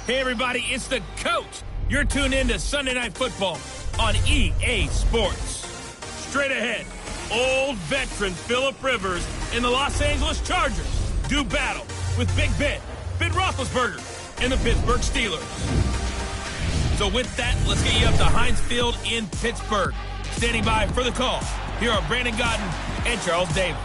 Hey, everybody, it's the coach. You're tuned in to Sunday Night Football on EA Sports. Straight ahead, old veteran Phillip Rivers and the Los Angeles Chargers do battle with Big Ben Roethlisberger, and the Pittsburgh Steelers. So with that, let's get you up to Heinz Field in Pittsburgh. Standing by for the call, here are Brandon Godden and Charles Davis.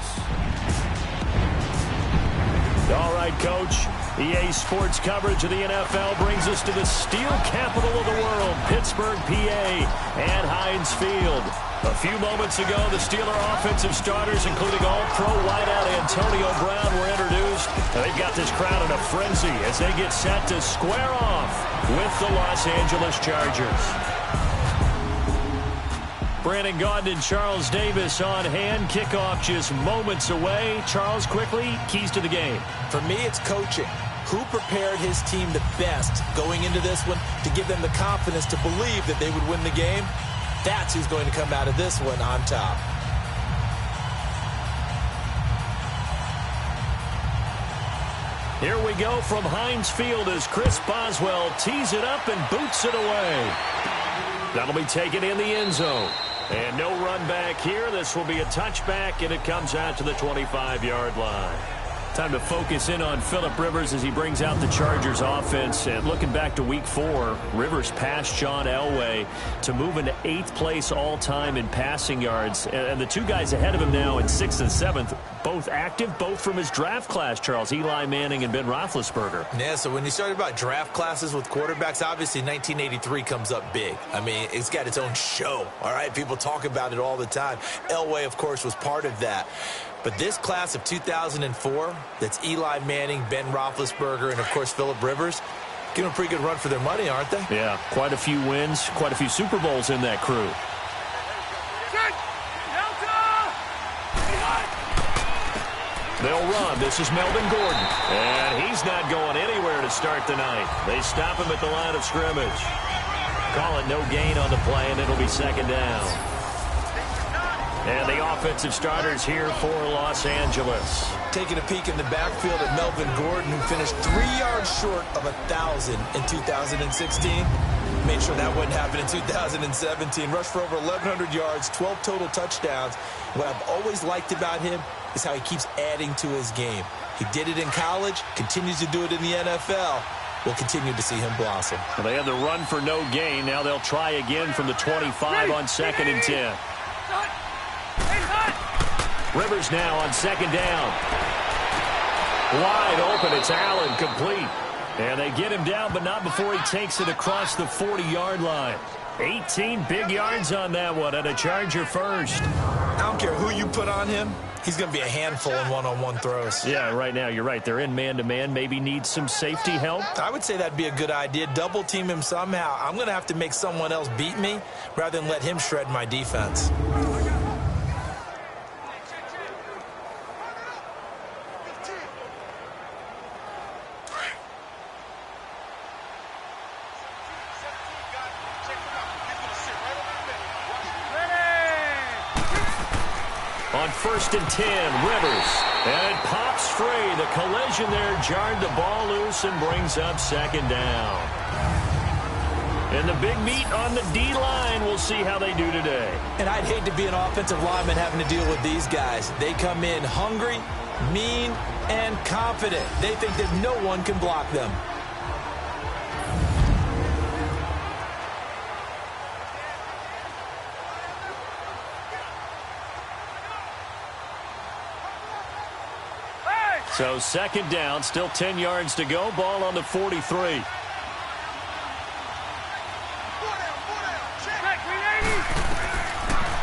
All right, Coach. EA Sports coverage of the NFL brings us to the steel capital of the world, Pittsburgh, PA, and Heinz Field. A few moments ago, the Steeler offensive starters, including all-pro wideout Antonio Brown, were introduced. They've got this crowd in a frenzy as they get set to square off with the Los Angeles Chargers. Brandon Gaudin and Charles Davis on hand. Kickoff just moments away. Charles, quickly, keys to the game. For me, it's coaching. Who prepared his team the best going into this one to give them the confidence to believe that they would win the game? That's who's going to come out of this one on top. Here we go from Heinz Field as Chris Boswell tees it up and boots it away. That'll be taken in the end zone. And no run back here. This will be a touchback, and it comes out to the 25-yard line. Time to focus in on Phillip Rivers as he brings out the Chargers offense. And looking back to Week 4, Rivers passed John Elway to move into 8th place all-time in passing yards. And the two guys ahead of him now in 6th and 7th, both active, both from his draft class, Charles, Eli Manning and Ben Roethlisberger. Yeah, so when you started about draft classes with quarterbacks, obviously 1983 comes up big. I mean, it's got its own show, all right? People talk about it all the time. Elway, of course, was part of that. But this class of 2004, that's Eli Manning, Ben Roethlisberger, and, of course, Phillip Rivers, give them a pretty good run for their money, aren't they? Yeah, quite a few wins, quite a few Super Bowls in that crew. They'll run. This is Melvin Gordon. And he's not going anywhere to start the night. They stop him at the line of scrimmage. Call it no gain on the play, and it'll be second down. And the offensive starters here for Los Angeles. Taking a peek in the backfield at Melvin Gordon, who finished 3 yards short of 1,000 in 2016. Made sure that wouldn't happen in 2017. Rushed for over 1,100 yards, 12 total touchdowns. What I've always liked about him is how he keeps adding to his game. He did it in college, continues to do it in the NFL. We'll continue to see him blossom. Well, they had the run for no gain. Now they'll try again from the 25 on 2nd and 10. Rivers now on 2nd down. Wide open. It's Allen, complete. And they get him down, but not before he takes it across the 40-yard line. 18 big yards on that one, and a Charger first. I don't care who you put on him. He's going to be a handful in one-on-one throws. Yeah, right now, you're right. They're in man-to-man. Maybe need some safety help. I would say that'd be a good idea. Double team him somehow. I'm going to have to make someone else beat me rather than let him shred my defense. On 1st and 10, Rivers. And it pops free. The collision there jarred the ball loose and brings up 2nd down. And the big meat on the D-line. We'll see how they do today. And I'd hate to be an offensive lineman having to deal with these guys. They come in hungry, mean, and confident. They think that no one can block them. So 2nd down, still 10 yards to go. Ball on the 43.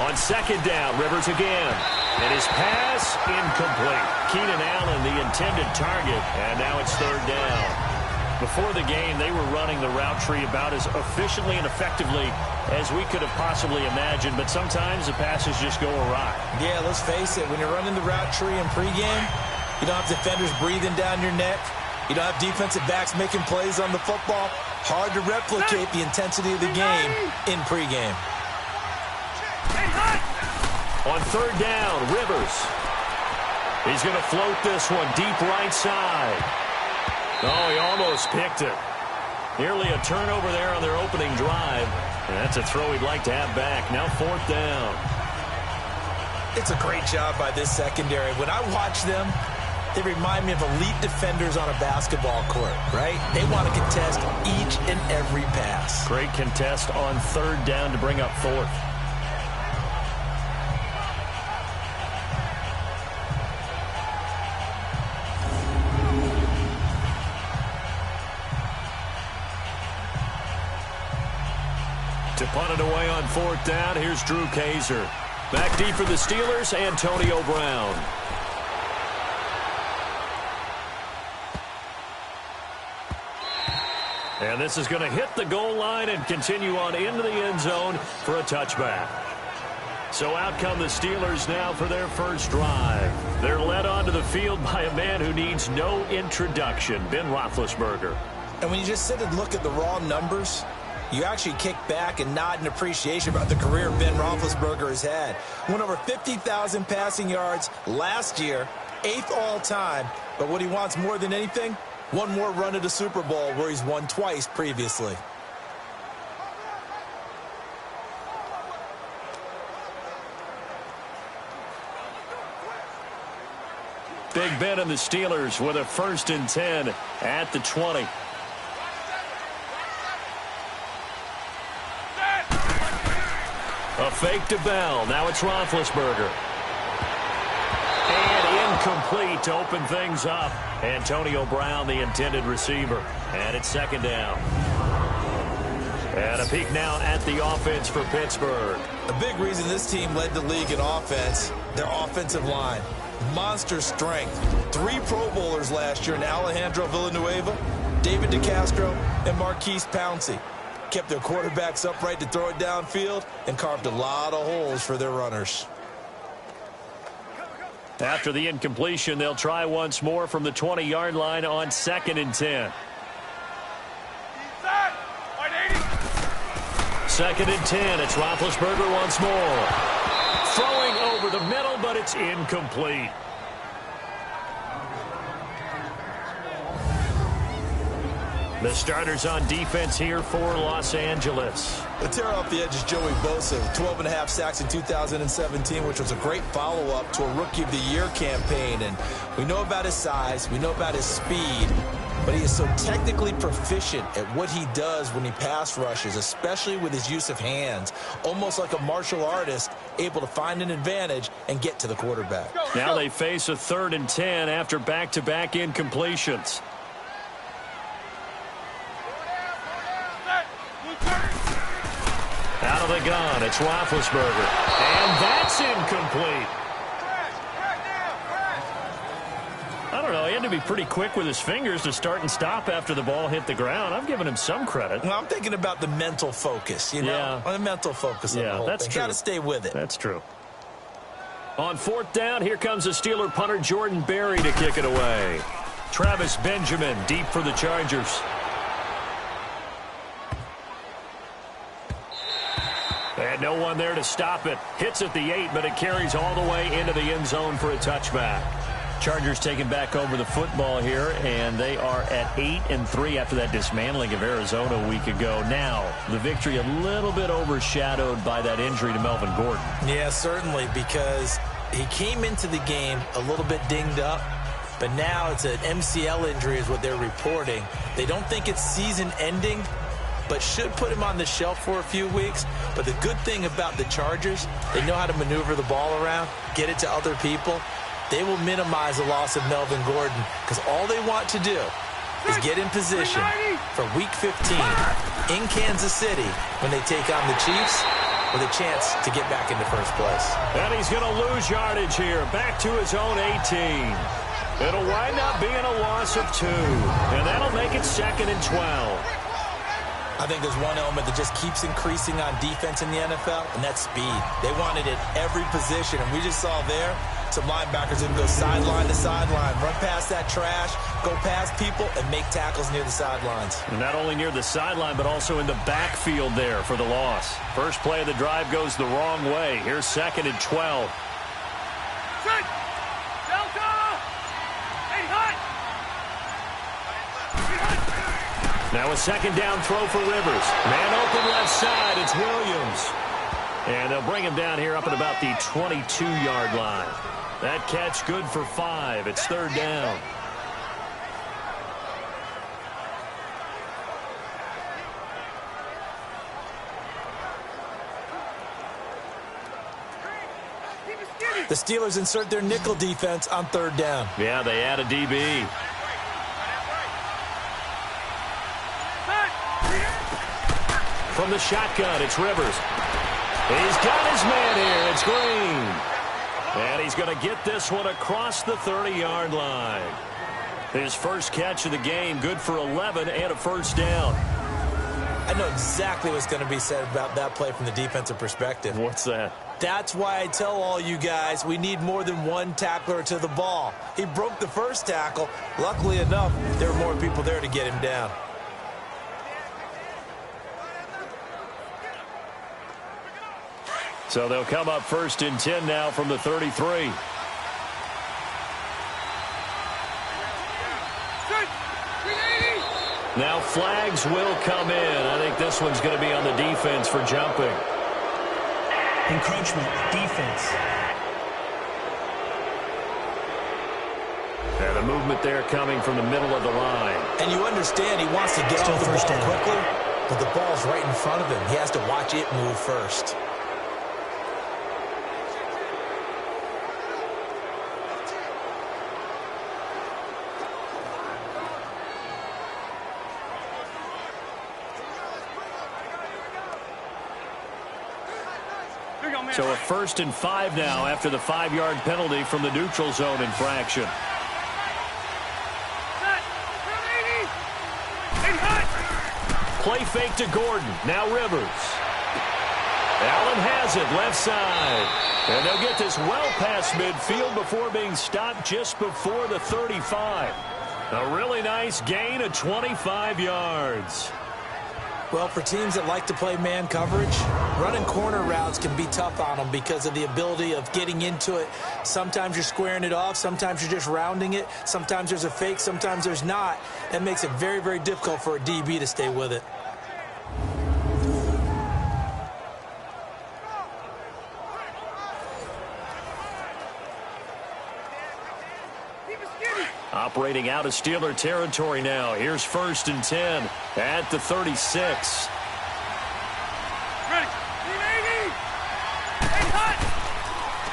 On 2nd down, Rivers again. And his pass incomplete. Keenan Allen, the intended target. And now it's 3rd down. Before the game, they were running the route tree about as efficiently and effectively as we could have possibly imagined. But sometimes the passes just go awry. Yeah, let's face it. When you're running the route tree in pregame, you don't have defenders breathing down your neck. You don't have defensive backs making plays on the football. Hard to replicate the intensity of the game in pregame. On 3rd down, Rivers. He's going to float this one deep right side. Oh, he almost picked it. Nearly a turnover there on their opening drive. And that's a throw he'd like to have back. Now 4th down. It's a great job by this secondary. When I watch them, they remind me of elite defenders on a basketball court, right? They want to contest each and every pass. Great contest on 3rd down to bring up 4th. To punt it away on 4th down, here's Drew Kaiser. Back deep for the Steelers, Antonio Brown. And this is going to hit the goal line and continue on into the end zone for a touchback. So out come the Steelers now for their first drive. They're led onto the field by a man who needs no introduction, Ben Roethlisberger. And when you just sit and look at the raw numbers, you actually kick back and nod in appreciation about the career Ben Roethlisberger has had. Went over 50,000 passing yards last year, 8th all-time. But what he wants more than anything, one more run at the Super Bowl where he's won twice previously. Big Ben and the Steelers with a 1st and 10 at the 20. A fake to Bell. Now it's Roethlisberger. And incomplete to open things up. Antonio Brown, the intended receiver. And it's 2nd down. And a peek now at the offense for Pittsburgh. A big reason this team led the league in offense, their offensive line. Monster strength. 3 Pro Bowlers last year in Alejandro Villanueva, David DeCastro, and Marquise Pouncey. Kept their quarterbacks upright to throw it downfield and carved a lot of holes for their runners. After the incompletion, they'll try once more from the 20-yard line on 2nd and 10. 2nd and 10. It's Roethlisberger once more. Throwing over the middle, but it's incomplete. The starters on defense here for Los Angeles. The tear off the edge is Joey Bosa, 12.5 sacks in 2017, which was a great follow-up to a Rookie of the Year campaign. And we know about his size, we know about his speed, but he is so technically proficient at what he does when he pass rushes, especially with his use of hands, almost like a martial artist, able to find an advantage and get to the quarterback. Now they face a 3rd and 10 after back-to-back incompletions. Out of the gun, it's Roethlisberger. And that's incomplete. I don't know, he had to be pretty quick with his fingers to start and stop after the ball hit the ground. I'm giving him some credit. Well, I'm thinking about the mental focus, you know? Yeah. On the mental focus of the whole that's thing. true. Got to stay with it. That's true. On 4th down, here comes the Steeler punter Jordan Berry to kick it away. Travis Benjamin deep for the Chargers. And no one there to stop it. Hits at the 8, but it carries all the way into the end zone for a touchback. Chargers taking back over the football here, and they are at 8-3 after that dismantling of Arizona a week ago. Now, the victory a little bit overshadowed by that injury to Melvin Gordon. Yeah, certainly, because he came into the game a little bit dinged up, but now it's an MCL injury is what they're reporting. They don't think it's season-ending, but should put him on the shelf for a few weeks. But the good thing about the Chargers, they know how to maneuver the ball around, get it to other people. They will minimize the loss of Melvin Gordon because all they want to do is get in position for Week 15 in Kansas City when they take on the Chiefs with a chance to get back into first place. And he's going to lose yardage here, back to his own 18. It'll wind up being a loss of 2, and that'll make it 2nd and 12. I think there's one element that just keeps increasing on defense in the NFL, and that's speed. They want it at every position, and we just saw there some linebackers that go sideline to sideline, run past that trash, go past people, and make tackles near the sidelines. And not only near the sideline, but also in the backfield there for the loss. First play of the drive goes the wrong way. Here's 2nd and 12. Now a second down throw for Rivers. Man open left side. It's Williams. And they'll bring him down here up at about the 22-yard line. That catch good for 5. It's third down. The Steelers insert their nickel defense on third down. Yeah, they add a DB. From the shotgun, it's Rivers. He's got his man here. It's Green. And he's going to get this one across the 30-yard line. His first catch of the game, good for 11 and a first down. I know exactly what's going to be said about that play from the defensive perspective. What's that? That's why I tell all you guys we need more than one tackler to the ball. He broke the first tackle. Luckily enough, there were more people there to get him down. So they'll come up first and 10 now from the 33. Now flags will come in. I think this one's going to be on the defense for jumping. Encroachment, defense. And the movement there coming from the middle of the line. And you understand he wants to get off the ball quickly, but the ball's right in front of him. He has to watch it move first. So a 1st and 5 now after the 5-yard penalty from the neutral zone infraction. Play fake to Gordon. Now Rivers. Allen has it left side. And they'll get this well past midfield before being stopped just before the 35. A really nice gain of 25 yards. Well, for teams that like to play man coverage, running corner routes can be tough on them because of the ability of getting into it. Sometimes you're squaring it off. Sometimes you're just rounding it. Sometimes there's a fake. Sometimes there's not. That makes it very, very difficult for a DB to stay with it. Operating out of Steeler territory now. Here's 1st and 10 at the 36.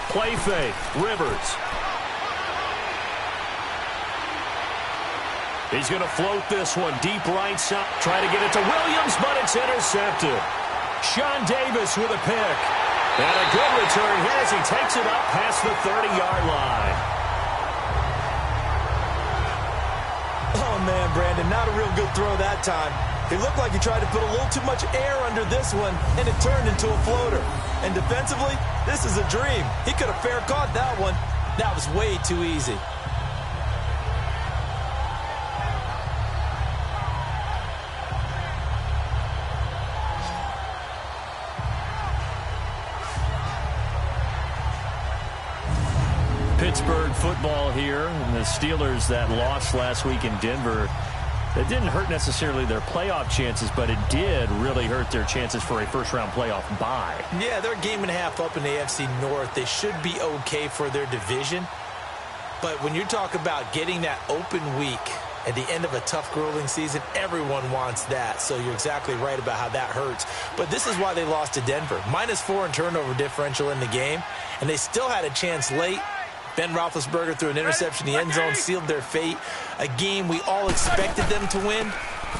Play fake. Rivers. He's going to float this one deep right side. Try to get it to Williams, but it's intercepted. Sean Davis with a pick. And a good return here as he takes it up past the 30-yard line. Oh, man, Brandon, not a real good throw that time. It looked like he tried to put a little too much air under this one, and it turned into a floater. And defensively, this is a dream. He could have fair caught that one. That was way too easy. Pittsburgh football here, and the Steelers that lost last week in Denver. That didn't hurt necessarily their playoff chances, but it did really hurt their chances for a first-round playoff bye. Yeah, they're a game and a half up in the AFC North. They should be okay for their division. But when you talk about getting that open week at the end of a tough, grueling season, everyone wants that. So you're exactly right about how that hurts. But this is why they lost to Denver. -4 in turnover differential in the game, and they still had a chance late. Ben Roethlisberger threw an interception in the end zone, sealed their fate. A game we all expected them to win.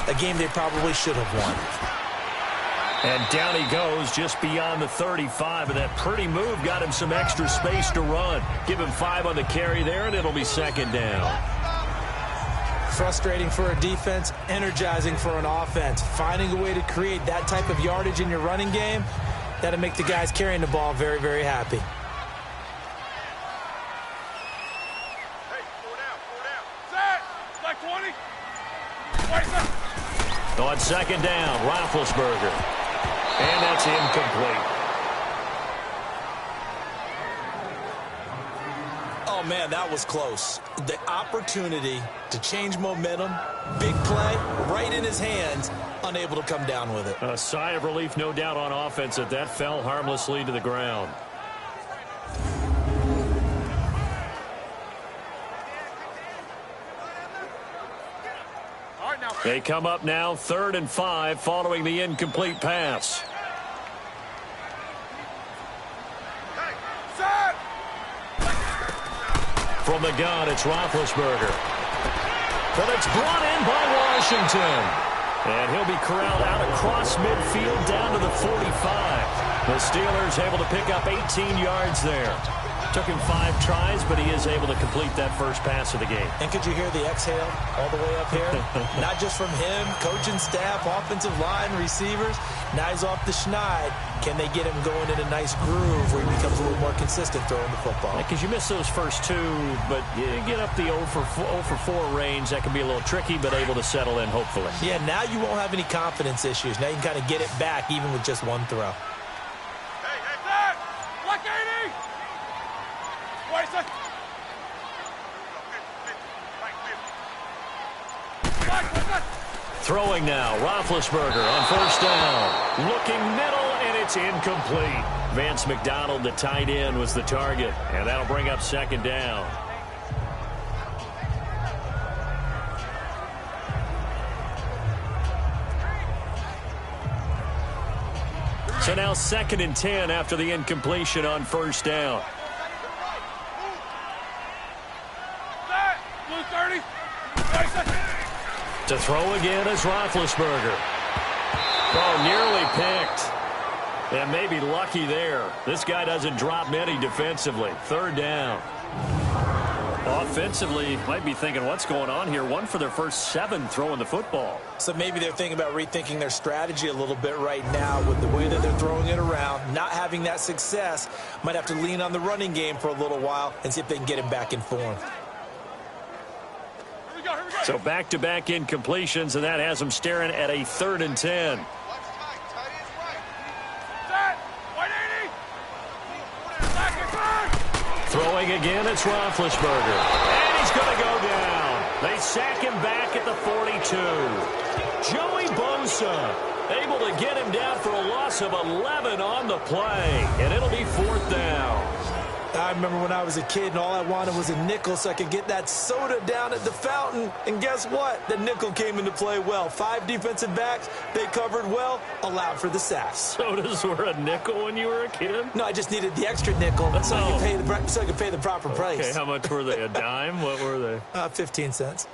A game they probably should have won. And down he goes just beyond the 35, and that pretty move got him some extra space to run. Give him 5 on the carry there, and it'll be 2nd down. Frustrating for a defense, energizing for an offense. Finding a way to create that type of yardage in your running game, that'll make the guys carrying the ball very, very happy. On 2nd down, Roethlisberger. And that's incomplete. Oh, man, that was close. The opportunity to change momentum, big play, right in his hands, unable to come down with it. A sigh of relief, no doubt, on offense that fell harmlessly to the ground. They come up now 3rd and 5 following the incomplete pass. From the gun, it's Roethlisberger. But it's brought in by Washington. And he'll be corralled out across midfield down to the 45. The Steelers able to pick up 18 yards there. Took him 5 tries, but he is able to complete that first pass of the game. And could you hear the exhale all the way up here? Not just from him, coaching staff, offensive line, receivers. Now he's off the schneid. Can they get him going in a nice groove where he becomes a little more consistent throwing the football? Because you miss those first 2, but you get up the 0 for 4 range. That can be a little tricky, but able to settle in, hopefully. Yeah, now you won't have any confidence issues. Now you can kind of get it back even with just 1 throw. Throwing now, Roethlisberger on 1st down. Looking middle, and it's incomplete. Vance McDonald, the tight end, was the target, and that'll bring up 2nd down. So now 2nd and 10 after the incompletion on 1st down. To throw again is Roethlisberger. Oh, nearly picked. And maybe lucky there. This guy doesn't drop many defensively. 3rd down. Offensively, might be thinking, what's going on here? 1 for their first 7 throwing the football. So maybe they're thinking about rethinking their strategy a little bit right now with the way that they're throwing it around. Not having that success. Might have to lean on the running game for a little while and see if they can get him back in form. So back-to-back incompletions, and that has them staring at a 3rd and 10. Throwing again, it's Roethlisberger. And he's going to go down. They sack him back at the 42. Joey Bosa able to get him down for a loss of 11 on the play. And it'll be 4th down. I remember when I was a kid and all I wanted was a nickel so I could get that soda down at the fountain. And guess what? The nickel came into play well. 5 defensive backs, they covered well, allowed for the sacks. Sodas were a nickel when you were a kid? No, I just needed the extra nickel so I could pay the proper price. Okay, how much were they? A dime? What were they? 15 cents.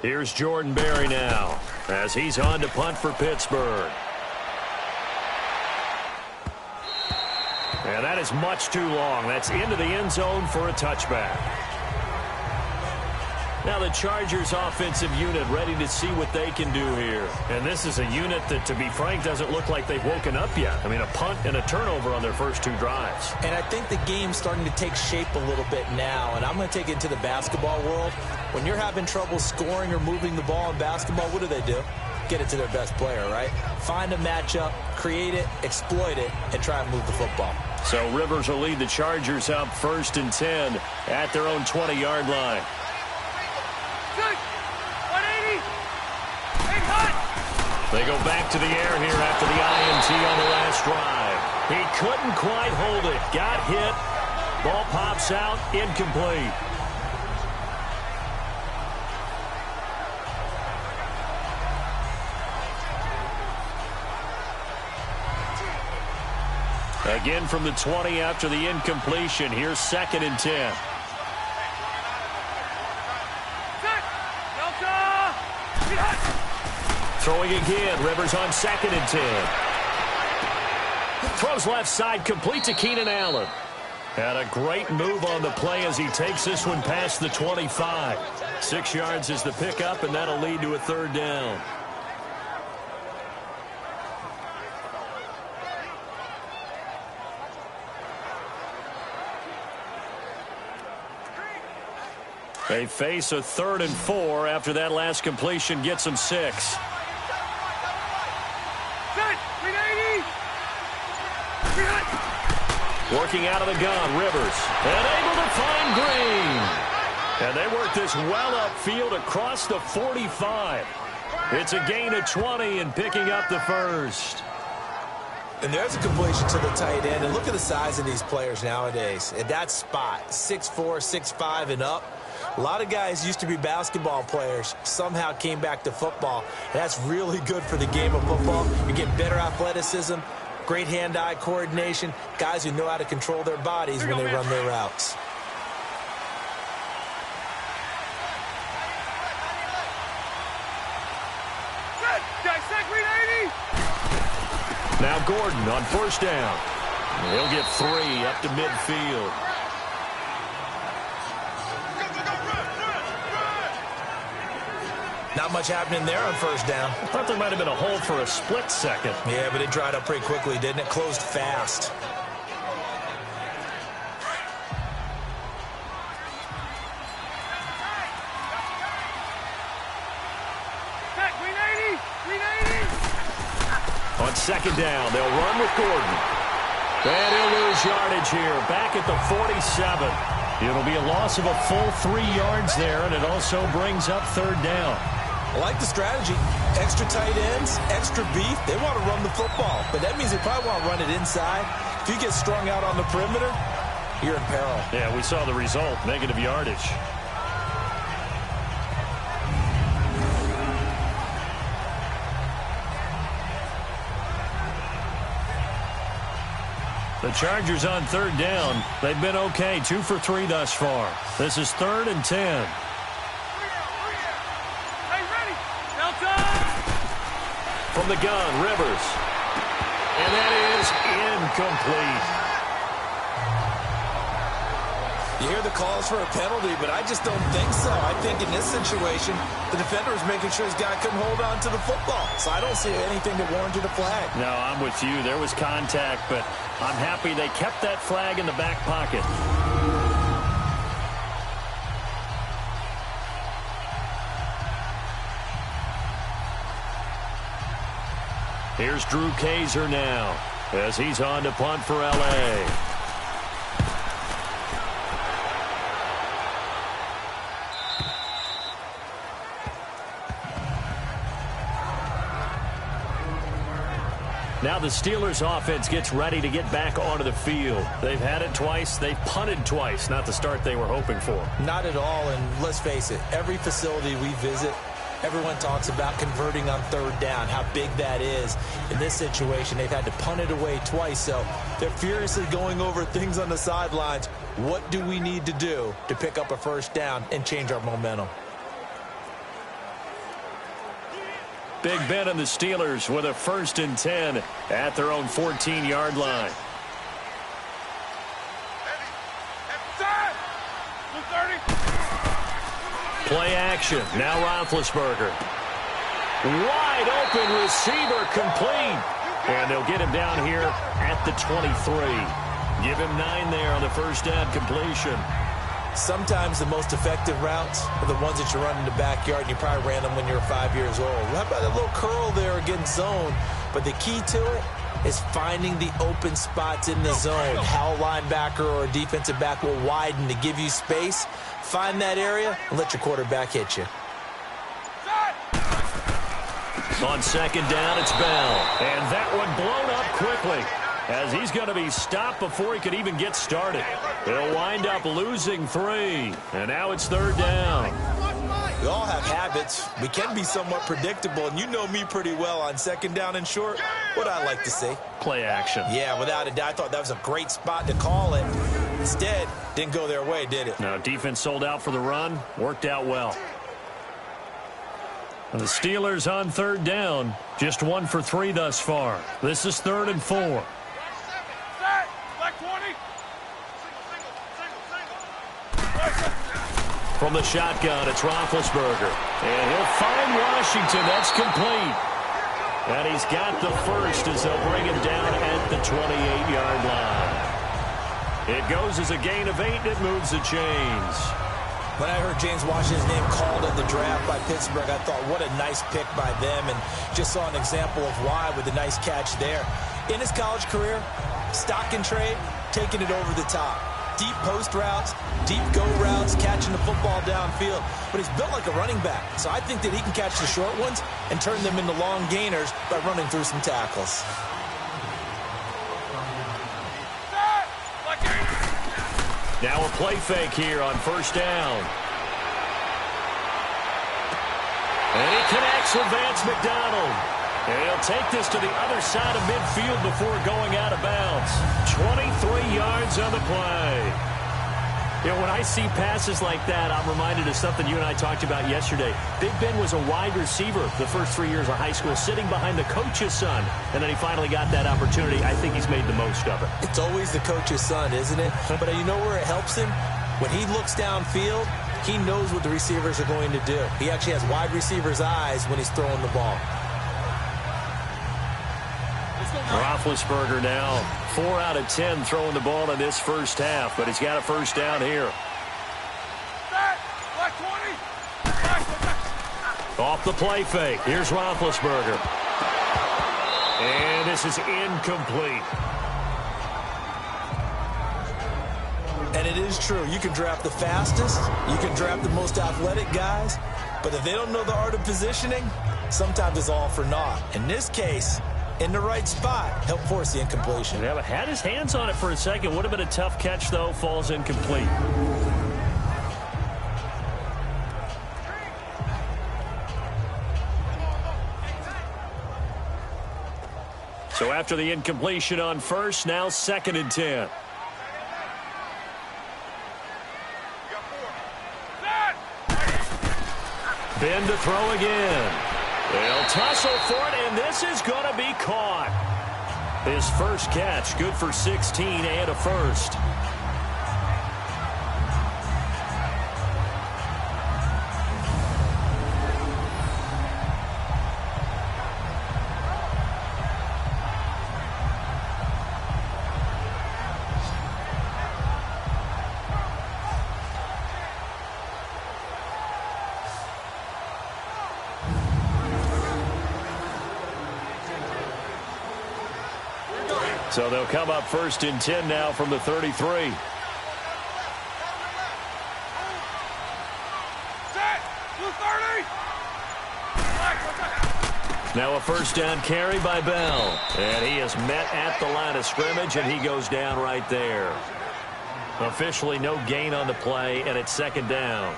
Here's Jordan Berry now as he's on to punt for Pittsburgh. And that is much too long. That's into the end zone for a touchback. Now the Chargers offensive unit ready to see what they can do here. And this is a unit that, to be frank, doesn't look like they've woken up yet. I mean, a punt and a turnover on their first 2 drives. And I think the game's starting to take shape a little bit now. And I'm going to take it to the basketball world. When you're having trouble scoring or moving the ball in basketball, what do? Get it to their best player, right? Find a matchup, create it, exploit it, and try and move the football. So Rivers will lead the Chargers up 1st and 10 at their own 20-yard line. They go back to the air here after the INT on the last drive. He couldn't quite hold it. Got hit. Ball pops out. Incomplete. Again from the 20 after the incompletion. Here's 2nd and 10. Throwing again. Rivers on 2nd and 10. Throws left side, complete to Keenan Allen. And a great move on the play as he takes this one past the 25. 6 yards is the pickup, and that'll lead to a 3rd down. They face a 3rd and 4 after that last completion gets them 6. Working out of the gun, Rivers. And able to find Green. And they work this well upfield across the 45. It's a gain of 20 and picking up the first. And there's a completion to the tight end. And look at the size of these players nowadays. At that spot, 6'4", 6'5", and up. A lot of guys used to be basketball players, somehow came back to football. And that's really good for the game of football. You get better athleticism, great hand-eye coordination, guys who know how to control their bodies when they run their routes. Now Gordon on first down. He'll get 3 up to midfield. Not much happening there on first down. I thought there might have been a hole for a split second. Yeah, but it dried up pretty quickly, didn't it? Closed fast. On second down, they'll run with Gordon. And he'll lose yardage here, back at the 47. It'll be a loss of a full 3 yards there, and it also brings up third down. I like the strategy. Extra tight ends, extra beef. They want to run the football, but that means they probably want to run it inside. If you get strung out on the perimeter, you're in peril. Yeah, we saw the result, negative yardage. The Chargers on third down. They've been okay, 2 for 3 thus far. This is 3rd and 10. From the gun, Rivers. And that is incomplete. You hear the calls for a penalty, but I just don't think so. I think in this situation, the defender was making sure his guy couldn't hold on to the football. So I don't see anything that warranted a flag. No, I'm with you. There was contact, but I'm happy they kept that flag in the back pocket. Here's Drew Kaiser now as he's on to punt for L.A. Now the Steelers offense gets ready to get back onto the field. They've had it twice. They've punted twice. Not the start they were hoping for. Not at all, and let's face it, every facility we visit, everyone talks about converting on third down, how big that is. In this situation, they've had to punt it away twice, so they're furiously going over things on the sidelines. What do we need to do to pick up a first down and change our momentum? Big Ben and the Steelers with a 1st and 10 at their own 14-yard line. Play action. Now Roethlisberger. Wide open receiver complete. And they'll get him down here at the 23. Give him 9 there on the first down completion. Sometimes the most effective routes are the ones that you run in the backyard, and you probably ran them when you were 5 years old. How about that little curl there against zone? But the key to it is finding the open spots in the zone. How a linebacker or a defensive back will widen to give you space. Find that area and let your quarterback hit you. On second down, it's Bell. And that one blown up quickly, as he's going to be stopped before he could even get started. They'll wind up losing 3. And now it's third down. We all have habits. We can be somewhat predictable, and you know me pretty well on second down and short. What I like to see. Play action. Yeah, without a doubt, I thought that was a great spot to call it. Instead, didn't go their way, did it? No, defense sold out for the run. Worked out well. And the Steelers on third down. Just 1 for 3 thus far. This is 3rd and 4. From the shotgun, it's Roethlisberger. And he'll find Washington. That's complete. And he's got the first as they'll bring him down at the 28-yard line. It goes as a gain of 8, and it moves the chains. When I heard James Washington's name called at the draft by Pittsburgh, I thought, what a nice pick by them, and just saw an example of why with a nice catch there. In his college career, stock and trade, taking it over the top. Deep post routes, deep go routes, catching the football downfield. But he's built like a running back, so I think that he can catch the short ones and turn them into long gainers by running through some tackles. Now a play fake here on first down. And he connects with Vance McDonald. And he'll take this to the other side of midfield before going out of bounds. 23 yards on the play. You know, when I see passes like that, I'm reminded of something you and I talked about yesterday. Big Ben was a wide receiver the first 3 years of high school, sitting behind the coach's son. And then he finally got that opportunity. I think he's made the most of it. It's always the coach's son, isn't it? But you know where it helps him? When he looks downfield, he knows what the receivers are going to do. He actually has wide receivers' eyes when he's throwing the ball. Roethlisberger now 4 out of 10 throwing the ball in this first half, but he's got a first down here. Off the play fake. Here's Roethlisberger. And this is incomplete. And it is true. You can draft the fastest. You can draft the most athletic guys. But if they don't know the art of positioning, sometimes it's all for naught. In this case, in the right spot, help force the incompletion. Yeah, but had his hands on it for a second. Would have been a tough catch, though. Falls incomplete. So after the incompletion on first, now 2nd and 10. Ben to throw again. They'll tussle for it, and this is going to be caught. His first catch, good for 16 and a first. So they'll come up 1st and 10 now from the 33. Now a first down carry by Bell. And he is met at the line of scrimmage, and he goes down right there. Officially no gain on the play, and it's 2nd down.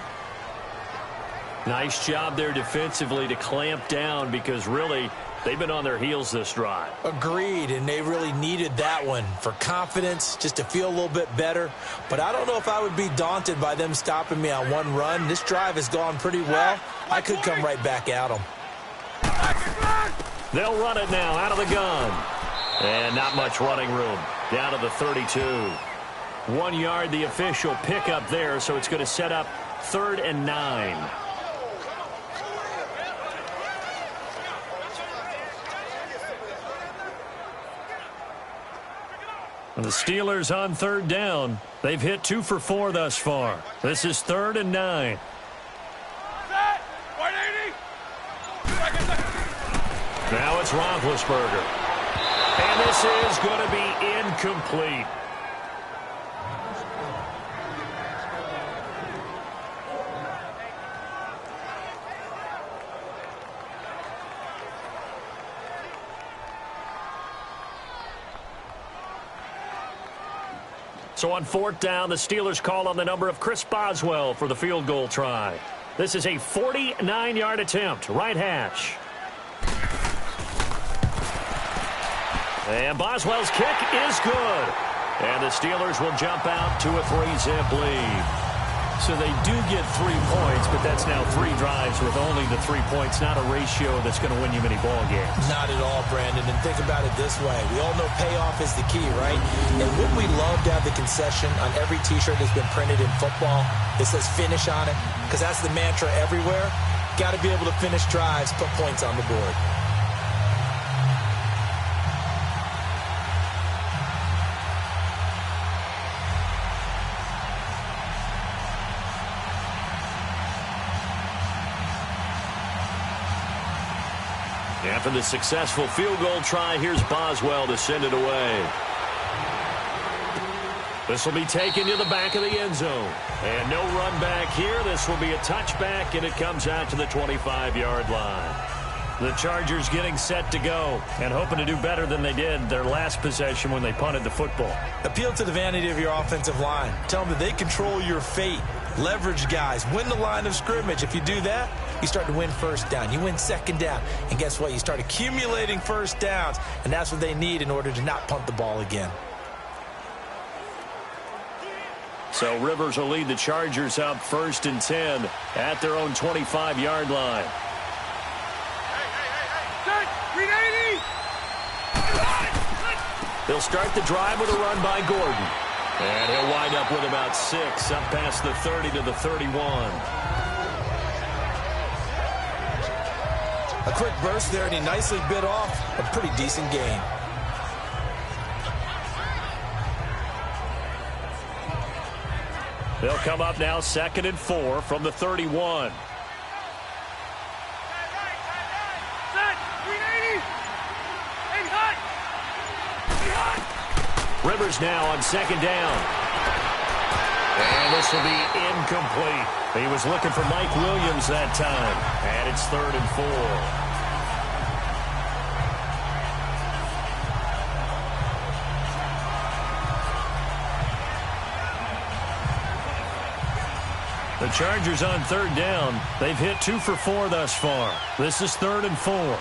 Nice job there defensively to clamp down, because really they've been on their heels this drive. Agreed, and they really needed that one for confidence, just to feel a little bit better. But I don't know if I would be daunted by them stopping me on one run. This drive has gone pretty well. I could come right back at them. They'll run it now out of the gun. And not much running room. Down to the 32. 1 yard, the official pickup there, so it's going to set up 3rd and 9. And the Steelers on 3rd down. They've hit 2 for 4 thus far. This is 3rd and 9. Now it's Roethlisberger. And this is going to be incomplete. So on 4th down, the Steelers call on the number of Chris Boswell for the field goal try. This is a 49-yard attempt, right hash. And Boswell's kick is good. And the Steelers will jump out to a 3-zip lead. So they do get 3 points, but that's now 3 drives with only the 3 points, not a ratio that's going to win you many ball games. Not at all, Brandon. And think about it this way. We all know payoff is the key, right? And wouldn't we love to have the concession on every T-shirt that's been printed in football that says finish on it? Because that's the mantra everywhere. Got to be able to finish drives, put points on the board. After the successful field goal try, here's Boswell to send it away. This will be taken to the back of the end zone. And no run back here. This will be a touchback, and it comes out to the 25-yard line. The Chargers getting set to go and hoping to do better than they did their last possession when they punted the football. Appeal to the vanity of your offensive line. Tell them that they control your fate. Leverage guys. Win the line of scrimmage. If you do that, you start to win first down. You win second down. And guess what? You start accumulating first downs. And that's what they need in order to not punt the ball again. So Rivers will lead the Chargers up 1st and 10 at their own 25-yard line. They'll start the drive with a run by Gordon. And he'll wind up with about 6 up past the 30 to the 31. A quick burst there, and he nicely bit off a pretty decent gain. They'll come up now 2nd and 4 from the 31. Rivers now on 2nd down. And this will be incomplete. He was looking for Mike Williams that time. And it's 3rd and 4. The Chargers on 3rd down. They've hit 2 for 4 thus far. This is 3rd and 4.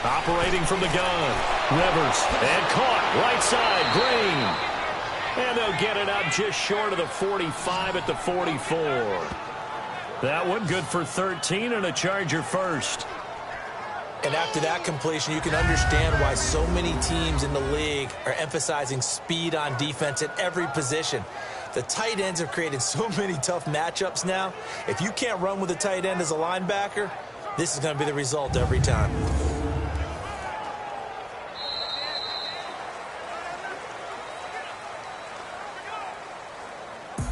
Operating from the gun. Rivers. And caught. Right side. Green. And they'll get it up just short of the 45 at the 44. That one good for 13 and a Charger first. And after that completion, you can understand why so many teams in the league are emphasizing speed on defense at every position. The tight ends have created so many tough matchups now. If you can't run with a tight end as a linebacker, this is going to be the result every time.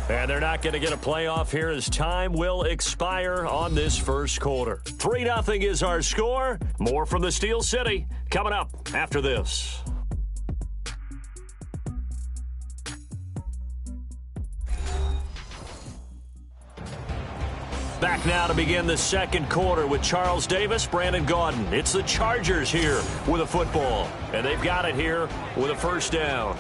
And they're not going to get a playoff here as time will expire on this first quarter. 3-0 is our score. More from the Steel City coming up after this. Back now to begin the second quarter with Charles Davis, Brandon Gaudin. It's the Chargers here with a football. And they've got it here with a first down.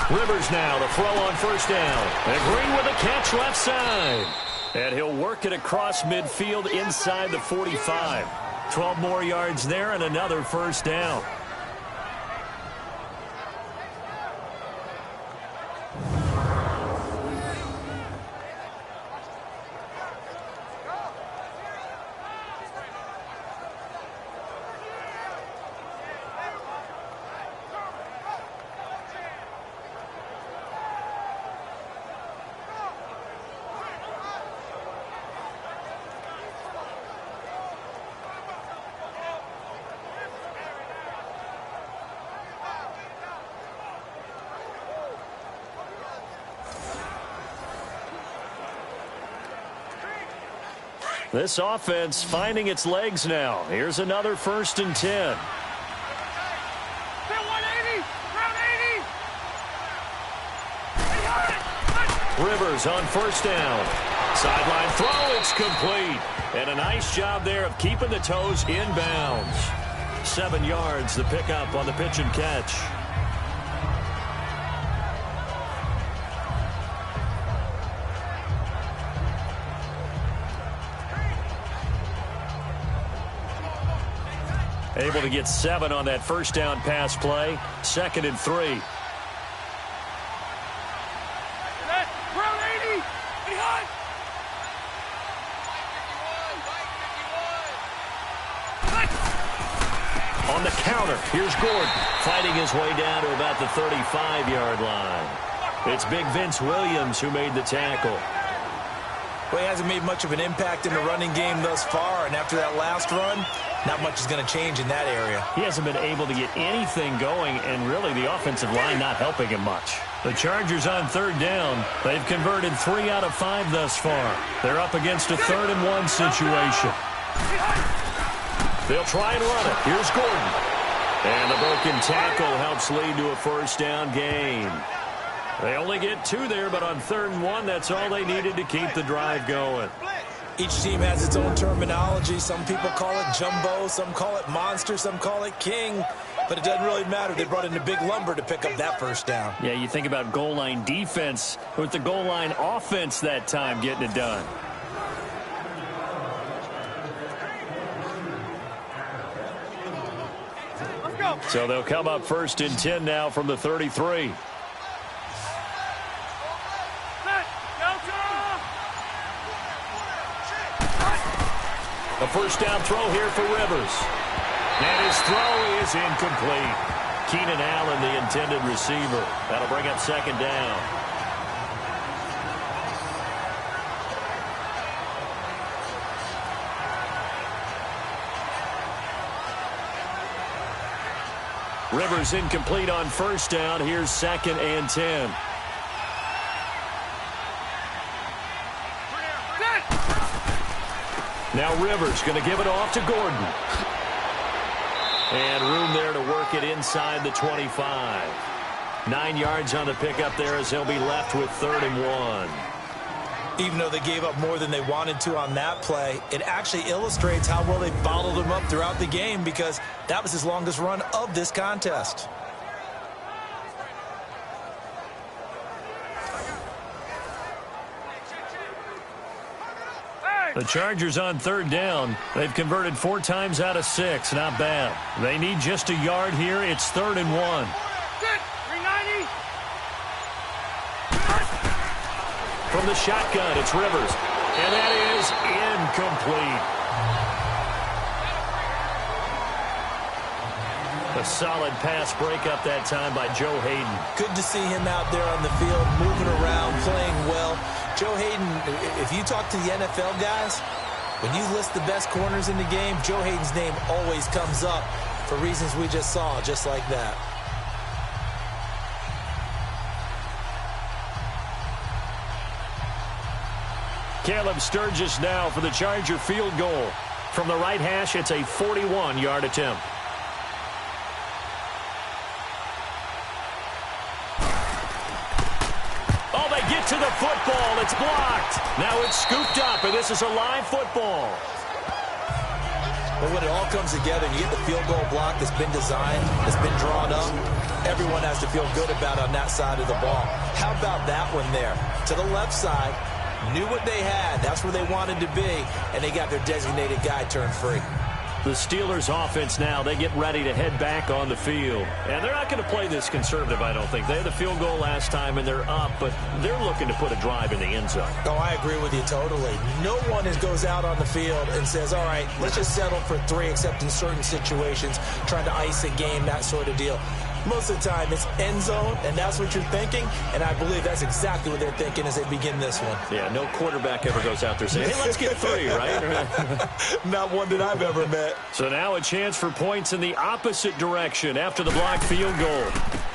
Rivers now to throw on first down. And Green with a catch left side. And he'll work it across midfield inside the 45. 12 more yards there and another first down. This offense finding its legs now. Here's another 1st and 10. Rivers on first down. Sideline throw, it's complete. And a nice job there of keeping the toes in bounds. 7 yards, the pickup on the pitch and catch. Able to get 7 on that first down pass play. 2nd and 3. On the counter, here's Gordon fighting his way down to about the 35-yard line. It's big Vince Williams who made the tackle. Well, he hasn't made much of an impact in the running game thus far, and after that last run, not much is going to change in that area. He hasn't been able to get anything going, and really the offensive line not helping him much. The Chargers on third down. They've converted 3 out of 5 thus far. They're up against a 3rd and 1 situation. They'll try and run it. Here's Gordon. And the broken tackle helps lead to a first down gain. They only get 2 there, but on 3rd and 1, that's all they needed to keep the drive going. Each team has its own terminology. Some people call it jumbo, some call it monster, some call it king. But it doesn't really matter. They brought in a big lumber to pick up that first down. Yeah, you think about goal line defense with the goal line offense that time getting it done. So they'll come up 1st and 10 now from the 33. A first down throw here for Rivers. And his throw is incomplete. Keenan Allen, the intended receiver. That'll bring up 2nd down. Rivers incomplete on 1st down. Here's 2nd and 10. Now Rivers going to give it off to Gordon. And room there to work it inside the 25. 9 yards on the pickup there as they'll be left with 3rd and 1. Even though they gave up more than they wanted to on that play, it actually illustrates how well they bottled him up throughout the game, because that was his longest run of this contest. The Chargers on 3rd down. They've converted 4 times out of 6. Not bad. They need just a yard here. It's 3rd and 1. From the shotgun, it's Rivers. And that is incomplete. A solid pass breakup that time by Joe Hayden. Good to see him out there on the field, moving around, playing well. Joe Hayden, if you talk to the NFL guys, when you list the best corners in the game, Joe Hayden's name always comes up for reasons we just saw, just like that. Caleb Sturgis now for the Charger field goal. From the right hash, it's a 41-yard attempt. To the football. It's blocked. Now it's scooped up, and this is a live football. But when it all comes together and you get the field goal block that's been designed, that's been drawn up, everyone has to feel good about on that side of the ball. How about that one there? To the left side, knew what they had. That's where they wanted to be, and they got their designated guy turned free. The Steelers offense now, they get ready to head back on the field. And they're not going to play this conservative, I don't think. They had the field goal last time, and they're up, but they're looking to put a drive in the end zone. Oh, I agree with you totally. No one goes out on the field and says, all right, let's just settle for 3, except in certain situations, trying to ice a game, that sort of deal. Most of the time, it's end zone, and that's what you're thinking, and I believe that's exactly what they're thinking as they begin this one. Yeah, no quarterback ever goes out there saying, hey, let's get 3, right? Not one that I've ever met. So now a chance for points in the opposite direction after the blocked field goal.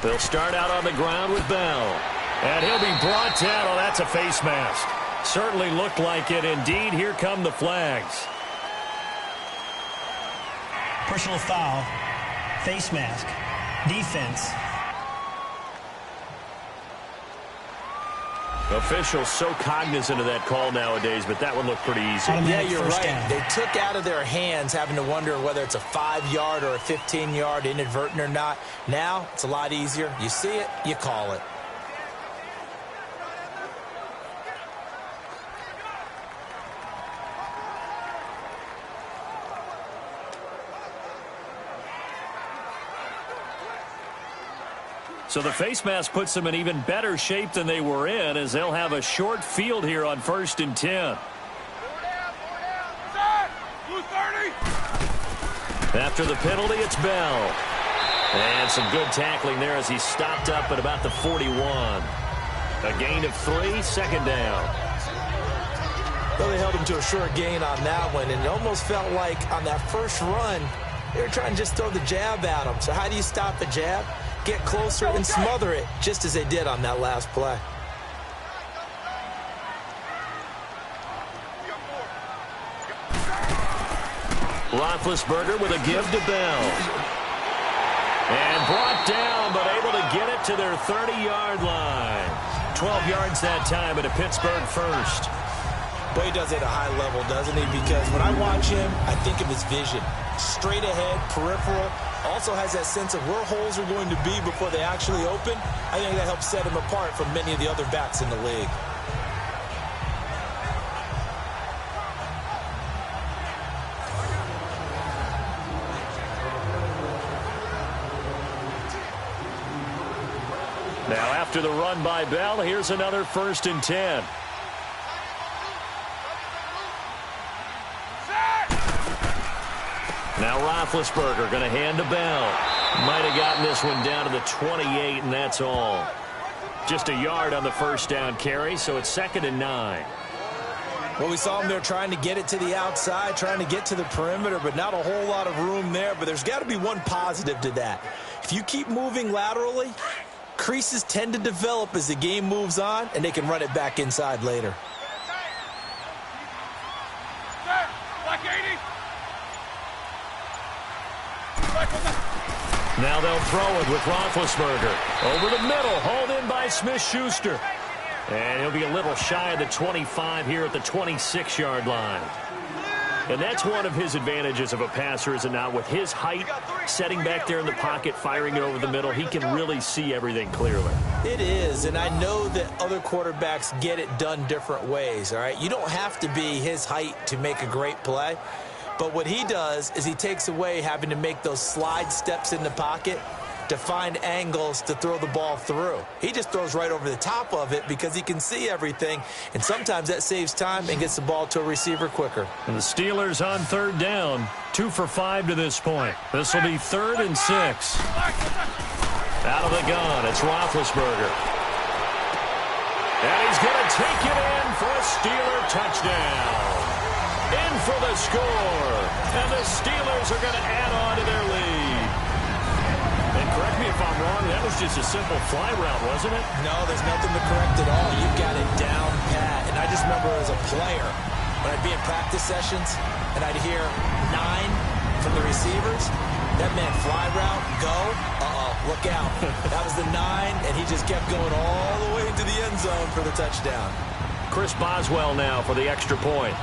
They'll start out on the ground with Bell. And he'll be brought down. Oh, that's a face mask. Certainly looked like it. Indeed, here come the flags. Personal foul, face mask. Defense. Officials so cognizant of that call nowadays, but that one looked pretty easy. Yeah, you're right. They took out of their hands having to wonder whether it's a 5-yard or a 15-yard, inadvertent or not. Now, it's a lot easier. You see it, you call it. So the face mask puts them in even better shape than they were in, as they'll have a short field here on 1st and 10. After the penalty, it's Bell. And some good tackling there as he stopped up at about the 41. A gain of 3, second down. Well, they held him to a short gain on that one, and it almost felt like on that first run, they were trying to just throw the jab at him. So how do you stop a jab? Get closer and smother it, just as they did on that last play. Roethlisberger with a give to Bell. And brought down, but able to get it to their 30-yard line. 12 yards that time at a Pittsburgh first. But he does it at a high level, doesn't he? Because when I watch him, I think of his vision. Straight ahead, peripheral. Also has that sense of where holes are going to be before they actually open. I think that helps set him apart from many of the other backs in the league. Now after the run by Bell, here's another 1st and 10. Now Roethlisberger going to hand to Bell. Might have gotten this one down to the 28, and that's all. Just a yard on the first down carry, so it's 2nd and 9. Well, we saw him there trying to get it to the outside, trying to get to the perimeter, but not a whole lot of room there. But there's got to be one positive to that. If you keep moving laterally, creases tend to develop as the game moves on, and they can run it back inside later. Now they'll throw it with Roethlisberger. Over the middle, hauled in by Smith-Schuster. And he'll be a little shy of the 25 here at the 26-yard line. And that's one of his advantages of a passer, is it not? With his height, setting back there in the pocket, firing it over the middle, he can really see everything clearly. It is, and I know that other quarterbacks get it done different ways, all right? You don't have to be his height to make a great play. But what he does is he takes away having to make those slide steps in the pocket to find angles to throw the ball through. He just throws right over the top of it because he can see everything, and sometimes that saves time and gets the ball to a receiver quicker. And the Steelers on 3rd down, 2 for 5 to this point. This will be 3rd and 6. Out of the gun, it's Roethlisberger. And he's going to take it in for a Steeler touchdown. In for the score. And the Steelers are going to add on to their lead. And correct me if I'm wrong, that was just a simple fly route, wasn't it? No, there's nothing to correct at all. You've got it down pat. And I just remember as a player, when I'd be in practice sessions, and I'd hear 9 from the receivers, that meant fly route, go, look out. That was the 9, and he just kept going all the way into the end zone for the touchdown. Chris Boswell now for the extra point.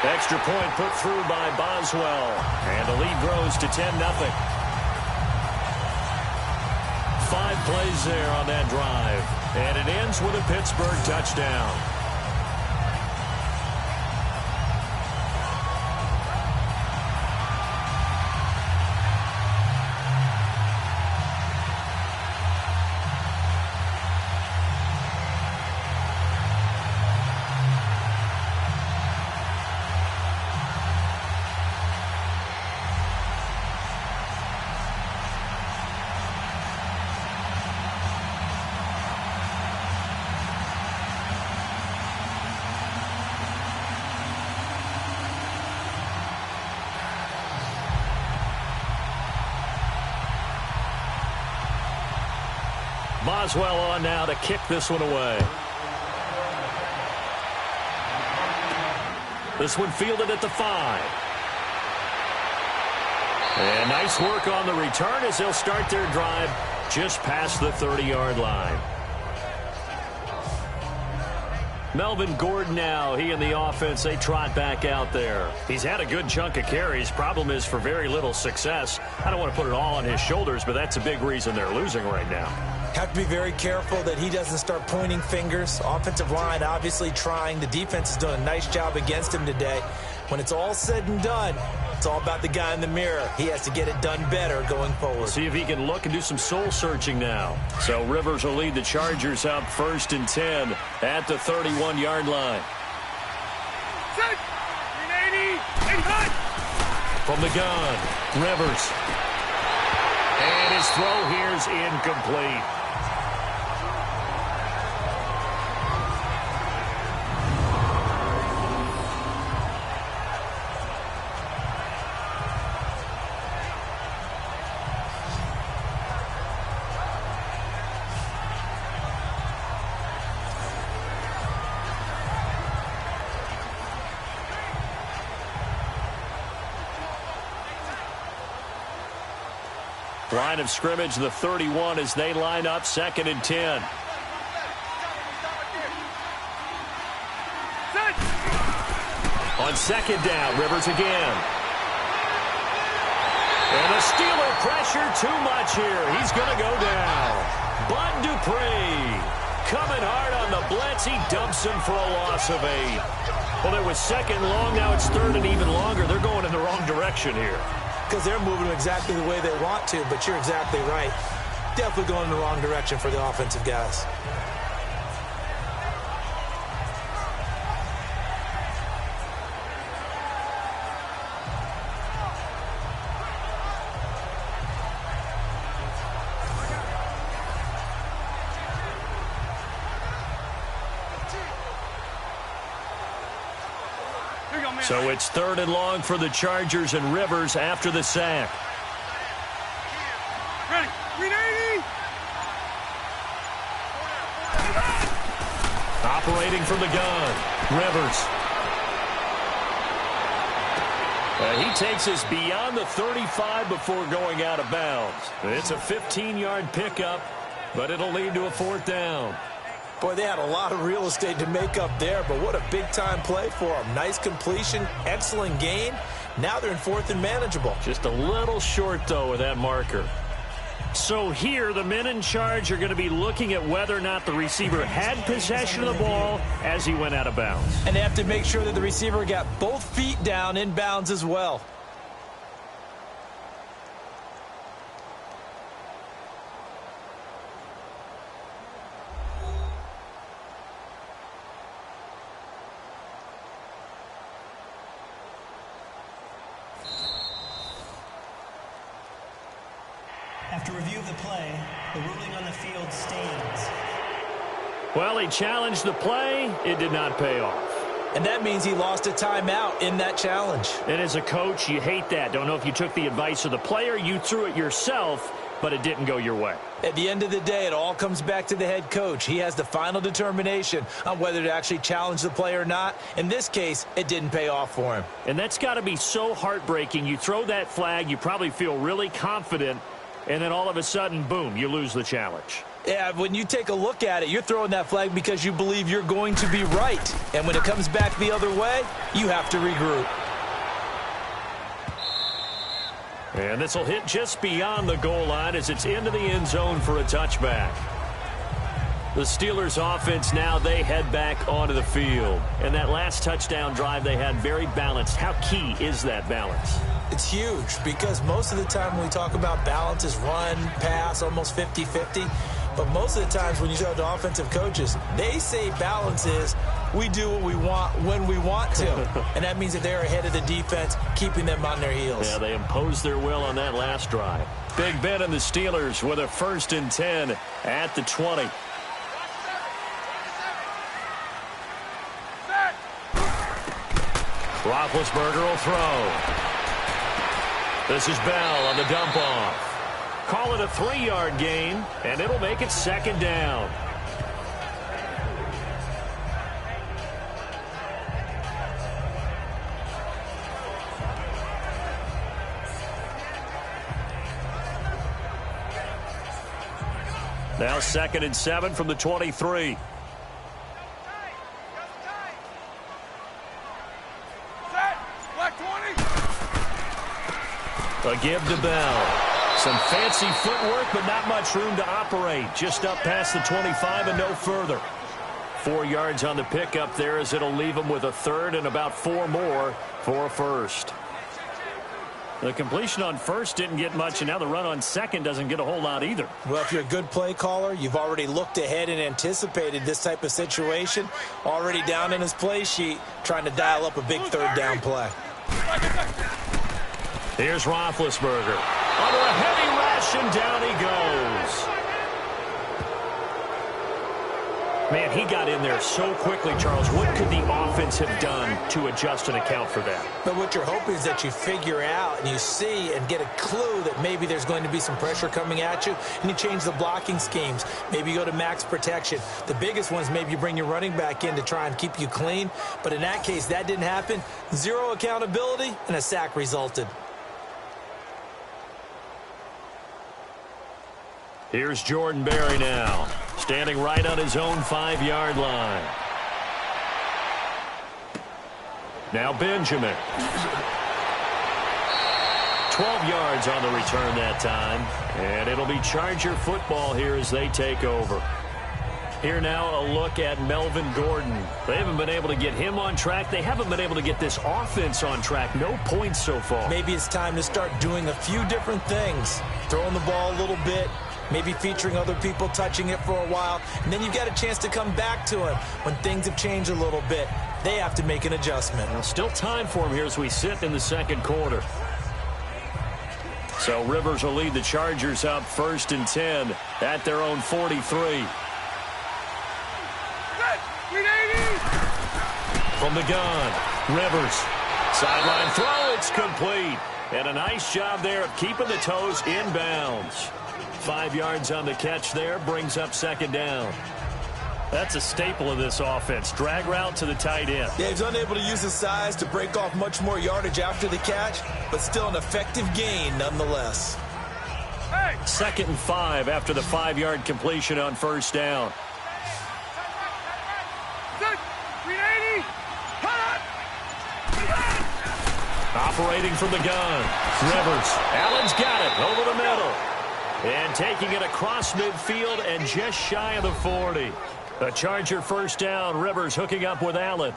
Extra point put through by Boswell. And the lead grows to 10-0. 5 plays there on that drive. And it ends with a Pittsburgh touchdown. Boswell on now to kick this one away. This one fielded at the 5. And nice work on the return as they'll start their drive just past the 30-yard line. Melvin Gordon now, he and the offense, they trot back out there. He's had a good chunk of carries. Problem is for very little success. I don't want to put it all on his shoulders, but that's a big reason they're losing right now. Have to be very careful that he doesn't start pointing fingers. Offensive line obviously trying. The defense is doing a nice job against him today. When it's all said and done, it's all about the guy in the mirror. He has to get it done better going forward. See if he can look and do some soul searching now. So Rivers will lead the Chargers up 1st and 10 at the 31-yard line. From the gun, Rivers. his throw here's incomplete. Line of scrimmage, the 31, as they line up 2nd and 10. On 2nd down, Rivers again. And the Steeler pressure too much here. He's going to go down. Bud Dupree coming hard on the blitz. He dumps him for a loss of 8. Well, it was 2nd long. Now it's 3rd and even longer. They're going in the wrong direction here. Because they're moving exactly the way they want to, but you're exactly right. Definitely going in the wrong direction for the offensive guys. So it's 3rd and long for the Chargers, and Rivers after the sack. Ready. 380. Operating from the gun, Rivers. He takes us beyond the 35 before going out of bounds. It's a 15-yard pickup, but it'll lead to a 4th down. Boy, they had a lot of real estate to make up there, but what a big-time play for them. Nice completion, excellent gain. Now they're in 4th and manageable. Just a little short, though, with that marker. So here, the men in charge are going to be looking at whether or not the receiver had possession of the ball as he went out of bounds. And they have to make sure that the receiver got both feet down in bounds as well. After review of the play, the ruling on the field stands. Well, he challenged the play. It did not pay off. And that means he lost a timeout in that challenge. And as a coach, you hate that. Don't know if you took the advice of the player, you threw it yourself, but it didn't go your way. At the end of the day, it all comes back to the head coach. He has the final determination on whether to actually challenge the play or not. In this case, it didn't pay off for him. And that's got to be so heartbreaking. You throw that flag, you probably feel really confident, and then all of a sudden, boom, you lose the challenge. Yeah, when you take a look at it, you're throwing that flag because you believe you're going to be right. And when it comes back the other way, you have to regroup. And this will hit just beyond the goal line as it's into the end zone for a touchback. The Steelers offense now, they head back onto the field. And that last touchdown drive they had very balanced. How key is that balance? It's huge because most of the time when we talk about balance is run, pass, almost 50-50. But most of the times when you talk to offensive coaches, they say balance is we do what we want when we want to. And that means that they're ahead of the defense, keeping them on their heels. Yeah, they imposed their will on that last drive. Big Ben and the Steelers with a 1st and 10 at the 20. Roethlisberger will throw. This is Bell on the dump off. Call it a 3-yard gain, and it'll make it 2nd down. Now 2nd and 7 from the 23. A give to Bell. Some fancy footwork, but not much room to operate. Just up past the 25 and no further. 4 yards on the pickup there as it'll leave him with a 3rd and about 4 more for a 1st. The completion on 1st didn't get much, and now the run on 2nd doesn't get a whole lot either. Well, if you're a good play caller, you've already looked ahead and anticipated this type of situation. Already down in his play sheet, trying to dial up a big 3rd down play. Here's Roethlisberger. Under a heavy rush, completion. Down he goes. Man, he got in there so quickly, Charles. What could the offense have done to adjust and account for that? But what you're hoping is that you figure out and you see and get a clue that maybe there's going to be some pressure coming at you, and you change the blocking schemes. Maybe you go to max protection. The biggest one is maybe you bring your running back in to try and keep you clean. But in that case, that didn't happen. Zero accountability, and a sack resulted. Here's Jordan Berry now, standing right on his own 5-yard line. Now Benjamin. 12 yards on the return that time. And it'll be Charger football here as they take over. Here now a look at Melvin Gordon. They haven't been able to get him on track. They haven't been able to get this offense on track. No points so far. Maybe it's time to start doing a few different things. Throwing the ball a little bit. Maybe featuring other people touching it for a while. And then you've got a chance to come back to him when things have changed a little bit. They have to make an adjustment. Well, still time for him here as we sit in the second quarter. So Rivers will lead the Chargers up 1st and 10 at their own 43. From the gun, Rivers. Sideline throw, it's complete. And a nice job there of keeping the toes in bounds. 5 yards on the catch there, brings up 2nd down. That's a staple of this offense. Drag route to the tight end. Yeah, he's unable to use his size to break off much more yardage after the catch, but still an effective gain nonetheless. 2nd and 5 after the 5-yard completion on 1st down. Operating from the gun. Rivers. Allen's got it over the middle. And taking it across midfield and just shy of the 40. A Charger 1st down. Rivers hooking up with Allen.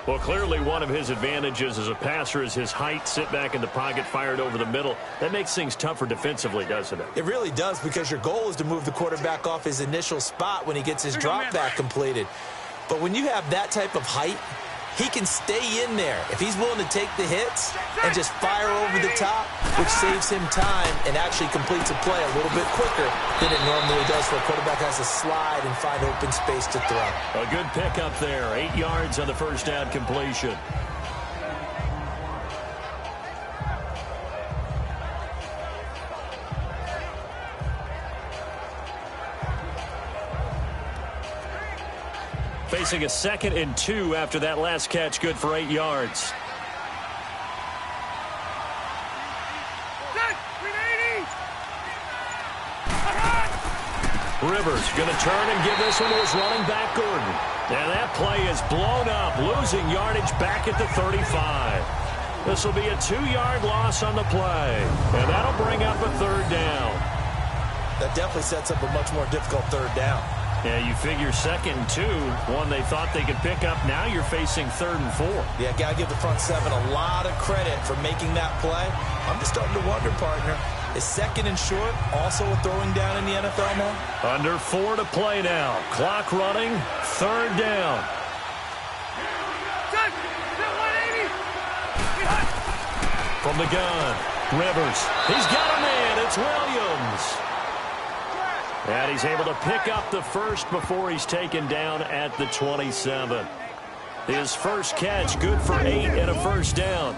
Well, clearly one of his advantages as a passer is his height. Sit back in the pocket, fired over the middle. That makes things tougher defensively, doesn't it? It really does, because your goal is to move the quarterback off his initial spot when he gets his drop back completed. But when you have that type of height, he can stay in there if he's willing to take the hits and just fire over the top, which saves him time and actually completes a play a little bit quicker than it normally does, where a quarterback has to slide and find open space to throw. A good pickup there. 8 yards on the 1st down completion. Facing a 2nd and 2 after that last catch, good for 8 yards. Rivers going to turn and give this one to his running back, Gordon. And that play is blown up, losing yardage back at the 35. This will be a 2-yard loss on the play, and that'll bring up a 3rd down. That definitely sets up a much more difficult 3rd down. Yeah, you figure 2nd and 2, one they thought they could pick up. Now you're facing 3rd and 4. Yeah, got to give the front 7 a lot of credit for making that play. I'm just starting to wonder, partner, is 2nd and short also a throwing down in the NFL now? Under 4 to play now. Clock running, 3rd down. From the gun, Rivers. He's got a man. It's Williams. And he's able to pick up the first before he's taken down at the 27. His first catch, good for 8 and a 1st down.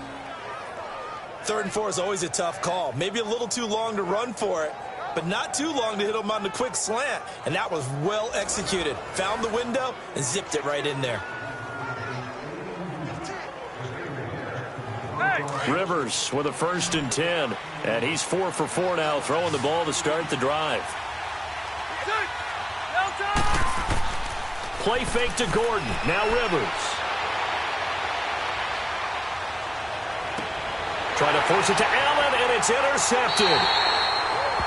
3rd and 4 is always a tough call. Maybe a little too long to run for it, but not too long to hit him on the quick slant. And that was well executed. Found the window and zipped it right in there. Rivers with a 1st and 10. And he's 4 for 4 now, throwing the ball to start the drive. Play fake to Gordon. Now Rivers. Trying to force it to Allen, and it's intercepted.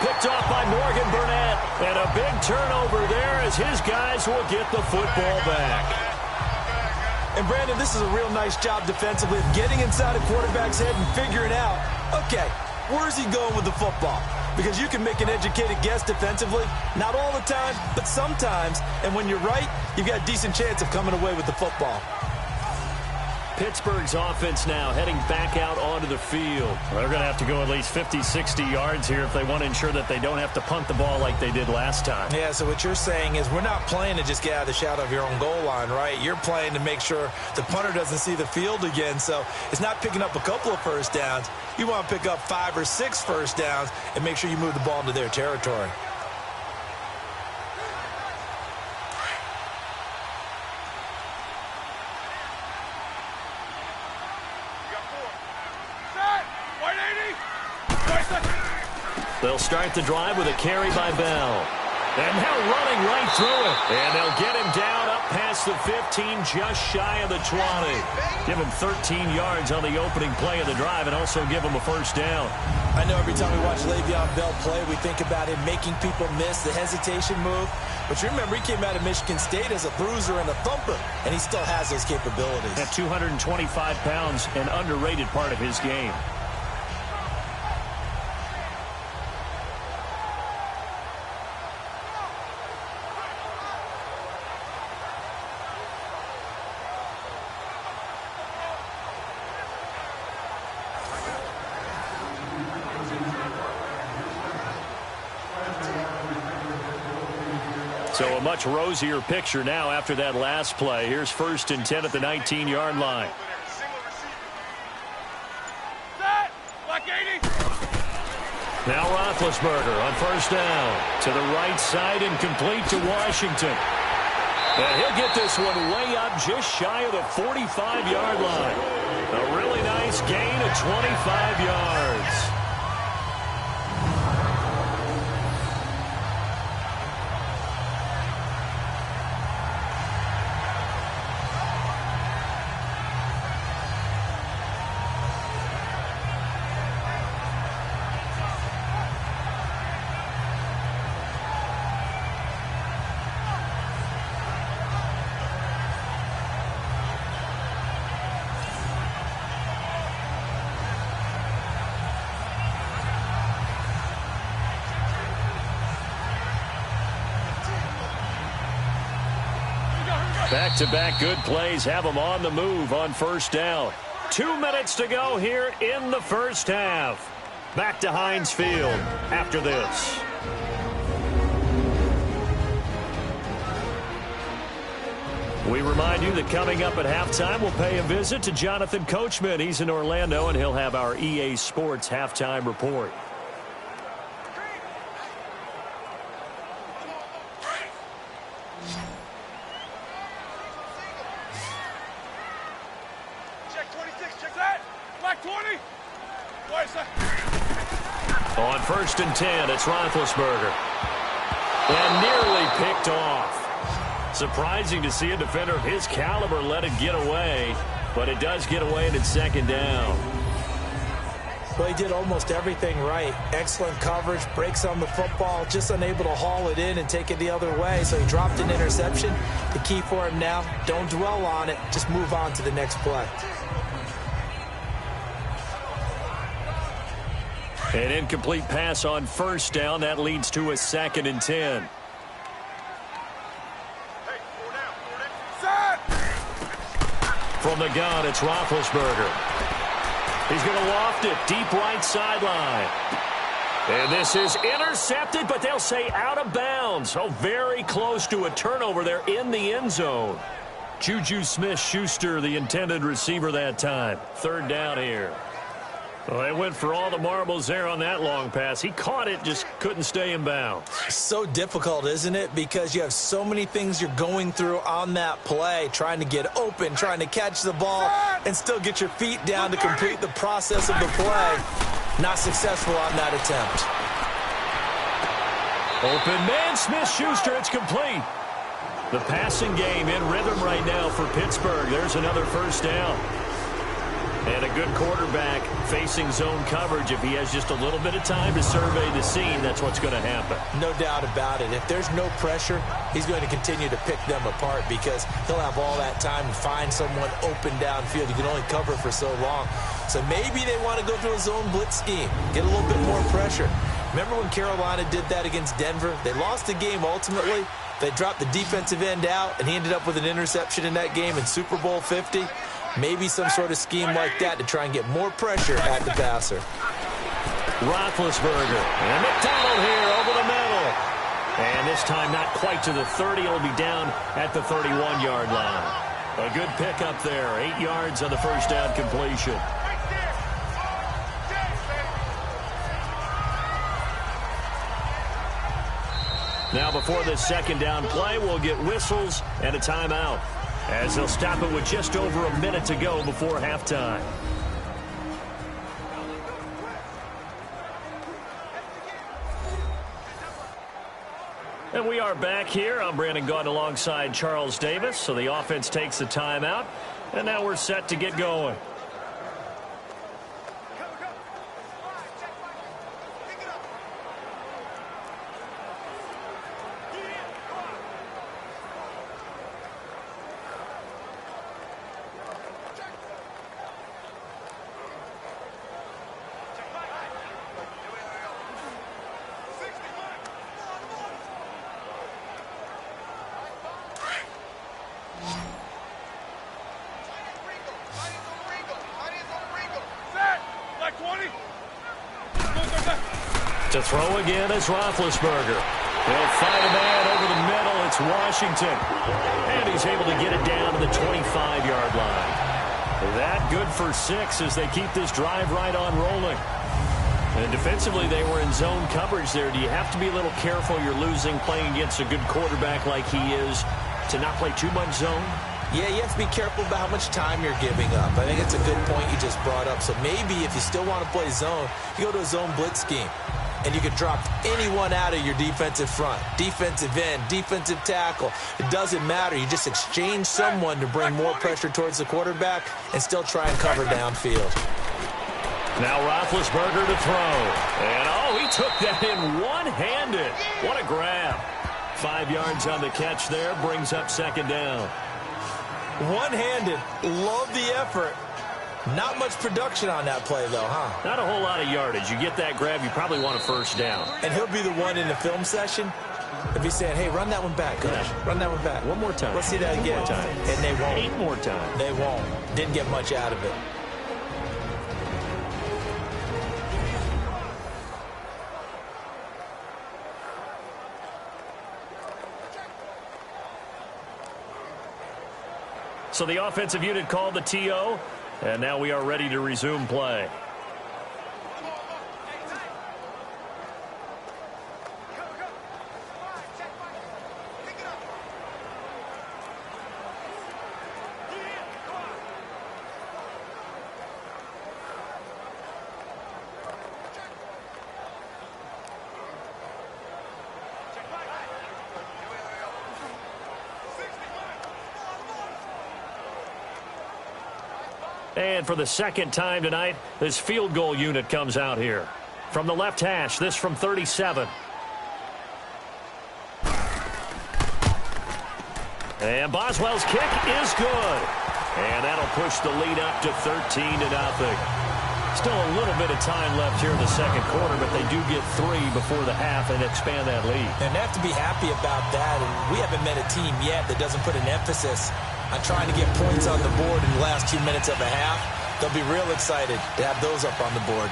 Picked off by Morgan Burnett. And a big turnover there as his guys will get the football back. And, Brandon, this is a real nice job defensively of getting inside a quarterback's head and figuring out, okay, where's he going with the football? Because you can make an educated guess defensively. Not all the time, but sometimes. And when you're right, you've got a decent chance of coming away with the football. Pittsburgh's offense now heading back out onto the field. Well, they're going to have to go at least 50, 60 yards here if they want to ensure that they don't have to punt the ball like they did last time. Yeah, so what you're saying is we're not playing to just get out of the shadow of your own goal line, right? You're playing to make sure the punter doesn't see the field again. So it's not picking up a couple of first downs. You want to pick up 5 or 6 first downs and make sure you move the ball into their territory. They'll start the drive with a carry by Bell. And now running right through it. And they'll get him down up past the 15, just shy of the 20. Give him 13 yards on the opening play of the drive and also give him a first down. I know every time we watch Le'Veon Bell play, we think about him making people miss the hesitation move. But you remember, he came out of Michigan State as a bruiser and a thumper, and he still has those capabilities. At 225 pounds, an underrated part of his game. So a much rosier picture now after that last play. Here's 1st and 10 at the 19-yard line. Now Roethlisberger on 1st down. To the right side and complete to Washington. And he'll get this one way up just shy of the 45-yard line. A really nice gain of 25 yards. Back-to-back good plays have them on the move on 1st down. 2 minutes to go here in the first half. Back to Heinz Field after this. We remind you that coming up at halftime, we'll pay a visit to Jonathan Coachman. He's in Orlando, and he'll have our EA Sports halftime report. On 1st and 10, it's Roethlisberger. And nearly picked off. Surprising to see a defender of his caliber let it get away, but it does get away and it's 2nd down. Well, he did almost everything right. Excellent coverage, breaks on the football, just unable to haul it in and take it the other way. So he dropped an interception. The key for him now, don't dwell on it. Just move on to the next play. An incomplete pass on 1st down. That leads to a 2nd and 10. From the gun, it's Roethlisberger. He's going to loft it deep right sideline. And this is intercepted, but they'll say out of bounds. Oh, very close to a turnover there in the end zone. Juju Smith-Schuster, the intended receiver that time. 3rd down here. Well, they went for all the marbles there on that long pass. He caught it, just couldn't stay in bounds. So difficult, isn't it? Because you have so many things you're going through on that play, trying to get open, trying to catch the ball, and still get your feet down to complete the process of the play. Not successful on that attempt. Open man, Smith-Schuster, it's complete. The passing game in rhythm right now for Pittsburgh. There's another 1st down. And a good quarterback facing zone coverage. If he has just a little bit of time to survey the scene, that's what's going to happen. No doubt about it. If there's no pressure, he's going to continue to pick them apart because he'll have all that time to find someone open downfield. You can only cover for so long. So maybe they want to go to a zone blitz scheme, get a little bit more pressure. Remember when Carolina did that against Denver? They lost the game ultimately. They dropped the defensive end out, and he ended up with an interception in that game in Super Bowl 50. Maybe some sort of scheme like that to try and get more pressure at the passer. Roethlisberger. And McDonald here over the middle. And this time not quite to the 30. It'll be down at the 31-yard line. A good pickup there. 8 yards on the first down completion. Now before this second down play, we'll get whistles and a timeout, as they'll stop it with just over a minute to go before halftime. And we are back here. I'm Brandon Gaudin alongside Charles Davis. So the offense takes the timeout, and now we're set to get going. To throw again is Roethlisberger. He'll find a man over the middle. It's Washington. And he's able to get it down to the 25-yard line. That good for 6 as they keep this drive right on rolling. And defensively, they were in zone coverage there. Do you have to be a little careful? You're losing playing against a good quarterback like he is to not play too much zone? Yeah, you have to be careful about how much time you're giving up. I think it's a good point you just brought up. So maybe if you still want to play zone, you go to a zone blitz scheme. And you can drop anyone out of your defensive front, defensive end, defensive tackle. It doesn't matter. You just exchange someone to bring more pressure towards the quarterback and still try and cover downfield. Now Roethlisberger to throw. And, oh, he took that in one-handed. What a grab. 5 yards on the catch there. Brings up second down. One-handed. Love the effort. Not much production on that play, though, huh? Not a whole lot of yardage. You get that grab, you probably want a first down. And he'll be the one in the film session if he's saying, hey, run that one back, coach. Yeah. Run that one back. One more time. Let's see that again. One more time. And they won't. 8 more times. They won't. Didn't get much out of it. So the offensive unit called the TO, and now we are ready to resume play. And for the second time tonight, this field goal unit comes out here. From the left hash, this from 37. And Boswell's kick is good. And that'll push the lead up to 13-0. Still a little bit of time left here in the second quarter, but they do get 3 before the half and expand that lead. And they have to be happy about that. And we haven't met a team yet that doesn't put an emphasis on trying to get points on the board in the last 2 minutes of a half. They'll be real excited to have those up on the board.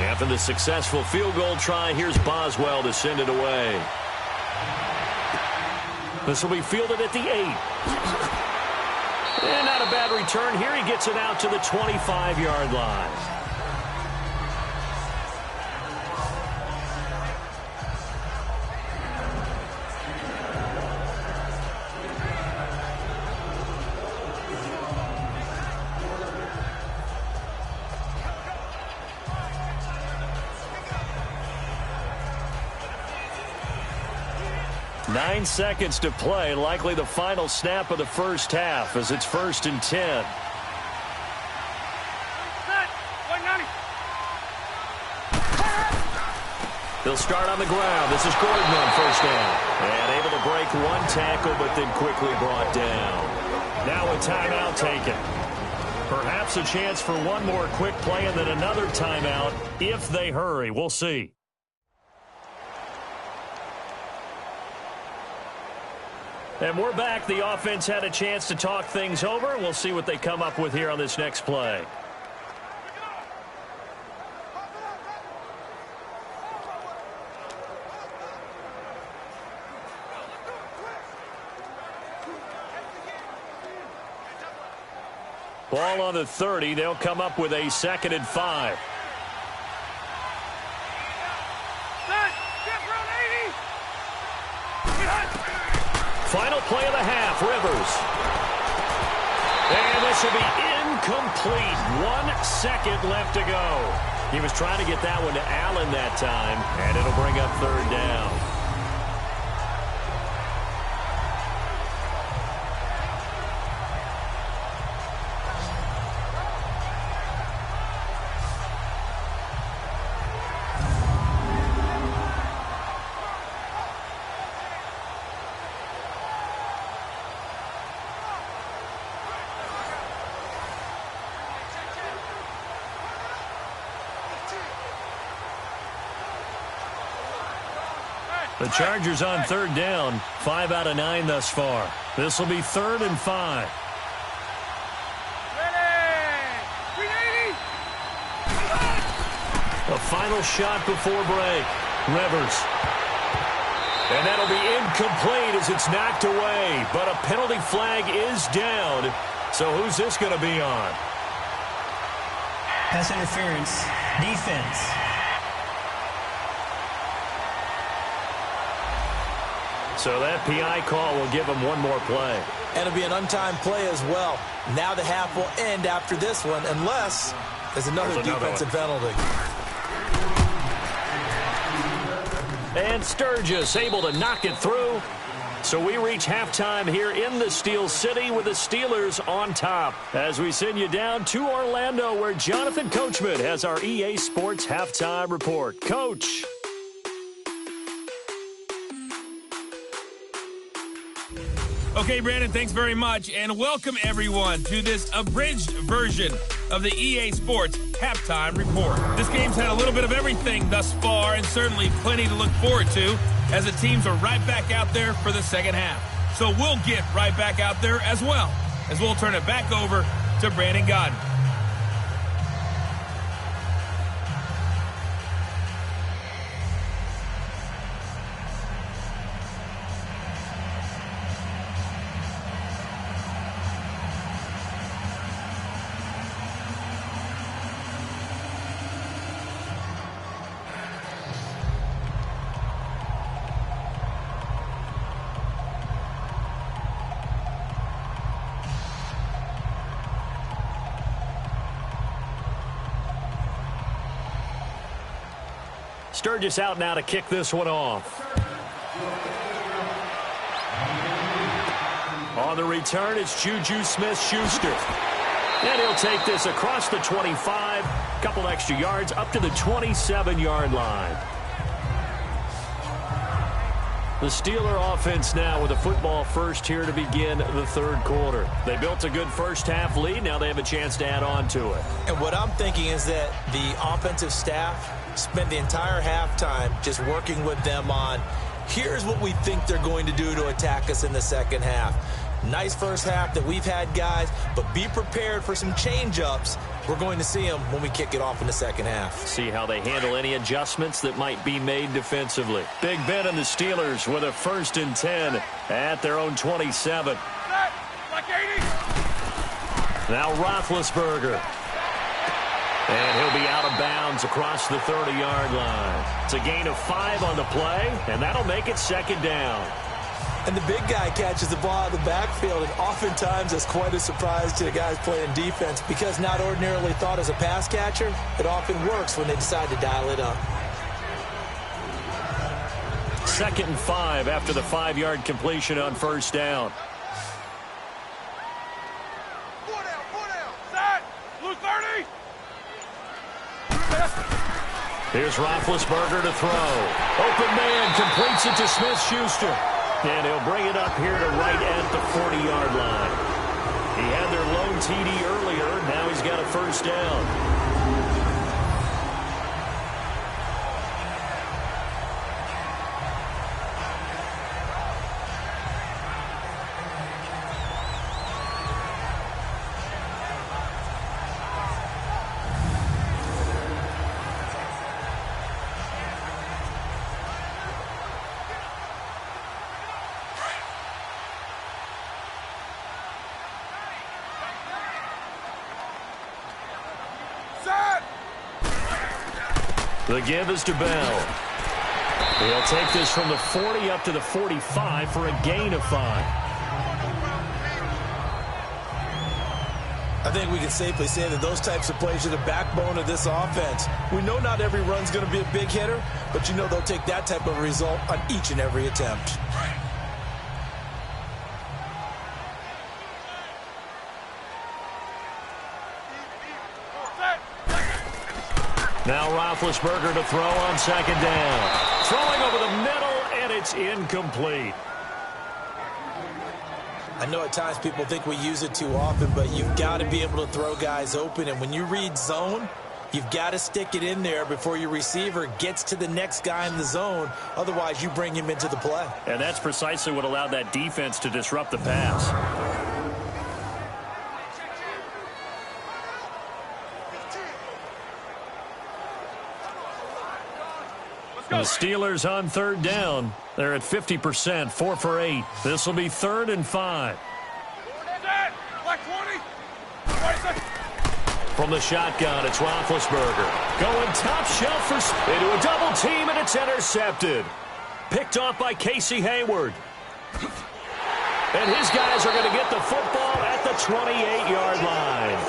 After the successful field goal try, here's Boswell to send it away. This will be fielded at the 8. And not a bad return here. He gets it out to the 25-yard line. Nine seconds to play, likely the final snap of the first half as it's 1st and 10. The They'll start on the ground. This is Gordon on first down. And able to break one tackle, but then quickly brought down. Now a timeout taken. Perhaps a chance for one more quick play and then another timeout if they hurry. We'll see. And we're back. The offense had a chance to talk things over. We'll see what they come up with here on this next play. Ball on the 30. They'll come up with a 2nd and 5. Final play of the half, Rivers. And this will be incomplete. 1 second left to go. He was trying to get that one to Allen that time, and it'll bring up 3rd down. The Chargers on 3rd down, 5 out of 9 thus far. This will be 3rd and 5. A final shot before break. Rivers. And that'll be incomplete as it's knocked away. But a penalty flag is down. So who's this going to be on? Pass interference. Defense. So that PI call will give him one more play. And it'll be an untimed play as well. Now the half will end after this one, unless there's another defensive penalty. And Sturgis able to knock it through. So we reach halftime here in the Steel City with the Steelers on top. As we send you down to Orlando, where Jonathan Coachman has our EA Sports halftime report. Coach. Okay, Brandon, thanks very much, and welcome everyone to this abridged version of the EA Sports Halftime Report. This game's had a little bit of everything thus far, and certainly plenty to look forward to, as the teams are right back out there for the second half. So we'll get right back out there as well, as we'll turn it back over to Brandon Godden. Sturgis out now to kick this one off. On the return, it's Juju Smith-Schuster. And he'll take this across the 25, couple extra yards, up to the 27-yard line. The Steeler offense now with a football first here to begin the 3rd quarter. They built a good first half lead. Now they have a chance to add on to it. And what I'm thinking is that the offensive staff spend the entire halftime just working with them on, here's what we think they're going to do to attack us in the second half. Nice first half that we've had, guys, but be prepared for some change-ups. We're going to see them when we kick it off in the second half. See how they handle any adjustments that might be made defensively. Big Ben and the Steelers with a 1st and 10 at their own 27. Now Roethlisberger. And he'll be out of bounds across the 30-yard line. It's a gain of 5 on the play, and that'll make it 2nd down. And the big guy catches the ball out of the backfield, and oftentimes it's quite a surprise to the guys playing defense, because not ordinarily thought as a pass catcher, it often works when they decide to dial it up. 2nd and 5 after the 5-yard completion on 1st down. Here's Roethlisberger to throw. Open man completes it to Smith-Schuster. And he'll bring it up here to right at the 40-yard line. He had their lone TD earlier. Now he's got a first down. The give is to Bell. He'll take this from the 40 up to the 45 for a gain of 5. I think we can safely say that those types of plays are the backbone of this offense. We know not every run's going to be a big hitter, but you know they'll take that type of result on each and every attempt. Now Roethlisberger to throw on second down. Throwing over the middle, and it's incomplete. I know at times people think we use it too often, but you've got to be able to throw guys open. And when you read zone, you've got to stick it in there before your receiver gets to the next guy in the zone. Otherwise, you bring him into the play. And that's precisely what allowed that defense to disrupt the pass. The Steelers on third down. They're at 50%, 4 for 8. This will be 3rd and 5. From the shotgun, it's Roethlisberger. Going top shelf into a double team, and it's intercepted. Picked off by Casey Hayward. And his guys are going to get the football at the 28-yard line.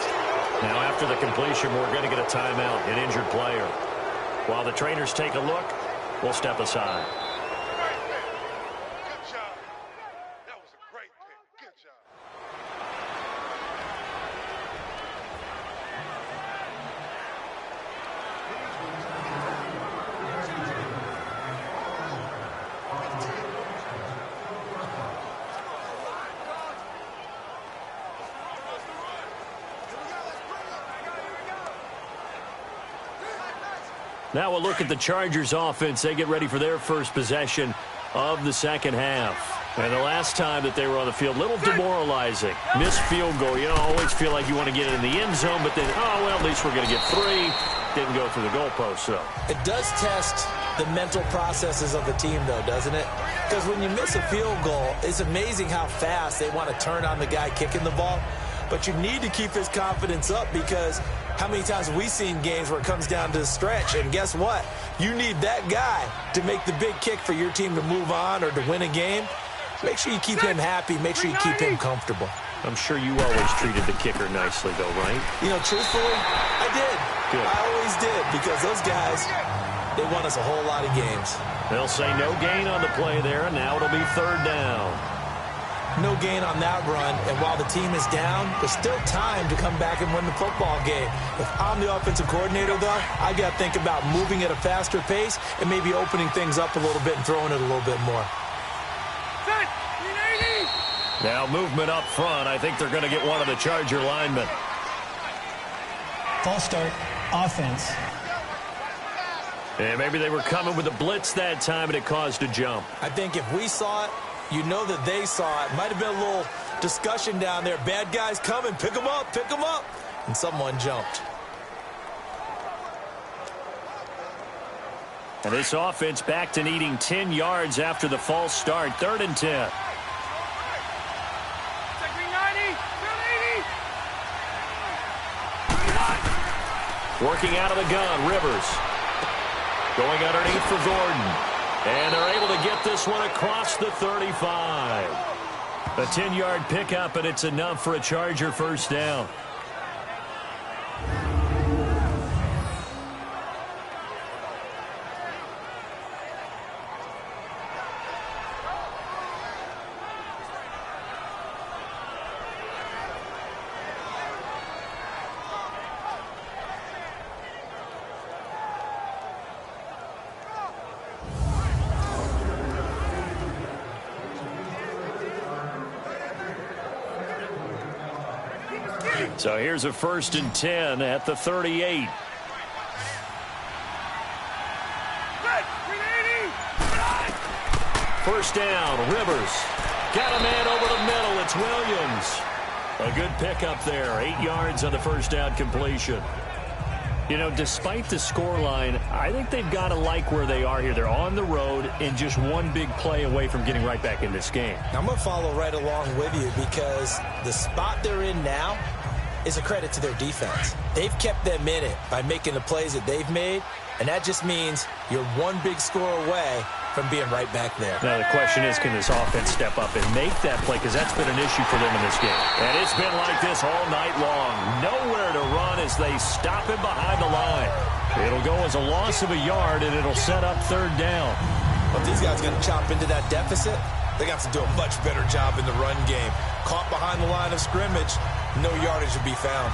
Now, after the completion, we're going to get a timeout, an injured player. While the trainers take a look, we'll step aside. Good job. That was a great pick. Good job. Now we'll look at the Chargers offense. They get ready for their first possession of the second half. And the last time that they were on the field, a little demoralizing. Missed field goal. You know, always feel like you want to get it in the end zone, but then, oh, well, at least we're going to get 3. Didn't go through the goalpost, so. It does test the mental processes of the team, though, doesn't it? Because when you miss a field goal, it's amazing how fast they want to turn on the guy kicking the ball. But you need to keep his confidence up, because how many times have we seen games where it comes down to the stretch, and guess what? You need that guy to make the big kick for your team to move on or to win a game. Make sure you keep him happy. Make sure you keep him comfortable. I'm sure you always treated the kicker nicely, though, right? You know, truthfully, I did. Good. I always did, because those guys, they won us a whole lot of games. They'll say no gain on the play there, and now it'll be 3rd down. No gain on that run, and while the team is down, there's still time to come back and win the football game. If I'm the offensive coordinator, though, I got to think about moving at a faster pace and maybe opening things up a little bit and throwing it a little bit more. Now movement up front. I think they're going to get one of the Charger linemen. False start, offense. And maybe they were coming with a blitz that time, and it caused a jump. I think if we saw it, you know that they saw it. Might have been a little discussion down there. Bad guys coming. Pick them up. Pick them up. And someone jumped. And this offense back to needing 10 yards after the false start. 3rd and 10. Working out of the gun, Rivers. Going underneath for Gordon. And they're able to get this one across the 35. A 10-yard pickup, and it's enough for a Charger first down. So here's a 1st and 10 at the 38. First down, Rivers. Got a man over the middle. It's Williams. A good pickup there. 8 yards on the first down completion. You know, despite the scoreline, I think they've got to like where they are here. They're on the road and just one big play away from getting right back in this game. I'm going to follow right along with you because the spot they're in now is a credit to their defense. They've kept them in it by making the plays that they've made, and that just means you're one big score away from being right back there. Now the question is, can this offense step up and make that play? Because that's been an issue for them in this game. And it's been like this all night long. Nowhere to run as they stop him behind the line. It'll go as a loss of a yard, and it'll set up 3rd down. But these guys are going to chop into that deficit. They got to do a much better job in the run game. Caught behind the line of scrimmage, no yardage to be found.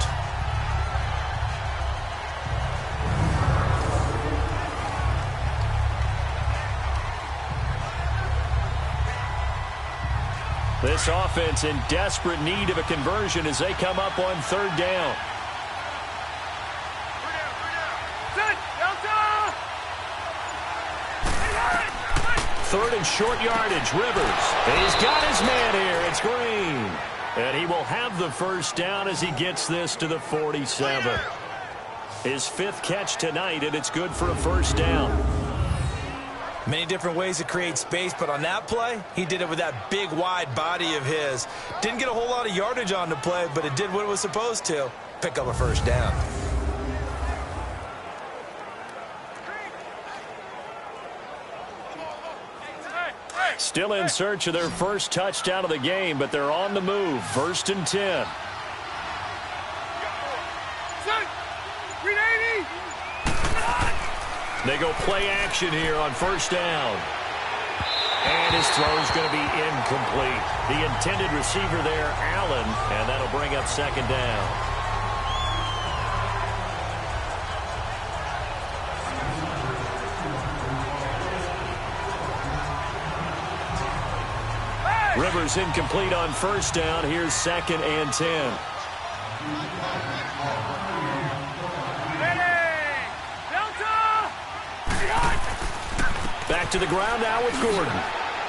This offense in desperate need of a conversion as they come up on 3rd down. Third and short yardage, Rivers. He's got his man here. It's Green. And he will have the first down as he gets this to the 47. His 5th catch tonight, and it's good for a first down. Many different ways to create space, but on that play, he did it with that big, wide body of his. Didn't get a whole lot of yardage on the play, but it did what it was supposed to. Pick up a first down. Still in search of their first touchdown of the game, but they're on the move. 1st and 10. They go play action here on 1st down. And his throw is going to be incomplete. The intended receiver there, Allen, and that'll bring up 2nd down. Rivers incomplete on 1st down. Here's 2nd and 10. Back to the ground now with Gordon.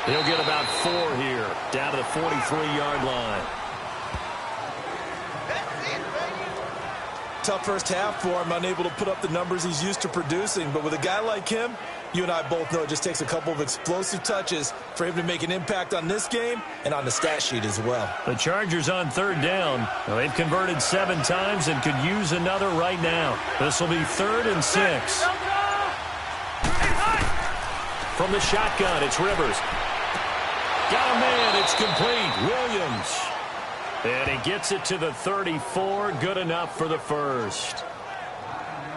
He'll get about 4 here, down to the 43-yard line. Tough first half for him, unable to put up the numbers he's used to producing. But with a guy like him, you and I both know it just takes a couple of explosive touches for him to make an impact on this game and on the stat sheet as well. The Chargers on 3rd down. Well, they've converted 7 times and could use another right now. This will be 3rd and 6. From the shotgun, it's Rivers. Got a man, it's complete. Williams. And he gets it to the 34. Good enough for the first.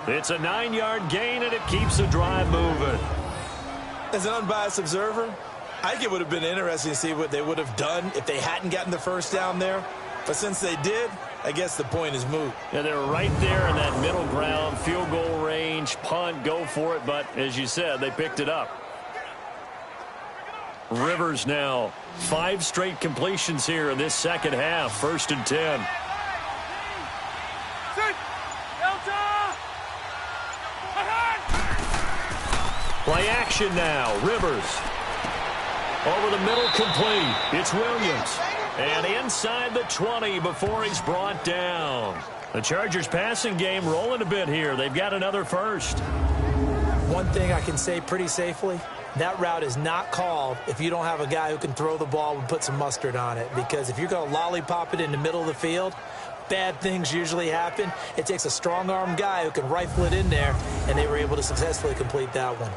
It's a 9-yard gain, and it keeps the drive moving. As an unbiased observer, I think it would have been interesting to see what they would have done if they hadn't gotten the first down there. But since they did, I guess the point is moot. Yeah, they're right there in that middle ground, field goal range, punt, go for it. But as you said, they picked it up. Rivers now 5 straight completions here in this 2nd half. 1st and 10. Play action now. Rivers over the middle, complete. It's Williams. And inside the 20 before he's brought down. The Chargers passing game rolling a bit here. They've got another first. One thing I can say pretty safely, that route is not called if you don't have a guy who can throw the ball and put some mustard on it. Because if you're going to lollipop it in the middle of the field, bad things usually happen. It takes a strong-arm guy who can rifle it in there, and they were able to successfully complete that one.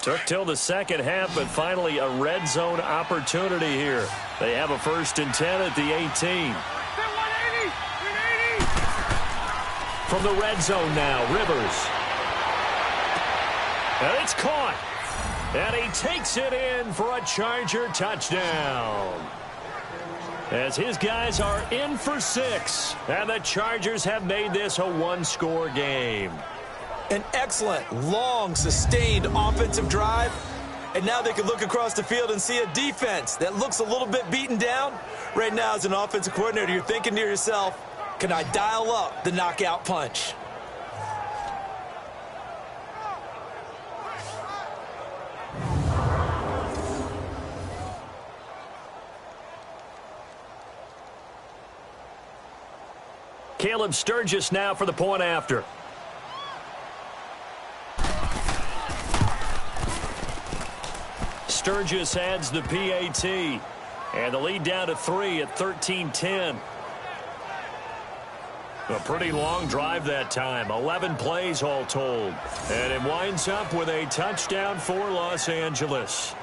Took till the 2nd half, but finally a red zone opportunity here. They have a 1st and 10 at the 18. From the red zone now, Rivers. And it's caught. And he takes it in for a Charger touchdown. As his guys are in for 6. And the Chargers have made this a 1-score game. An excellent, long, sustained offensive drive. And now they can look across the field and see a defense that looks a little bit beaten down. Right now, as an offensive coordinator, you're thinking to yourself, can I dial up the knockout punch? Caleb Sturgis now for the point after. Sturgis adds the PAT. And the lead down to 3 at 13-10. A pretty long drive that time. 11 plays all told. And it winds up with a touchdown for Los Angeles.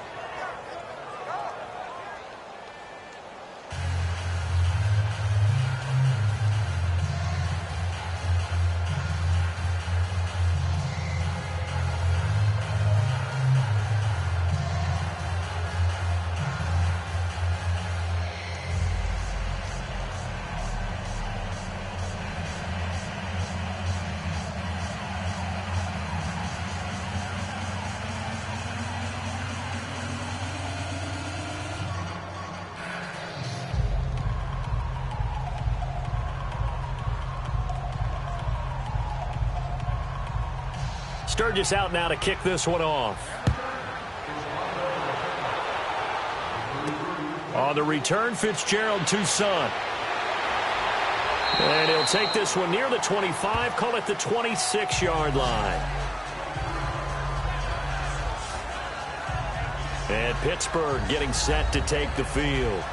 Sturgis out now to kick this one off. On the return, Fitzgerald Toussaint. And he'll take this one near the 25, call it the 26-yard line. And Pittsburgh getting set to take the field.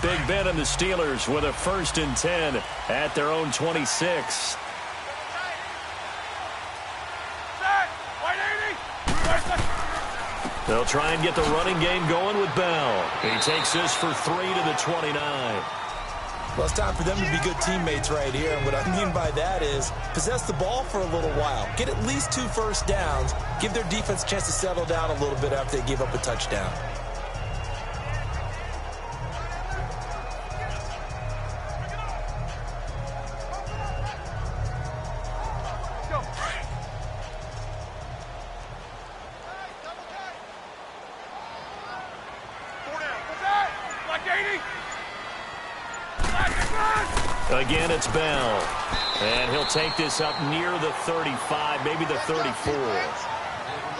Big Ben and the Steelers with a 1st and 10 at their own 26. They'll try and get the running game going with Bell. He takes this for 3 to the 29. Well, it's time for them to be good teammates right here. And what I mean by that is possess the ball for a little while. Get at least 2 first downs. Give their defense a chance to settle down a little bit after they give up a touchdown. Again, it's Bell. And he'll take this up near the 35, maybe the 34.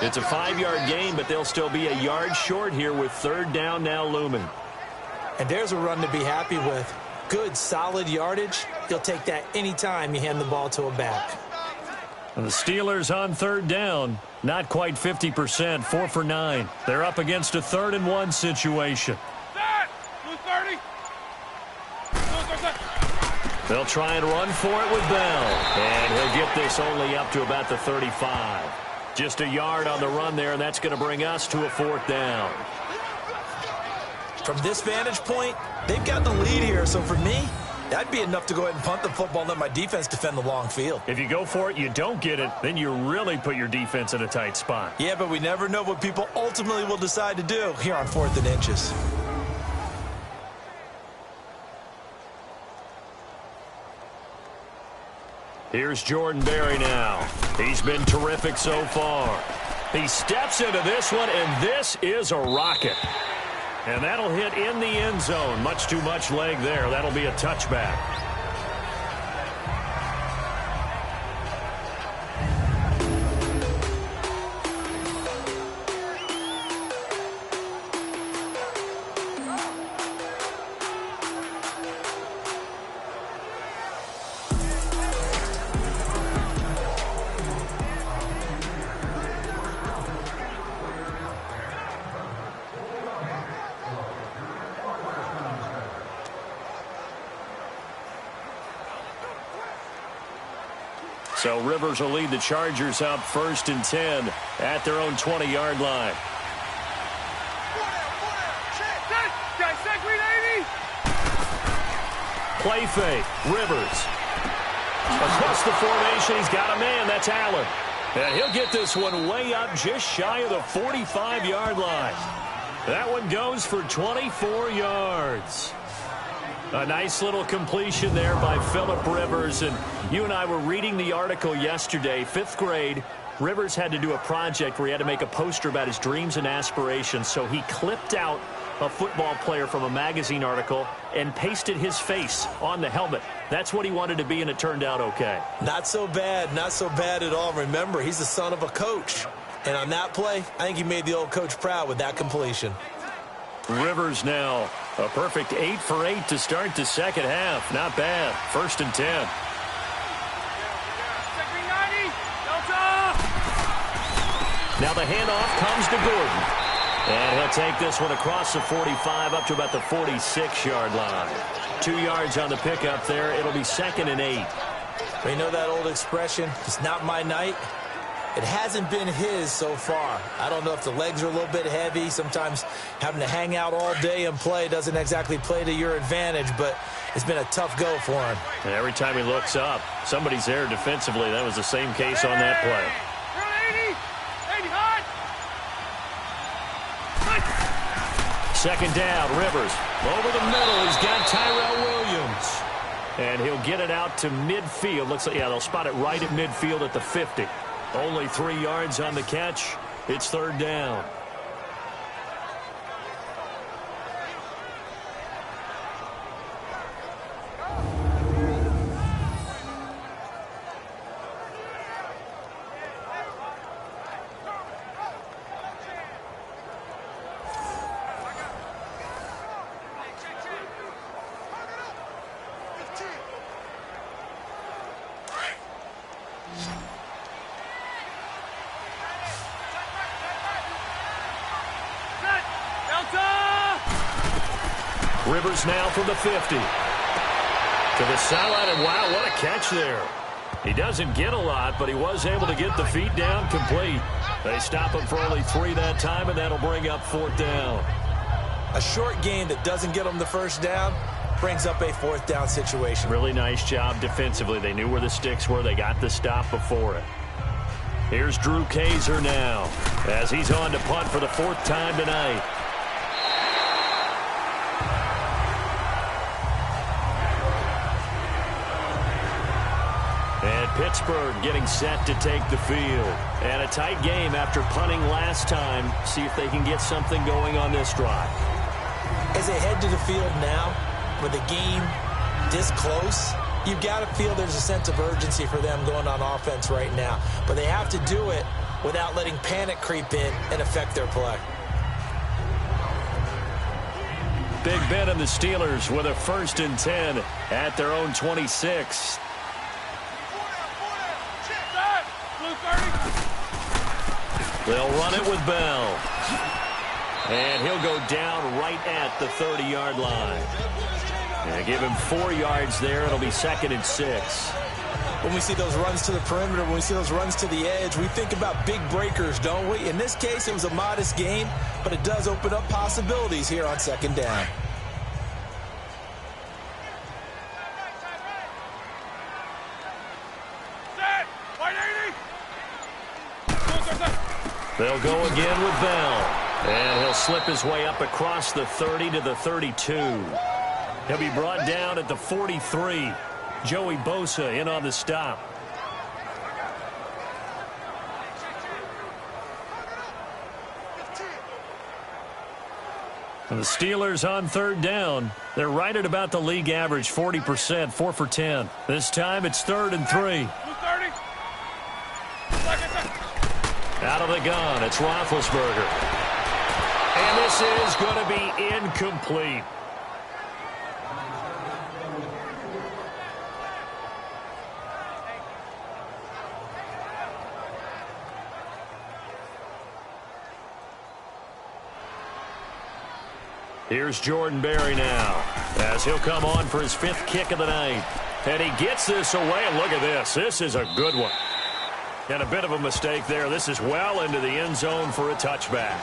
It's a 5-yard gain, but they'll still be a yard short here with 3rd down now looming. And there's a run to be happy with. Good, solid yardage. He'll take that anytime you hand the ball to a back. And the Steelers on 3rd down, not quite 50%, 4 for 9. They're up against a 3rd and 1 situation. They'll try and run for it with Bell. And he'll get this only up to about the 35. Just a yard on the run there, and that's going to bring us to a 4th down. From this vantage point, they've got the lead here. So for me, that'd be enough to go ahead and punt the football and let my defense defend the long field. If you go for it, you don't get it, then you really put your defense in a tight spot. Yeah, but we never know what people ultimately will decide to do here on 4th and inches. Here's Jordan Berry now. He's been terrific so far. He steps into this one, and this is a rocket. And that'll hit in the end zone. Much too much leg there. That'll be a touchback. So Rivers will lead the Chargers up 1st and 10 at their own 20-yard line. Play fake. Rivers. Across the formation, he's got a man. That's Allen. And he'll get this one way up just shy of the 45-yard line. That one goes for 24 yards. A nice little completion there by Phillip Rivers. And you and I were reading the article yesterday, 5th grade. Rivers had to do a project where he had to make a poster about his dreams and aspirations. So he clipped out a football player from a magazine article and pasted his face on the helmet. That's what he wanted to be, and it turned out okay. Not so bad at all. Remember, he's the son of a coach. And on that play, I think he made the old coach proud with that completion. Rivers now a perfect 8 for 8 to start the second half. Not bad. 1st and 10. Now the handoff comes to Gordon. And he'll take this one across the 45 up to about the 46-yard line. 2 yards on the pickup there. It'll be 2nd and 8. You know that old expression, it's not my night? It hasn't been his so far. I don't know if the legs are a little bit heavy. Sometimes having to hang out all day and play doesn't exactly play to your advantage, but it's been a tough go for him. And every time he looks up, somebody's there defensively. That was the same case on that play. 2nd down, Rivers. Over the middle, he's got Tyrell Williams. And he'll get it out to midfield. Looks like, yeah, they'll spot it right at midfield at the 50. Only 3 yards on the catch. It's 3rd down. Rivers now from the 50. To the sideline, and wow, what a catch there. He doesn't get a lot, but he was able to get the feet down complete. They stop him for only 3 that time, and that'll bring up 4th down. A short gain that doesn't get them the 1st down brings up a 4th down situation. Really nice job defensively. They knew where the sticks were. They got the stop before it. Here's Drew Kaiser now as he's on to punt for the 4th time tonight. And Pittsburgh getting set to take the field. And a tight game after punting last time. See if they can get something going on this drive. As they head to the field now, with the game this close, you've got to feel there's a sense of urgency for them going on offense right now. But they have to do it without letting panic creep in and affect their play. Big Ben and the Steelers with a 1st and 10 at their own 26. They'll run it with Bell. And he'll go down right at the 30-yard line. And give him 4 yards there. It'll be 2nd and 6. When we see those runs to the perimeter, when we see those runs to the edge, we think about big breakers, don't we? In this case, it was a modest gain, but it does open up possibilities here on 2nd down. They'll go again with Bell. And he'll slip his way up across the 30 to the 32. He'll be brought down at the 43. Joey Bosa in on the stop. And the Steelers on 3rd down. They're right at about the league average, 40%, 4 for 10. This time it's 3rd and 3. Out of the gun, it's Roethlisberger. And this is going to be incomplete. Here's Jordan Berry now, as he'll come on for his 5th kick of the night. And he gets this away, and look at this. This is a good one. And a bit of a mistake there. This is well into the end zone for a touchback.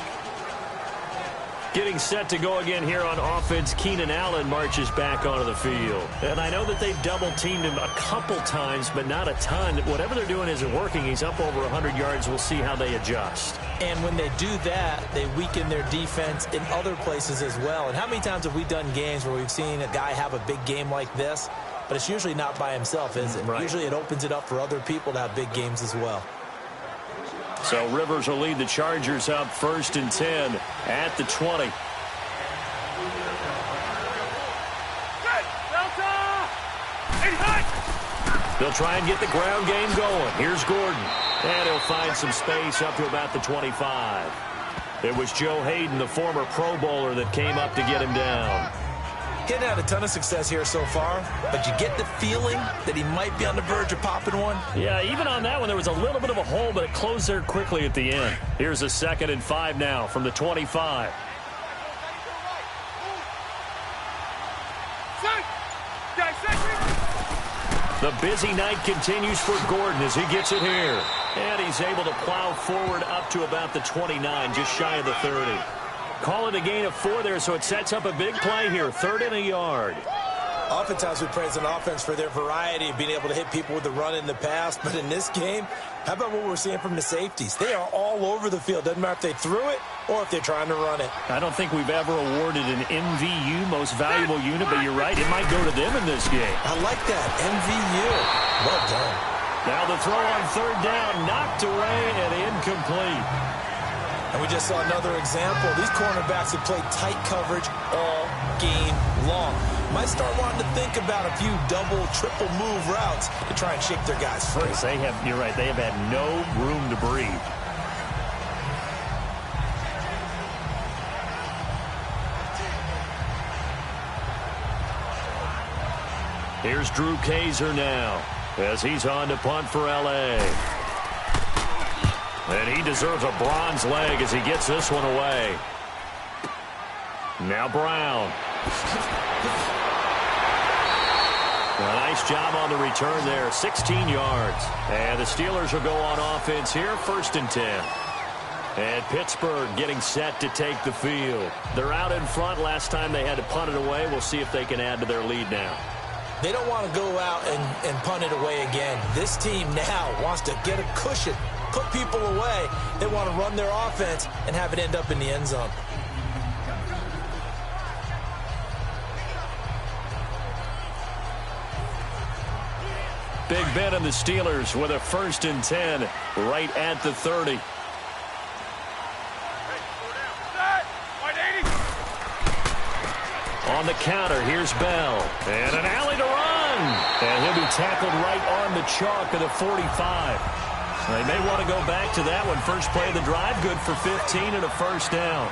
Getting set to go again here on offense, Keenan Allen marches back onto the field. And I know that they've double-teamed him a couple times, but not a ton. Whatever they're doing isn't working. He's up over 100 yards. We'll see how they adjust. And when they do that, they weaken their defense in other places as well. And how many times have we done games where we've seen a guy have a big game like this, but it's usually not by himself, is it? Right. Usually it opens it up for other people to have big games as well. So Rivers will lead the Chargers up 1st and 10 at the 20. They'll try and get the ground game going. Here's Gordon. And he'll find some space up to about the 25. It was Joe Hayden, the former Pro Bowler, that came up to get him down. He hadn't had a ton of success here so far, but you get the feeling that he might be on the verge of popping one. Yeah, even on that one, there was a little bit of a hole, but it closed there quickly at the end. Here's a 2nd and 5 now from the 25. The busy night continues for Gordon as he gets it here. And he's able to plow forward up to about the 29, just shy of the 30. Call it a gain of 4 there, so it sets up a big play here, 3rd and a yard. Oftentimes we praise an offense for their variety of being able to hit people with the run in the pass, but in this game, how about what we're seeing from the safeties? They are all over the field. Doesn't matter if they threw it or if they're trying to run it. I don't think we've ever awarded an MVU, most valuable unit, but you're right, it might go to them in this game. I like that, MVU. Well done. Now the throw on 3rd down, knocked away and incomplete. And we just saw another example. These cornerbacks have played tight coverage all game long. Might start wanting to think about a few double, triple move routes to try and shake their guys free. They have, you're right, they have had no room to breathe. Here's Drew Kaiser now as he's on to punt for L.A. And he deserves a bronze leg as he gets this one away. Now Brown. A nice job on the return there, 16 yards. And the Steelers will go on offense here, 1st and 10. And Pittsburgh getting set to take the field. They're out in front. Last time they had to punt it away. We'll see if they can add to their lead now. They don't want to go out and punt it away again. This team now wants to get a cushion, put people away. They want to run their offense and have it end up in the end zone. Big Ben and the Steelers with a 1st and 10 right at the 30. On the counter, here's Bell. And an alley to run. And he'll be tackled right on the chalk of the 45. They may want to go back to that one. First play of the drive, good for 15 and a 1st down.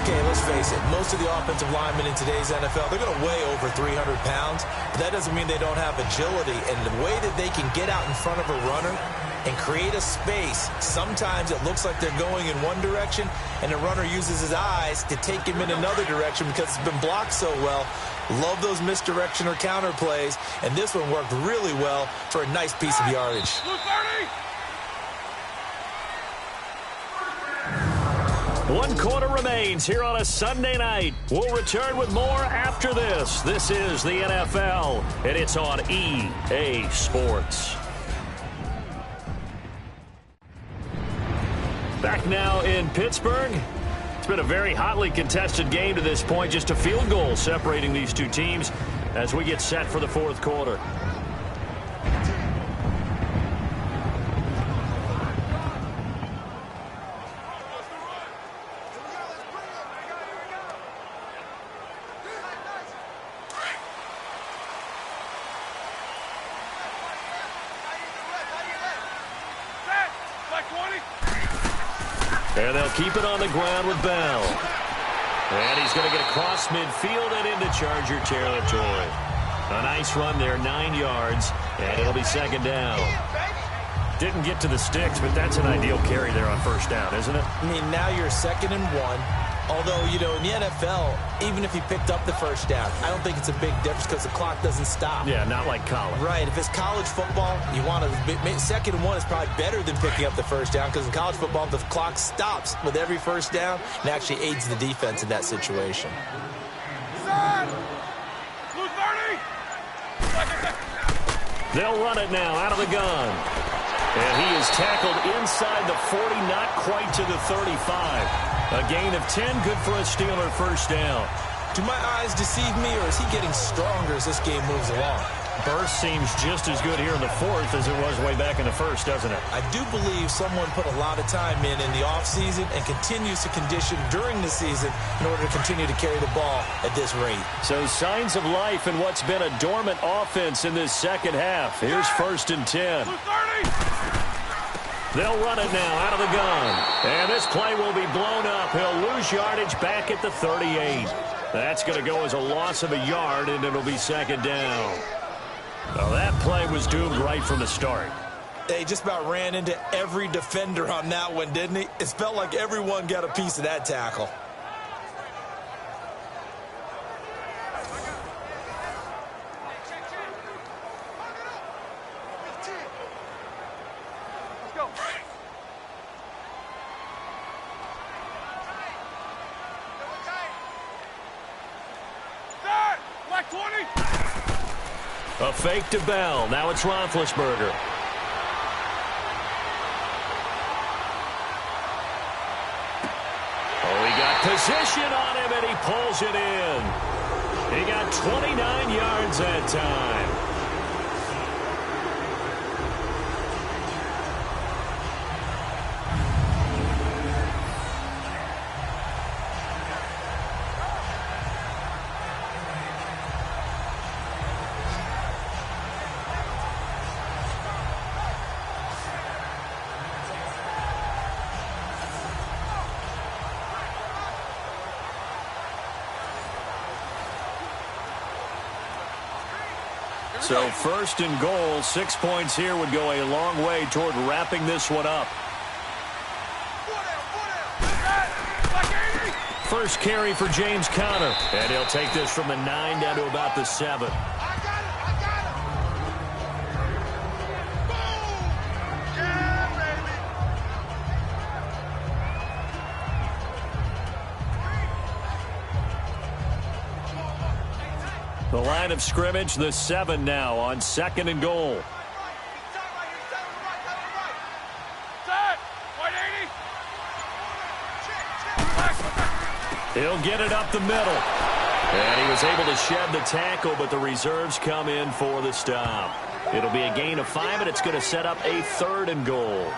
Okay, let's face it. Most of the offensive linemen in today's NFL, they're going to weigh over 300 pounds. But that doesn't mean they don't have agility. And the way that they can get out in front of a runner and create a space, sometimes it looks like they're going in one direction, and the runner uses his eyes to take him in another direction because it's been blocked so well. Love those misdirection or counter plays. And this one worked really well for a nice piece of yardage. 1 quarter remains here on a Sunday night. We'll return with more after this. This is the NFL, and it's on EA Sports. Back now in Pittsburgh. It's been a very hotly contested game to this point. Just a field goal separating these two teams as we get set for the 4th quarter. And they'll keep it on the ground with Bell. And he's going to get across midfield and into Charger territory. A nice run there, 9 yards, and it'll be 2nd down. Didn't get to the sticks, but that's an ideal carry there on 1st down, isn't it? I mean, now you're 2nd and 1. Although, you know, in the NFL, even if he picked up the first down, I don't think it's a big difference because the clock doesn't stop. Yeah, not like college. Right. If it's college football, you want to, second and one is probably better than picking up the first down because in college football, the clock stops with every first down and actually aids the defense in that situation. They'll run it now out of the gun. And he is tackled inside the 40, not quite to the 35. A gain of 10, good for a Steeler first down. Do my eyes deceive me, or is he getting stronger as this game moves along? Burst seems just as good here in the fourth as it was way back in the first, doesn't it? I do believe someone put a lot of time in the offseason and continues to condition during the season in order to continue to carry the ball at this rate. So signs of life in what's been a dormant offense in this second half. Here's 1st and 10. They'll run it now out of the gun. And this play will be blown up. He'll lose yardage back at the 38. That's going to go as a loss of a yard, and it'll be 2nd down. Well, that play was doomed right from the start. They just about ran into every defender on that one, didn't he? It felt like everyone got a piece of that tackle. A fake to Bell. Now it's Roethlisberger. Oh, he got position on him, and he pulls it in. He got 29 yards that time. So 1st and goal, 6 points here would go a long way toward wrapping this one up. First carry for James Conner. And he'll take this from the 9 down to about the 7. The line of scrimmage, the 7 now on 2nd and goal. He'll get it up the middle. And he was able to shed the tackle, but the reserves come in for the stop. It'll be a gain of 5, and it's going to set up a 3rd and goal.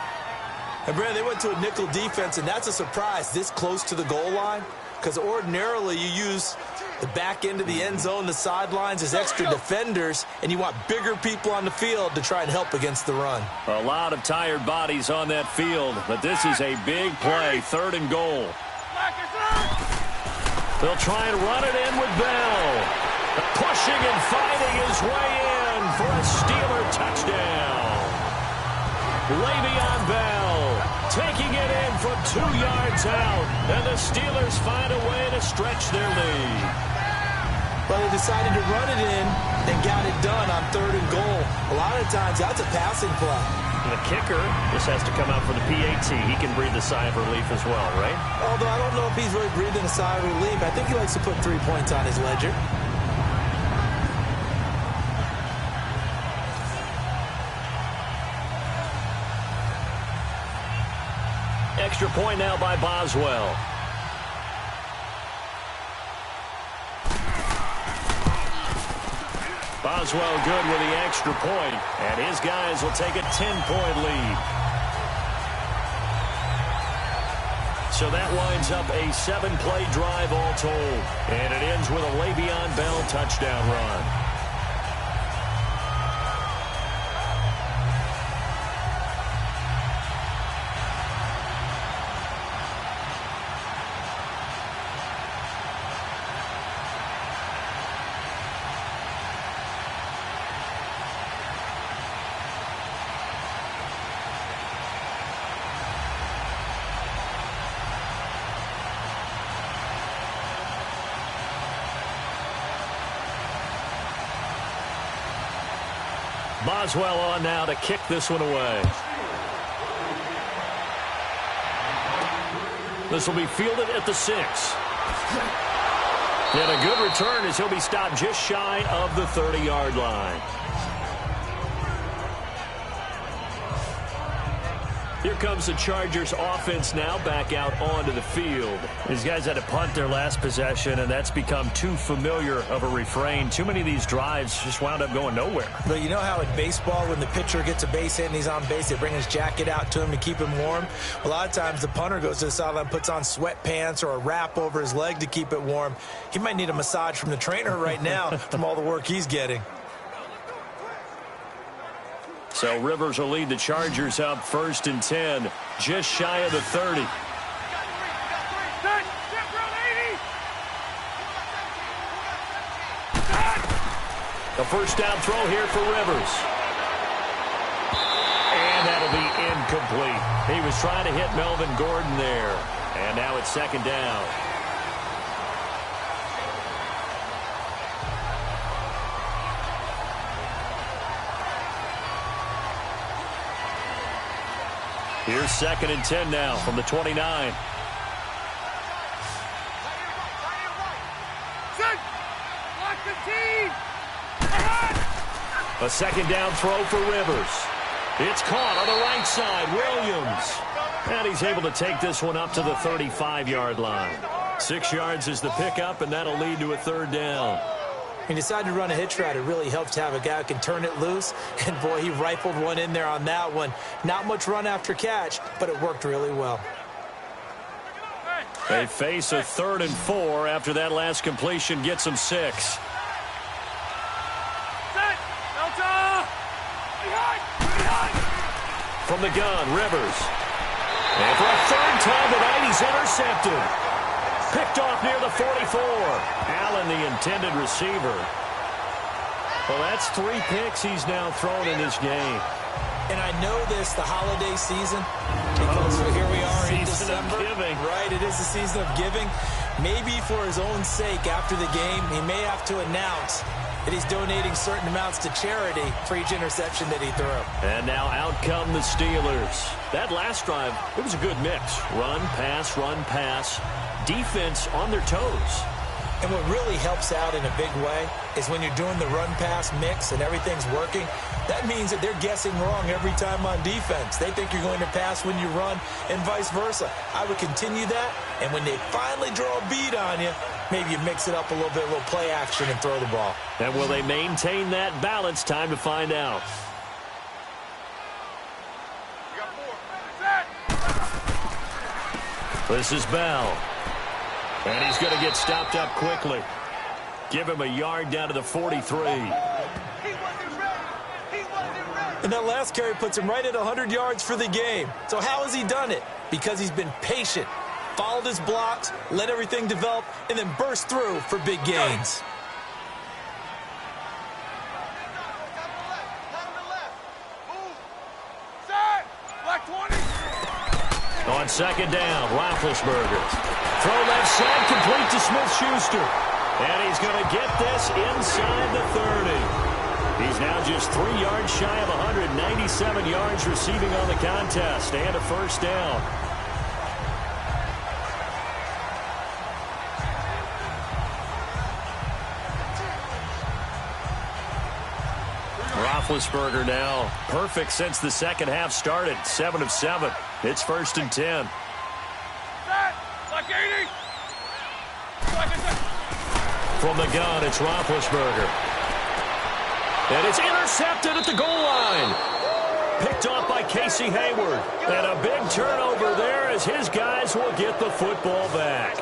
And, Brad, they went to a nickel defense, and that's a surprise this close to the goal line. Because ordinarily you use the back end of the end zone, the sidelines as extra defenders, and you want bigger people on the field to try and help against the run. A lot of tired bodies on that field, but this is a big play, 3rd and goal. They'll try and run it in with Bell. Pushing and fighting his way in for a Steeler touchdown. Le'Veon Bell taking it in from 2 yards out, and the Steelers find a way to stretch their lead. But they decided to run it in and got it done on 3rd and goal. A lot of times that's a passing play. The kicker, this has to come out for the PAT. He can breathe a sigh of relief as well, right? Although I don't know if he's really breathing a sigh of relief. I think he likes to put 3 points on his ledger. Extra point now by Boswell. Boswell good with the extra point, and his guys will take a 10-point lead. So that winds up a 7-play drive all told, and it ends with a Le'Veon Bell touchdown run. Boswell on now to kick this one away. This will be fielded at the 6. And a good return as he'll be stopped just shy of the 30-yard line. Here comes the Chargers offense now back out onto the field. These guys had to punt their last possession, and that's become too familiar of a refrain. Too many of these drives just wound up going nowhere. But you know how in baseball, when the pitcher gets a base hit and he's on base, they bring his jacket out to him to keep him warm? A lot of times the punter goes to the sideline, puts on sweatpants or a wrap over his leg to keep it warm. He might need a massage from the trainer right now from all the work he's getting. So Rivers will lead the Chargers up 1st and 10, just shy of the 30. The first down throw here for Rivers. And that'll be incomplete. He was trying to hit Melvin Gordon there. And now it's 2nd down. Here's 2nd and 10 now from the 29. A 2nd down throw for Rivers. It's caught on the right side. Williams. And he's able to take this one up to the 35-yard line. 6 yards is the pickup, and that'll lead to a 3rd down. He decided to run a hitch route. It really helps to have a guy who can turn it loose. And, boy, he rifled one in there on that one. Not much run after catch, but it worked really well. They face a 3rd and 4 after that last completion gets them 6. From the gun, Rivers. And for a 3rd time tonight, he's intercepted. Picked off near the 44. Allen, the intended receiver. Well, that's 3 picks he's now thrown in this game. And I know this, the holiday season, because here we are in December. Season of giving. Right, it is the season of giving. Maybe for his own sake after the game, he may have to announce that he's donating certain amounts to charity for each interception that he threw. And now out come the Steelers. That last drive, it was a good mix. Run, pass, defense on their toes. And what really helps out in a big way is when you're doing the run-pass mix and everything's working, that means that they're guessing wrong every time on defense. They think you're going to pass when you run and vice versa. I would continue that, and when they finally draw a bead on you, maybe you mix it up a little bit, a little play action and throw the ball. And will they maintain that balance? Time to find out. This is Bell. And he's going to get stopped up quickly. Give him a yard down to the 43. And that last carry puts him right at 100 yards for the game. So how has he done it? Because he's been patient, followed his blocks, let everything develop, and then burst through for big gains. On 2nd down, Roethlisberger. Throw left side, complete to Smith-Schuster. And he's going to get this inside the 30. He's now just 3 yards shy of 197 yards receiving on the contest and a 1st down. Roethlisberger now perfect since the 2nd half started. 7 of 7. It's 1st and 10. From the gun, it's Roethlisberger. And it's intercepted at the goal line. Picked off by Casey Hayward. And a big turnover there as his guys will get the football back.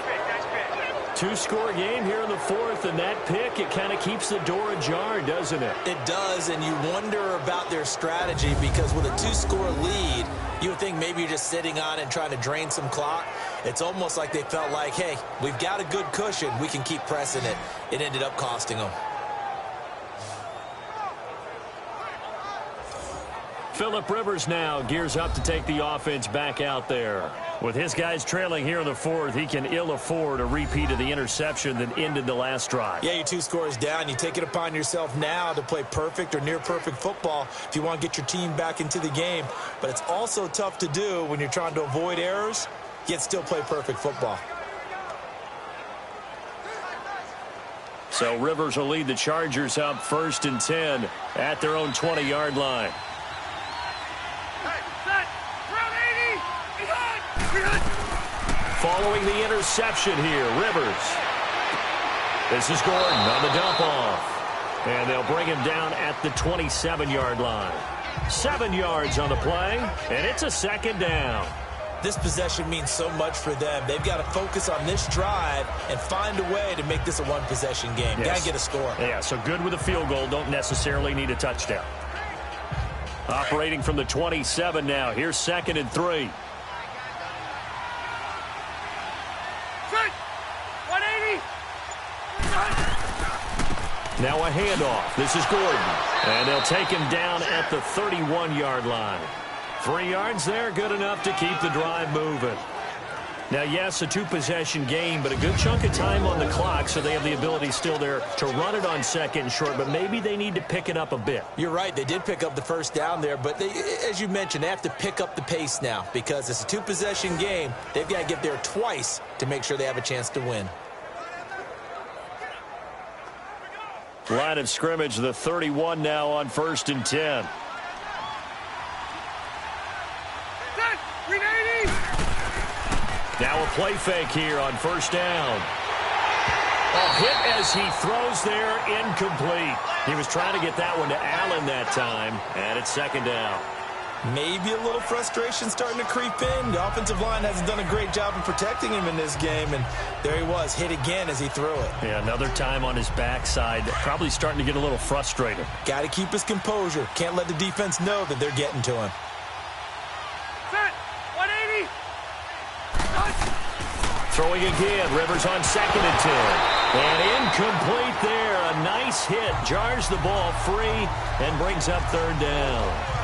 2-score game here in the 4th, and that pick, it kind of keeps the door ajar, doesn't it? It does, and you wonder about their strategy because with a 2-score lead, you would think maybe you're just sitting on it and trying to drain some clock. It's almost like they felt like, hey, we've got a good cushion. We can keep pressing it. It ended up costing them. Phillip Rivers now gears up to take the offense back out there. With his guys trailing here in the fourth, he can ill afford a repeat of the interception that ended the last drive. Yeah, you're 2 scores down. You take it upon yourself now to play perfect or near-perfect football if you want to get your team back into the game. But it's also tough to do when you're trying to avoid errors, yet still play perfect football. So Rivers will lead the Chargers up 1st and 10 at their own 20-yard line. Following the interception here, Rivers. This is Gordon on the dump off. And they'll bring him down at the 27-yard line. 7 yards on the play, and it's a 2nd down. This possession means so much for them. They've got to focus on this drive and find a way to make this a one-possession game. Yes. Got to get a score. Yeah, so good with a field goal. Don't necessarily need a touchdown. Operating from the 27 now. Here's 2nd and 3. Now a handoff. This is Gordon. And they'll take him down at the 31-yard line. 3 yards there, good enough to keep the drive moving. Now, yes, a 2-possession game, but a good chunk of time on the clock, so they have the ability still there to run it on 2nd and short, but maybe they need to pick it up a bit. You're right. They did pick up the 1st down there, but they, as you mentioned, they have to pick up the pace now because it's a 2-possession game. They've got to get there twice to make sure they have a chance to win. Line of scrimmage, the 31 now on 1st and 10. Now a play fake here on 1st down. A hit as he throws there, incomplete. He was trying to get that one to Allen that time, and it's 2nd down. Maybe a little frustration starting to creep in. The offensive line hasn't done a great job of protecting him in this game, and there he was, hit again as he threw it. Yeah, another time on his backside, probably starting to get a little frustrated. Got to keep his composure. Can't let the defense know that they're getting to him. Throwing again, Rivers on 2nd and 10. And incomplete there. A nice hit. Jars the ball free and brings up 3rd down.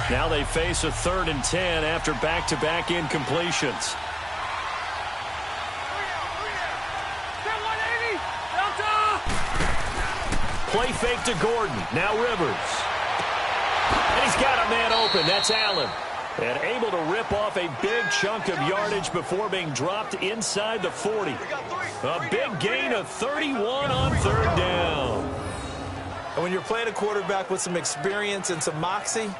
Now they face a 3rd and 10 after back-to-back incompletions. Play fake to Gordon. Now Rivers. And he's got a man open. That's Allen. And able to rip off a big chunk of yardage before being dropped inside the 40. A big gain of 31 on 3rd down. And when you're playing a quarterback with some experience and some moxie,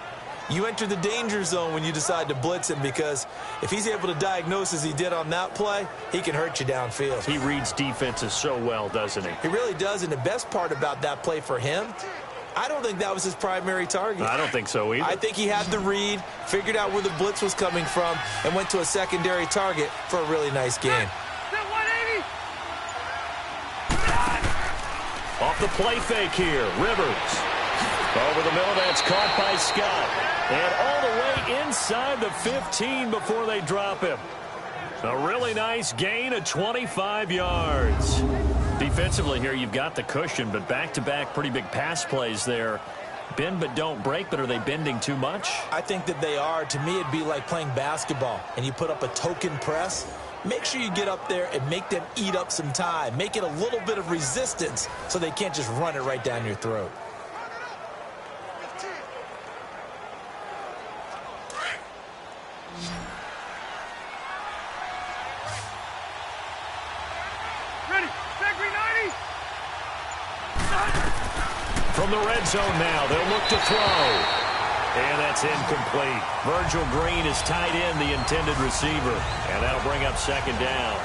you enter the danger zone when you decide to blitz him, because if he's able to diagnose as he did on that play, he can hurt you downfield. He reads defenses so well, doesn't he? He really does, and the best part about that play for him, I don't think that was his primary target. I don't think so either. I think he had the read, figured out where the blitz was coming from, and went to a secondary target for a really nice game. Off the play fake here, Rivers. Over the middle, that's caught by Scott. And all the way inside the 15 before they drop him. A really nice gain of 25 yards. Defensively here, you've got the cushion, but back-to-back pretty big pass plays there. Bend but don't break, but are they bending too much? I think that they are. To me, it'd be like playing basketball, and you put up a token press. Make sure you get up there and make them eat up some time. Make it a little bit of resistance so they can't just run it right down your throat. From the red zone now, they'll look to throw. And that's incomplete. Virgil Green is tied in, the intended receiver. And that'll bring up 2nd down.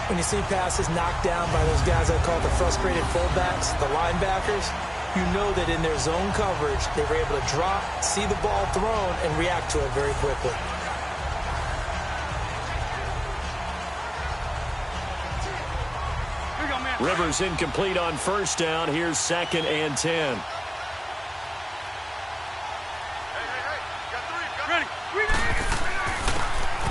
When you see passes knocked down by those guys I call the frustrated fullbacks, the linebackers, you know that in their zone coverage, they were able to drop, see the ball thrown, and react to it very quickly. Rivers incomplete on 1st down. Here's 2nd and 10.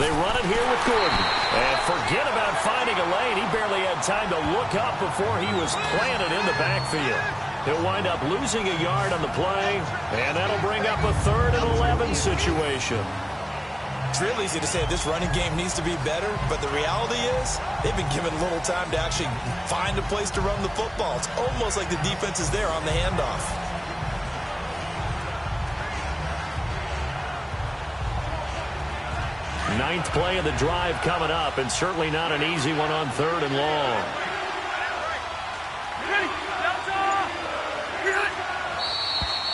They run it here with Gordon. And forget about finding a lane. He barely had time to look up before he was planted in the backfield. He'll wind up losing a yard on the play, and that'll bring up a 3rd and 11 situation. It's real easy to say this running game needs to be better, but the reality is they've been given little time to actually find a place to run the football. It's almost like the defense is there on the handoff. Ninth play of the drive coming up, and certainly not an easy one on 3rd and long.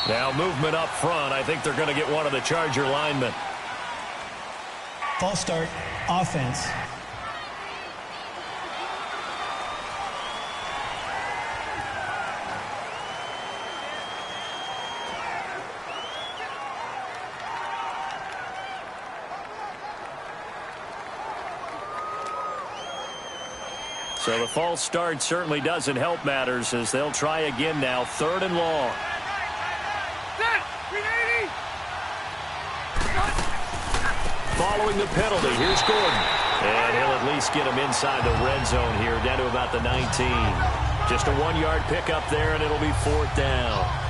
Now movement up front. I think they're going to get one of the Charger linemen. False start, offense. So the false start certainly doesn't help matters as they'll try again now. 3rd and long. Following the penalty, here's Gordon. And he'll at least get him inside the red zone here, down to about the 19. Just a 1-yard pickup there, and it'll be 4th down.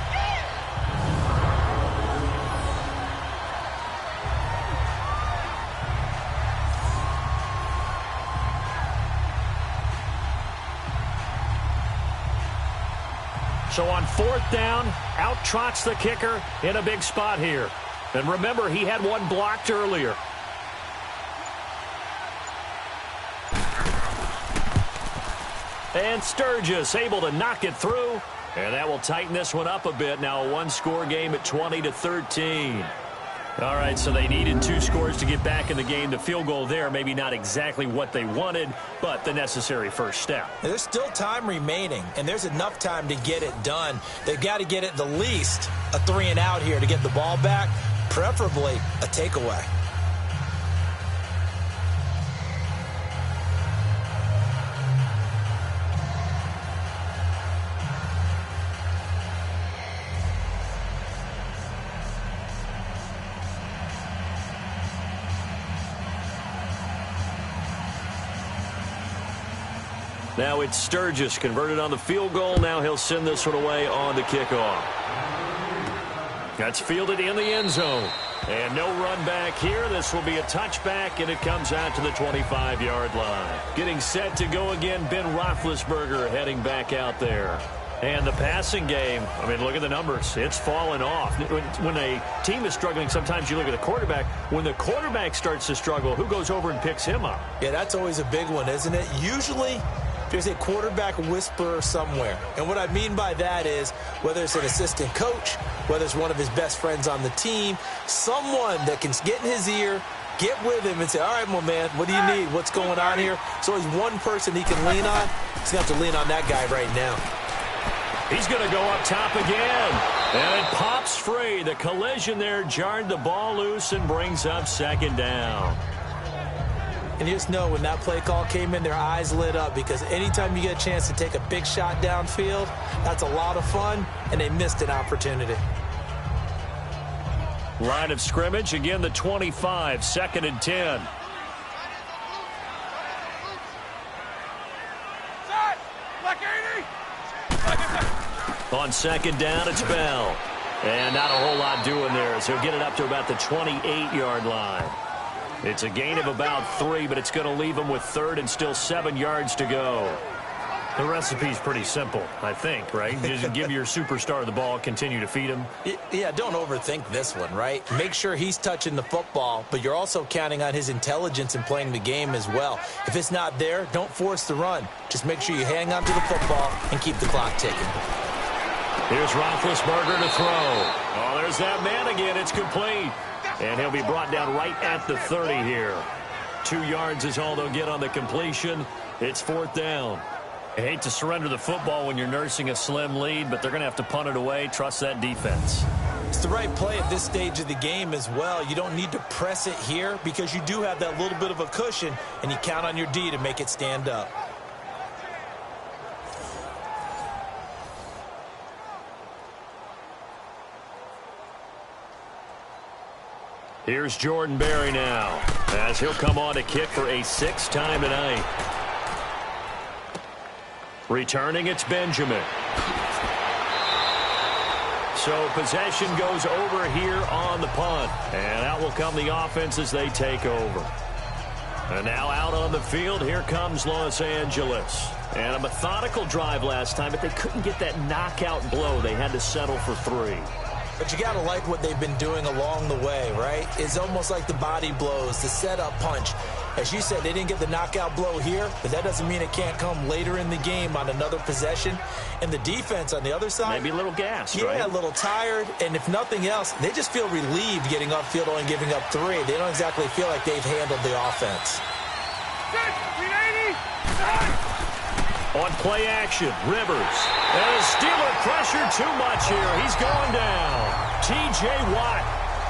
So on 4th down, out trots the kicker in a big spot here. And remember, he had one blocked earlier. And Sturgis able to knock it through. And that will tighten this one up a bit. Now a 1-score game at 20-13. All right, so they needed 2 scores to get back in the game. The field goal there, maybe not exactly what they wanted, but the necessary first step. There's still time remaining, and there's enough time to get it done. They've got to get at the least a 3 and out here to get the ball back, preferably a takeaway. Now it's Sturgis converted on the field goal. Now he'll send this one away on the kickoff. That's fielded in the end zone. And no run back here. This will be a touchback, and it comes out to the 25-yard line. Getting set to go again, Ben Roethlisberger heading back out there. And the passing game, I mean, look at the numbers. It's fallen off. When a team is struggling, sometimes you look at the quarterback. When the quarterback starts to struggle, who goes over and picks him up? Yeah, that's always a big one, isn't it? Usually there's a quarterback whisperer somewhere. And what I mean by that is whether it's an assistant coach, whether it's one of his best friends on the team, someone that can get in his ear, get with him and say, all right, my man, what do you need? What's going on here? So he's one person he can lean on. He's going to have to lean on that guy right now. He's going to go up top again. And it pops free. The collision there jarred the ball loose and brings up 2nd down. And you just know when that play call came in, their eyes lit up, because anytime you get a chance to take a big shot downfield, that's a lot of fun, and they missed an opportunity. Line of scrimmage, again the 25, 2nd and 10. On 2nd down, it's Bell. And not a whole lot doing there, as he'll get it up to about the 28-yard line. It's a gain of about 3, but it's going to leave him with 3rd and still 7 yards to go. The recipe's pretty simple, I think, right? Just give your superstar the ball, continue to feed him. Yeah, don't overthink this one, right? Make sure he's touching the football, but you're also counting on his intelligence in playing the game as well. If it's not there, don't force the run. Just make sure you hang on to the football and keep the clock ticking. Here's Roethlisberger to throw. Oh, there's that man again. It's complete. And he'll be brought down right at the 30 here. 2 yards is all they'll get on the completion. It's 4th down. I hate to surrender the football when you're nursing a slim lead, but they're going to have to punt it away. Trust that defense. It's the right play at this stage of the game as well. You don't need to press it here because you do have that little bit of a cushion, and you count on your D to make it stand up. Here's Jordan Berry now, as he'll come on to kick for a 6th time tonight. Returning, it's Benjamin. So possession goes over here on the punt. And out will come the offense as they take over. And now out on the field, here comes Los Angeles. And a methodical drive last time, but they couldn't get that knockout blow. They had to settle for 3. But you got to like what they've been doing along the way, right? It's almost like the body blows, the setup punch. As you said, they didn't get the knockout blow here, but that doesn't mean it can't come later in the game on another possession. And the defense on the other side, maybe a little gassed, right? Yeah, a little tired. And if nothing else, they just feel relieved getting upfield only giving up 3. They don't exactly feel like they've handled the offense. On play action, Rivers. And a Steeler pressure too much here. He's going down. T.J. Watt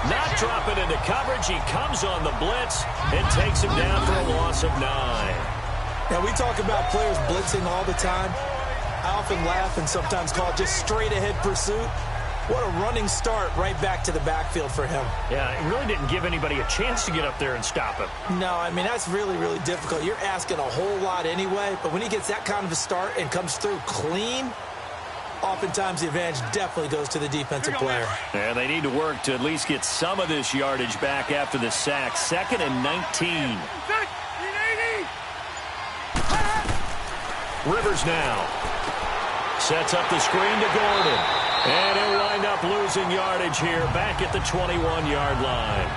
not dropping into coverage. He comes on the blitz and takes him down for a loss of 9. Now, we talk about players blitzing all the time. I often laugh and sometimes call it just straight-ahead pursuit. What a running start right back to the backfield for him. Yeah, it really didn't give anybody a chance to get up there and stop him. No, I mean, that's really, really difficult. You're asking a whole lot anyway, but when he gets that kind of a start and comes through clean, oftentimes the advantage definitely goes to the defensive player. And they need to work to at least get some of this yardage back after the sack. 2nd and 19. Rivers now sets up the screen to Gordon. And he'll wind up losing yardage here back at the 21-yard line.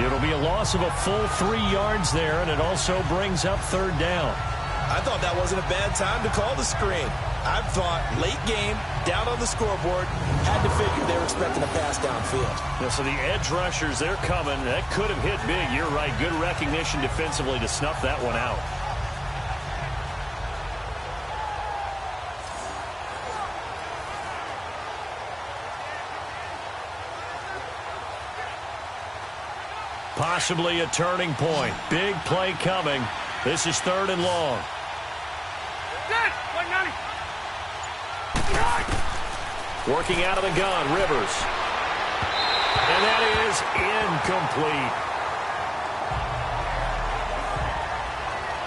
It'll be a loss of a full 3 yards there, and it also brings up 3rd down. I thought that wasn't a bad time to call the screen. I thought late game, down on the scoreboard, had to figure they were expecting a pass downfield. Yeah, so the edge rushers, they're coming. That could have hit big. You're right. Good recognition defensively to snuff that one out. Possibly a turning point. Big play coming. This is 3rd and long. Working out of the gun, Rivers. And that is incomplete.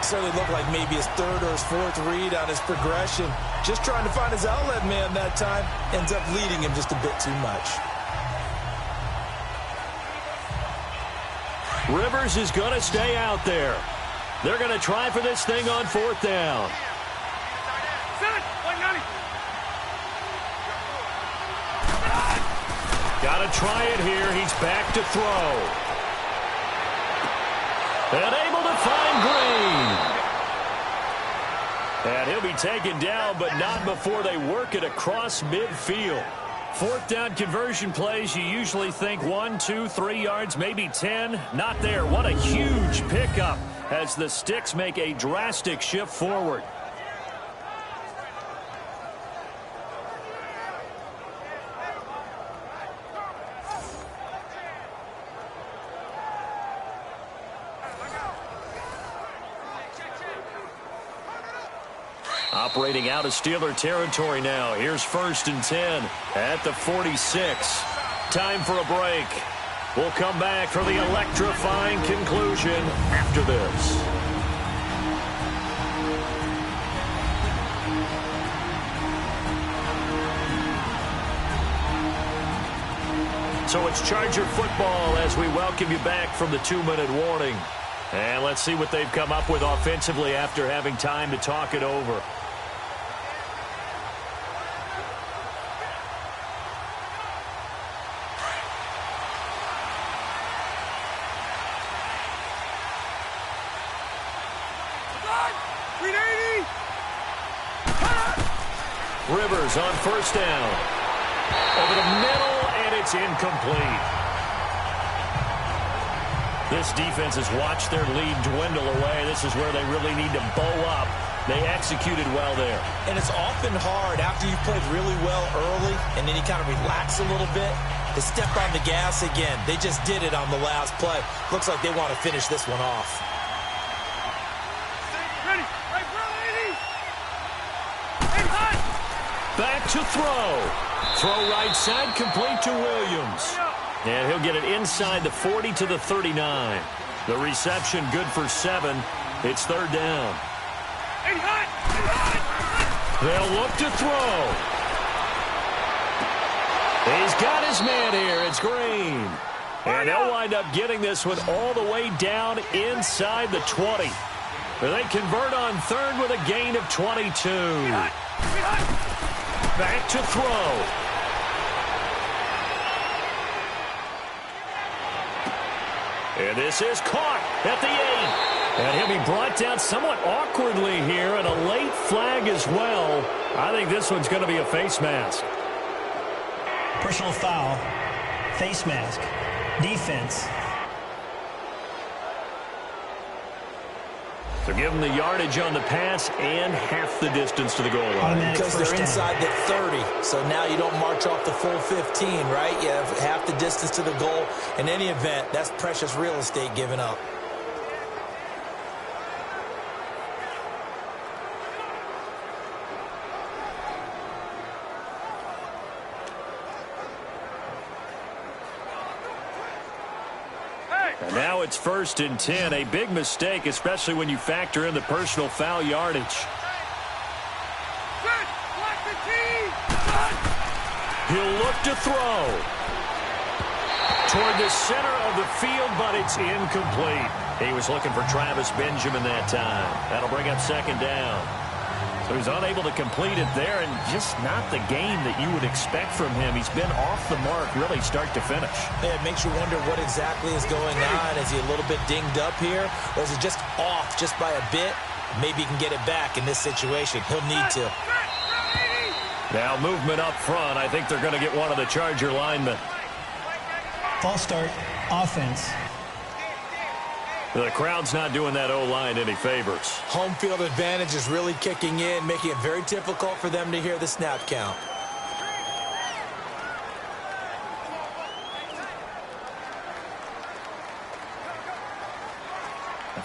Certainly looked like maybe his 3rd or his 4th read on his progression. Just trying to find his outlet man that time. Ends up leading him just a bit too much. Rivers is going to stay out there. They're going to try for this thing on 4th down. Got to try it here. He's back to throw. And able to find Green. And he'll be taken down, but not before they work it across midfield. 4th down conversion plays, you usually think 1, 2, 3 yards, maybe 10. Not there. What a huge pickup as the Sticks make a drastic shift forward. Operating out of Steeler territory now. Here's 1st and 10 at the 46. Time for a break. We'll come back for the electrifying conclusion after this. So it's Charger football as we welcome you back from the 2-minute warning. And let's see what they've come up with offensively after having time to talk it over. Rivers on 1st down. Over the middle, and it's incomplete. This defense has watched their lead dwindle away. This is where they really need to bow up. They executed well there. And it's often hard after you've played really well early and then you kind of relax a little bit to step on the gas again. They just did it on the last play. Looks like they want to finish this one off. Back to throw. Throw right side, complete to Williams. And he'll get it inside the 40 to the 39. The reception good for 7. It's third down. They'll look to throw. He's got his man here. It's Green. And they'll wind up getting this one all the way down inside the 20. They convert on third with a gain of 22. Back to throw. And this is caught at the 8. And he'll be brought down somewhat awkwardly here, and a late flag as well. I think this one's going to be a face mask. Personal foul. Face mask. Defense. So give them the yardage on the pass and half the distance to the goal line. Because they're inside the 30, so now you don't march off the full 15, right? You have half the distance to the goal. In any event, that's precious real estate given up. And now it's 1st and 10. A big mistake, especially when you factor in the personal foul yardage. He'll look to throw. Toward the center of the field, but it's incomplete. He was looking for Travis Benjamin that time. That'll bring up 2nd down. So he's unable to complete it there, and just not the game that you would expect from him. He's been off the mark really start to finish. Yeah, it makes you wonder what exactly is going on. Is he a little bit dinged up here, or is it just off just by a bit? Maybe he can get it back in this situation. He'll need to. Now movement up front. I think they're going to get one of the Charger linemen. False start. Offense. The crowd's not doing that O-line any favors. Home field advantage is really kicking in, making it very difficult for them to hear the snap count.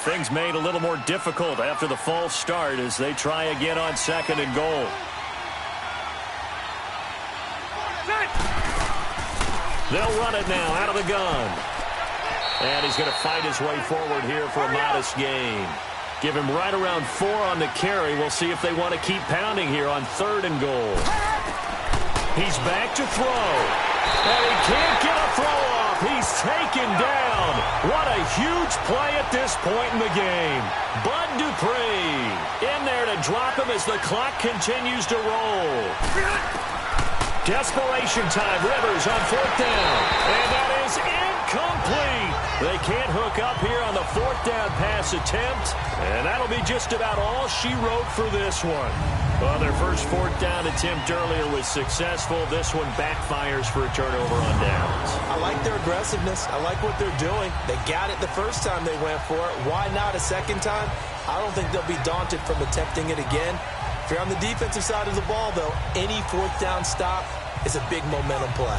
Things made a little more difficult after the false start as they try again on 2nd and goal. They'll run it now out of the gun. And he's going to fight his way forward here for a modest gain. Give him right around 4 on the carry. We'll see if they want to keep pounding here on 3rd and goal. He's back to throw. And he can't get a throw off. He's taken down. What a huge play at this point in the game. Bud Dupree in there to drop him as the clock continues to roll. Desperation time. Rivers on 4th down. And that is incomplete. They can't hook up here on the 4th down pass attempt. And that'll be just about all she wrote for this one. Well, their first 4th down attempt earlier was successful. This one backfires for a turnover on downs. I like their aggressiveness. I like what they're doing. They got it the first time they went for it. Why not a second time? I don't think they'll be daunted from attempting it again. If you're on the defensive side of the ball, though, any 4th down stop is a big momentum play.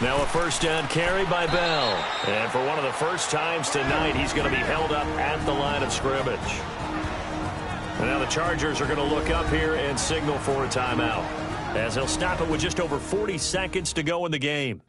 Now a 1st down carry by Bell. And for one of the first times tonight, he's going to be held up at the line of scrimmage. And now the Chargers are going to look up here and signal for a timeout, as they'll stop it with just over 40 seconds to go in the game.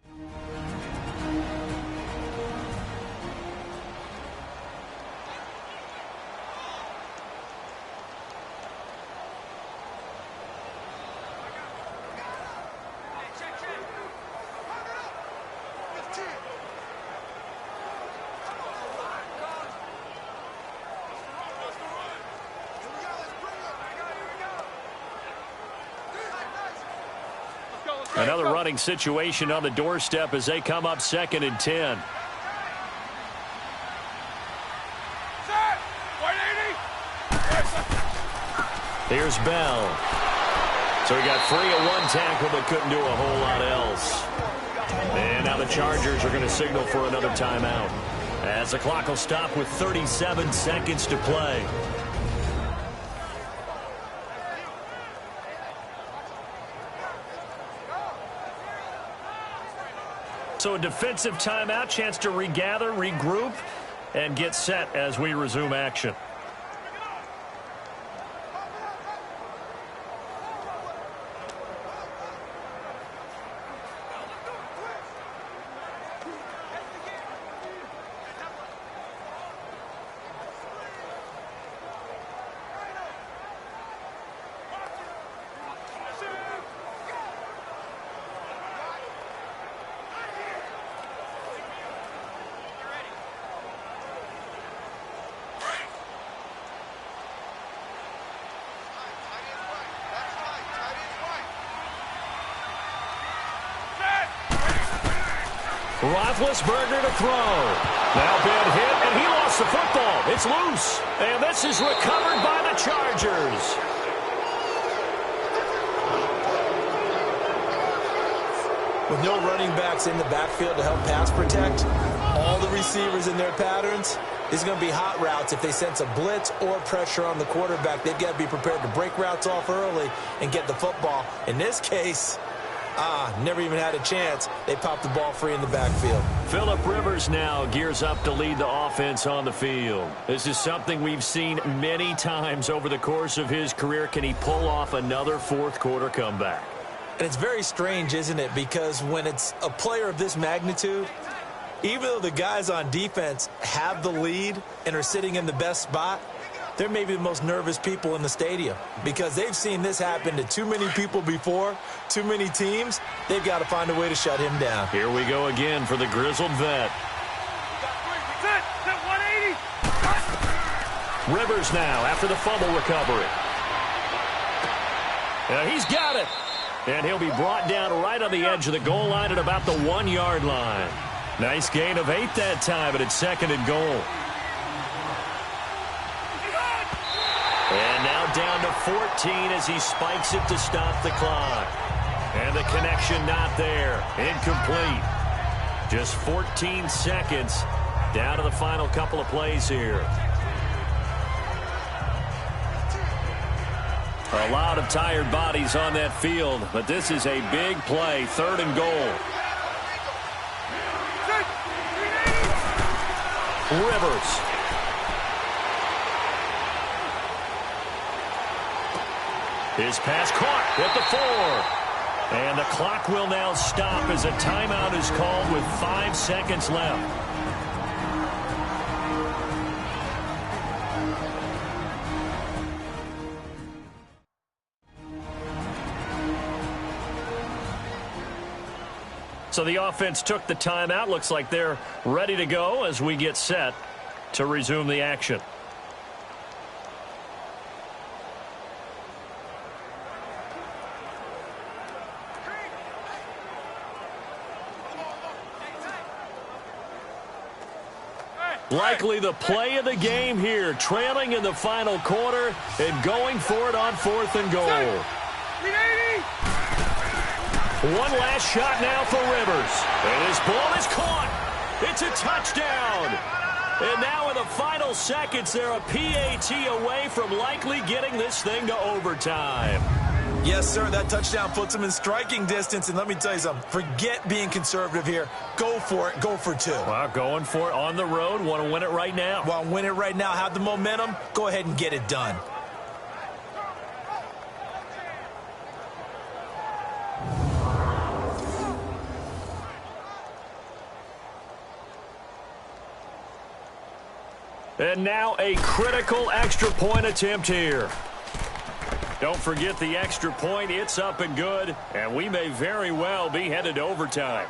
Another running situation on the doorstep as they come up 2nd and 10. Here's Bell. So he got free of one tackle but couldn't do a whole lot else. And now the Chargers are going to signal for another timeout, as the clock will stop with 37 seconds to play. So a defensive timeout, chance to regather, regroup, and get set as we resume action. Roethlisberger to throw. Now bad hit, and he lost the football. It's loose. And this is recovered by the Chargers. With no running backs in the backfield to help pass protect, all the receivers in their patterns, these are going to be hot routes. If they sense a blitz or pressure on the quarterback, they've got to be prepared to break routes off early and get the football. In this case, never even had a chance. They popped the ball free in the backfield. Phillip Rivers now gears up to lead the offense on the field. This is something we've seen many times over the course of his career. Can he pull off another fourth-quarter comeback? And it's very strange, isn't it? Because when it's a player of this magnitude, even though the guys on defense have the lead and are sitting in the best spot, they're maybe the most nervous people in the stadium because they've seen this happen to too many people before, too many teams. They've got to find a way to shut him down. Here we go again for the grizzled vet. Rivers now after the fumble recovery. He's got it. And he'll be brought down right on the edge of the goal line at about the 1-yard line. Nice gain of 8 that time, and it's 2nd and goal. And now down to 14 as he spikes it to stop the clock. And the connection not there. Incomplete. Just 14 seconds down to the final couple of plays here. A lot of tired bodies on that field, but this is a big play. 3rd and goal. Rivers. His pass caught at the 4. And the clock will now stop as a timeout is called with 5 seconds left. So the offense took the timeout. Looks like they're ready to go as we get set to resume the action. Likely the play of the game here, trailing in the final quarter and going for it on 4th and goal. One last shot now for Rivers. And his ball is caught. It's a touchdown. And now in the final seconds, they're a PAT away from likely getting this thing to overtime. Yes, sir, that touchdown puts them in striking distance. And let me tell you something, forget being conservative here. Go for it. Go for 2. Well, going for it on the road. Want to win it right now. Want to win it right now. Have the momentum. Go ahead and get it done. And now a critical extra point attempt here. Don't forget the extra point. It's up and good, and we may very well be headed to overtime.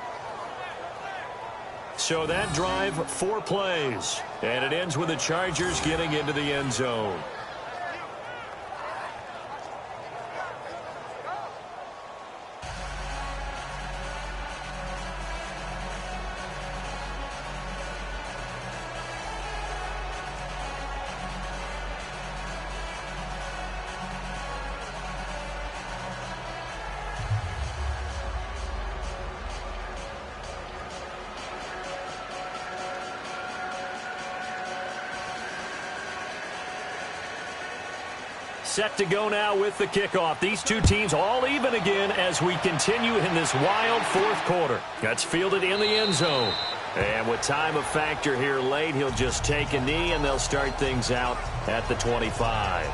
So that drive, 4 plays, and it ends with the Chargers getting into the end zone. set to go now with the kickoff. These two teams all even again as we continue in this wild fourth quarter. That's fielded in the end zone. And with time of factor here late, he'll just take a knee, and they'll start things out at the 25.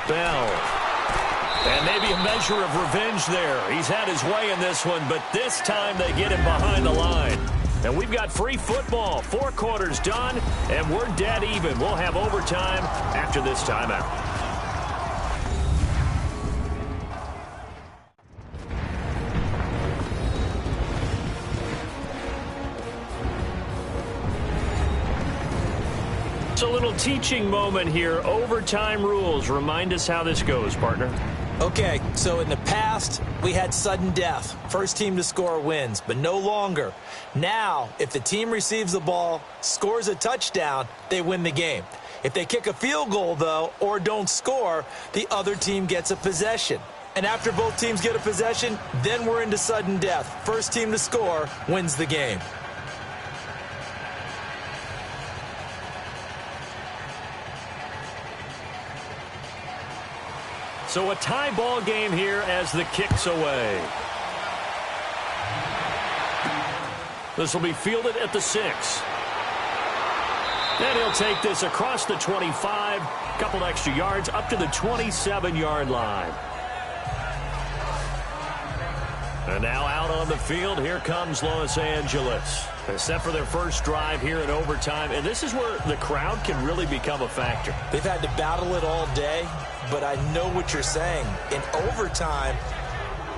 Bell. And maybe a measure of revenge there. He's had his way in this one, but this time they get him behind the line. And we've got free football. 4 quarters done, and we're dead even. We'll have overtime after this timeout. It's a little teaching moment here. Overtime rules. Remind us how this goes, partner. Okay, so in the past, we had sudden death. First team to score wins, but no longer. Now, if the team receives the ball, scores a touchdown, they win the game. If they kick a field goal, though, or don't score, the other team gets a possession. And after both teams get a possession, then we're into sudden death. First team to score wins the game. So a tie ball game here as the kick's away. This will be fielded at the 6. And he'll take this across the 25, couple extra yards up to the 27-yard line. And now out on the field, here comes Los Angeles. Set for their first drive here in overtime. And this is where the crowd can really become a factor. They've had to battle it all day, but I know what you're saying. In overtime,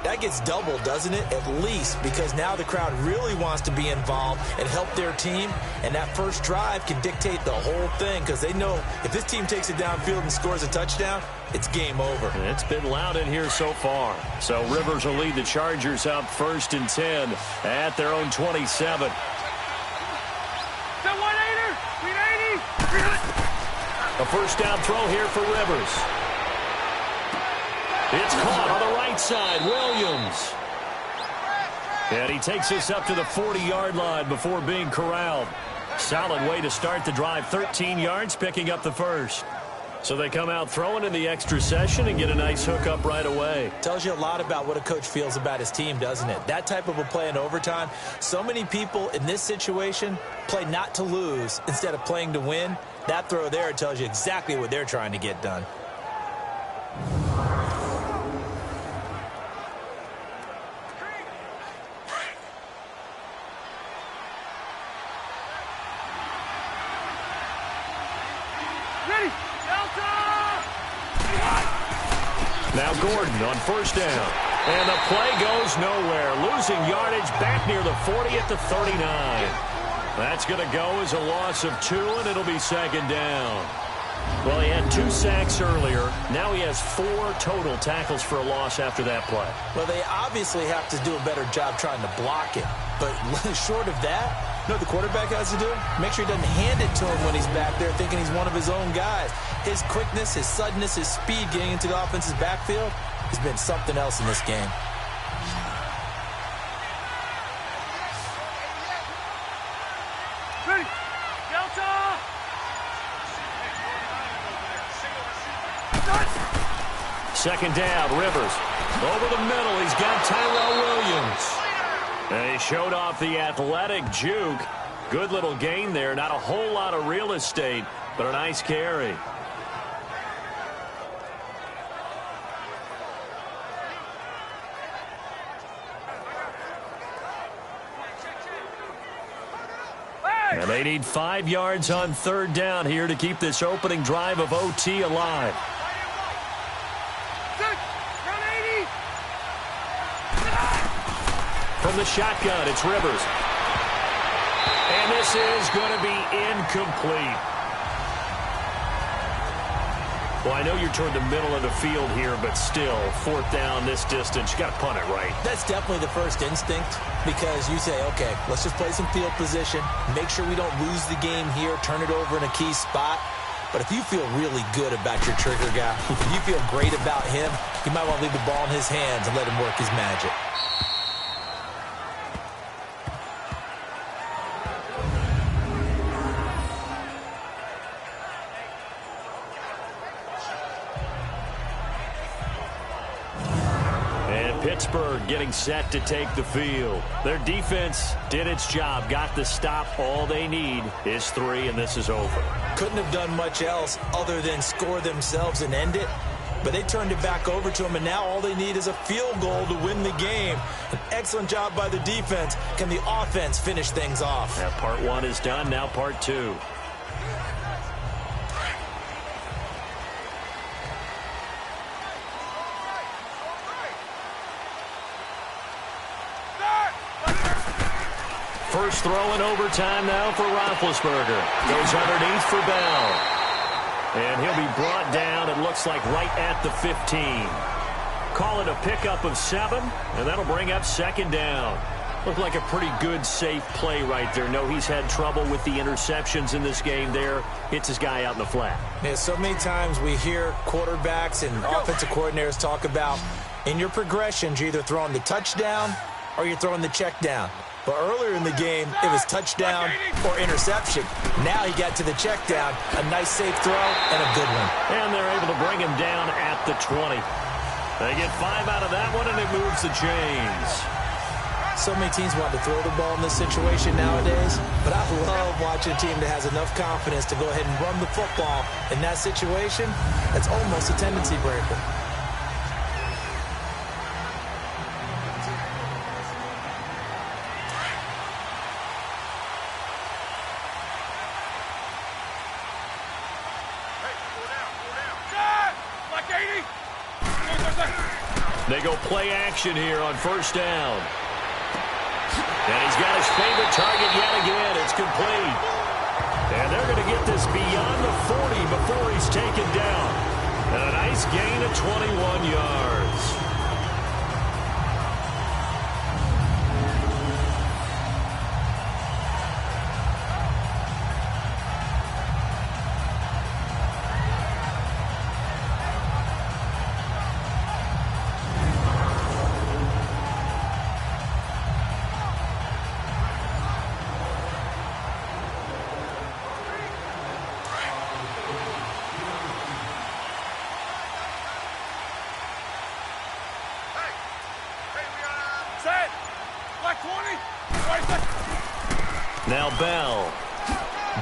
that gets doubled, doesn't it? At least, because now the crowd really wants to be involved and help their team. And that first drive can dictate the whole thing because they know if this team takes it downfield and scores a touchdown, it's game over. And it's been loud in here so far. So Rivers will lead the Chargers up 1st and 10 at their own 27. A first down throw here for Rivers. It's caught on the right side. Williams. And he takes this up to the 40-yard line before being corralled. Solid way to start the drive. 13 yards, picking up the first. So they come out throwing in the extra session and get a nice hook up right away. Tells you a lot about what a coach feels about his team, doesn't it? That type of a play in overtime. So many people in this situation play not to lose instead of playing to win. That throw there tells you exactly what they're trying to get done. Now Gordon on first down. And the play goes nowhere. Losing yardage back near the 40 at the 39. That's going to go as a loss of 2, and it'll be second down. Well, he had 2 sacks earlier. Now he has 4 total tackles for a loss after that play. Well, they obviously have to do a better job trying to block it. But short of that, you know what the quarterback has to do? Make sure he doesn't hand it to him when he's back there thinking he's one of his own guys. His quickness, his suddenness, his speed getting into the offense's backfield has been something else in this game. Second down, Rivers. Over the middle, he's got Tyrell Williams. And he showed off the athletic juke. Good little gain there. Not a whole lot of real estate, but a nice carry. And they need 5 yards on third down here to keep this opening drive of OT alive. From the shotgun, it's Rivers. And this is going to be incomplete. Well, I know you're toward the middle of the field here, but still, fourth down this distance, you got to punt it, right? That's definitely the first instinct because you say, okay, let's just play some field position, make sure we don't lose the game here, turn it over in a key spot. But if you feel really good about your trigger guy, if you feel great about him, you might want to leave the ball in his hands and let him work his magic. Pittsburgh getting set to take the field. Their defense did its job, got the stop. All they need is 3, and this is over. Couldn't have done much else other than score themselves and end it. But they turned it back over to them, and now all they need is a field goal to win the game. An excellent job by the defense. Can the offense finish things off? That part 1 is done, now part 2. First throw in overtime now for Roethlisberger. Goes underneath for Bell. And he'll be brought down, it looks like, right at the 15. Call it a pickup of 7, and that'll bring up second down. Looked like a pretty good, safe play right there. No, he's had trouble with the interceptions in this game there. Hits his guy out in the flat. Yeah, so many times we hear quarterbacks and offensive coordinators talk about in your progressions, you're either throwing the touchdown or you're throwing the check down. But earlier in the game, it was touchdown or interception. Now he got to the check down. A nice safe throw and a good one. And they're able to bring him down at the 20. They get 5 out of that one, and it moves the chains. So many teams want to throw the ball in this situation nowadays, but I love watching a team that has enough confidence to go ahead and run the football. In that situation, that's almost a tendency breaker. They go play action here on first down. And he's got his favorite target yet again. It's complete. And they're going to get this beyond the 40 before he's taken down. And a nice gain of 21 yards. Now Bell.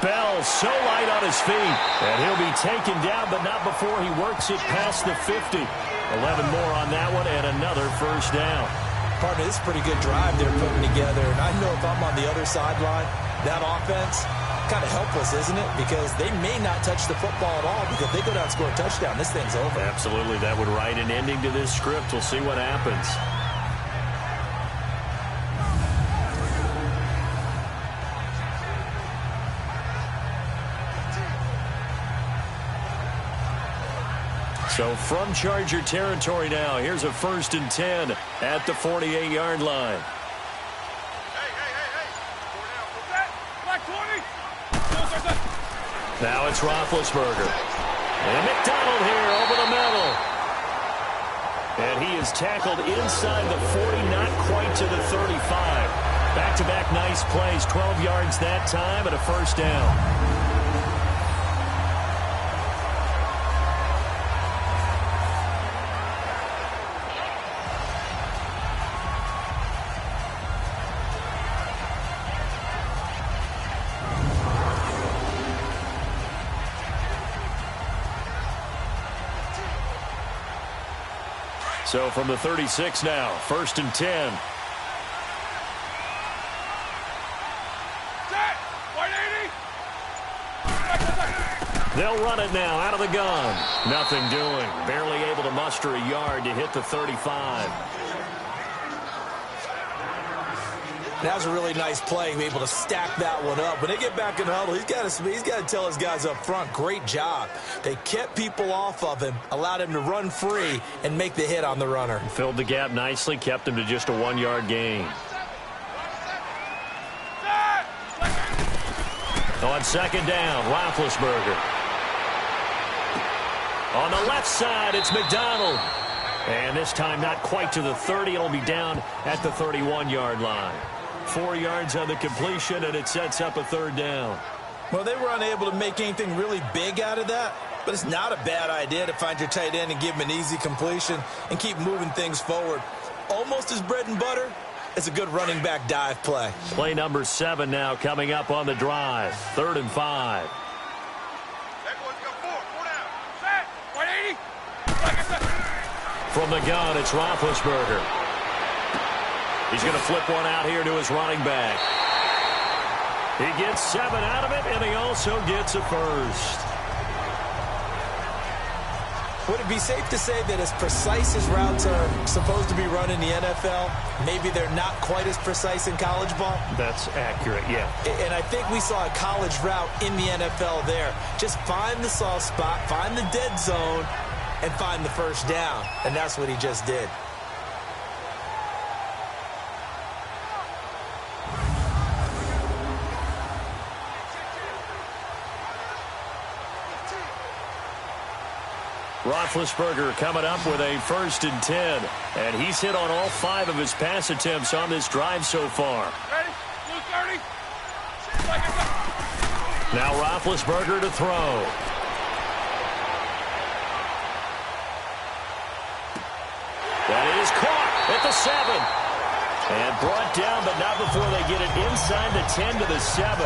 Bell's so light on his feet. And he'll be taken down, but not before he works it past the 50. 11 more on that one and another first down. Partner, this is a pretty good drive they're putting together. And I know if I'm on the other sideline, that offense, kind of helpless, isn't it? Because they may not touch the football at all because if they go down and score a touchdown, this thing's over. Absolutely. That would write an ending to this script. We'll see what happens. So from Charger territory now, here's a 1st and 10 at the 48-yard line. Now it's Roethlisberger. And McDonald here over the middle. And he is tackled inside the 40, not quite to the 35. Back-to-back nice plays, 12 yards that time and a first down. So from the 36 now, 1st and 10. They'll run it now out of the gun. Nothing doing. Barely able to muster a yard to hit the 35. That was a really nice play, able to stack that one up. When they get back in the huddle, he's got to tell his guys up front, great job. They kept people off of him, allowed him to run free, and make the hit on the runner. Filled the gap nicely, kept him to just a 1-yard gain. On second down, Roethlisberger. On the left side, it's McDonald. And this time not quite to the 30. It'll be down at the 31-yard line. 4 yards on the completion, and it sets up a third down. Well, they were unable to make anything really big out of that, but it's not a bad idea to find your tight end and give him an easy completion and keep moving things forward. Almost his bread and butter. It's a good running back dive play. Play number 7 now coming up on the drive. 3rd and 5. From the gun, it's Roethlisberger. He's going to flip one out here to his running back. He gets 7 out of it, and he also gets a first. Would it be safe to say that as precise as routes are supposed to be run in the NFL, maybe they're not quite as precise in college ball? That's accurate, yeah. And I think we saw a college route in the NFL there. Just find the soft spot, find the dead zone, and find the first down. And that's what he just did. Roethlisberger coming up with a 1st and 10. And he's hit on all 5 of his pass attempts on this drive so far. Ready? Blue 30. Now Roethlisberger to throw. That is caught at the 7. And brought down, but not before they get it inside the 10 to the 7.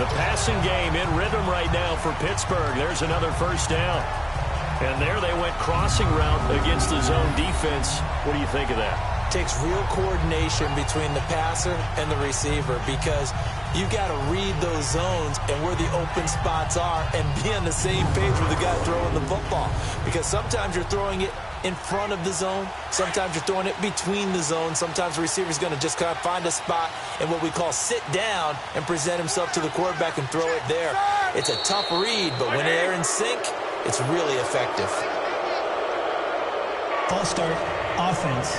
The passing game in rhythm right now for Pittsburgh. There's another first down. And there they went crossing route against the zone defense. What do you think of that? Takes real coordination between the passer and the receiver because you've got to read those zones and where the open spots are and be on the same page with the guy throwing the football. Because sometimes you're throwing it in front of the zone. Sometimes you're throwing it between the zones. Sometimes the receiver's going to just kind of find a spot and what we call sit down and present himself to the quarterback and throw it there. It's a tough read, but when they're in sync, it's really effective. False start, offense.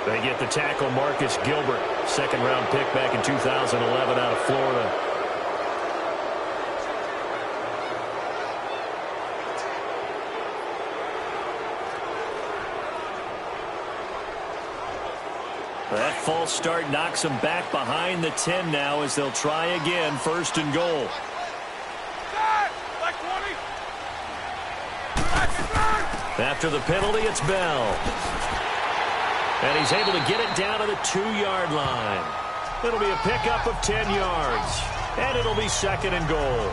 They get the tackle, Marcus Gilbert, 2nd-round pick back in 2011 out of Florida. That false start knocks them back behind the 10 now as they'll try again, 1st and goal. After the penalty, it's Bell. And he's able to get it down to the 2-yard line. It'll be a pickup of 10 yards. And it'll be 2nd and goal.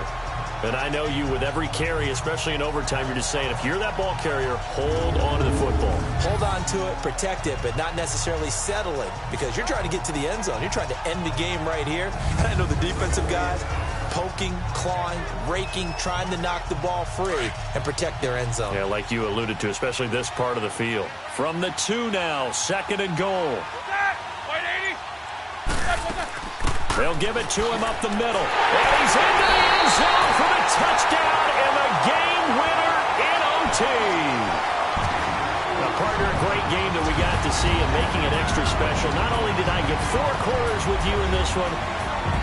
And I know you, with every carry, especially in overtime, you're just saying, if you're that ball carrier, hold on to the football. Hold on to it, protect it, but not necessarily settle it, because you're trying to get to the end zone. You're trying to end the game right here. And I know the defensive guys poking, clawing, raking, trying to knock the ball free and protect their end zone. Yeah, like you alluded to, especially this part of the field. From the 2 now, 2nd and goal. They'll give it to him up the middle. And he's into the end zone for the touchdown and the game winner in OT. Now, partner, a great game that we got to see and making it extra special. Not only did I get 4 quarters with you in this one,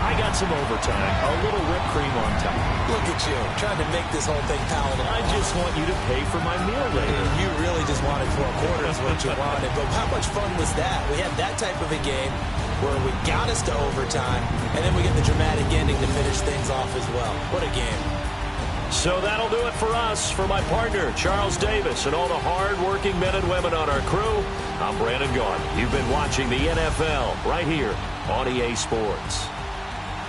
I got some overtime, a little whipped cream on top. Look at you, trying to make this whole thing palatable. I just want you to pay for my meal later. You really just wanted 4 quarters what you wanted. But how much fun was that? We had that type of a game where we got us to overtime, and then we get the dramatic ending to finish things off as well. What a game. So that'll do it for us. For my partner, Charles Davis, and all the hard-working men and women on our crew, I'm Brandon Gaudin. You've been watching the NFL right here on EA Sports.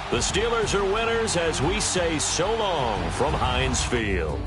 The Steelers are winners as we say so long from Heinz Field.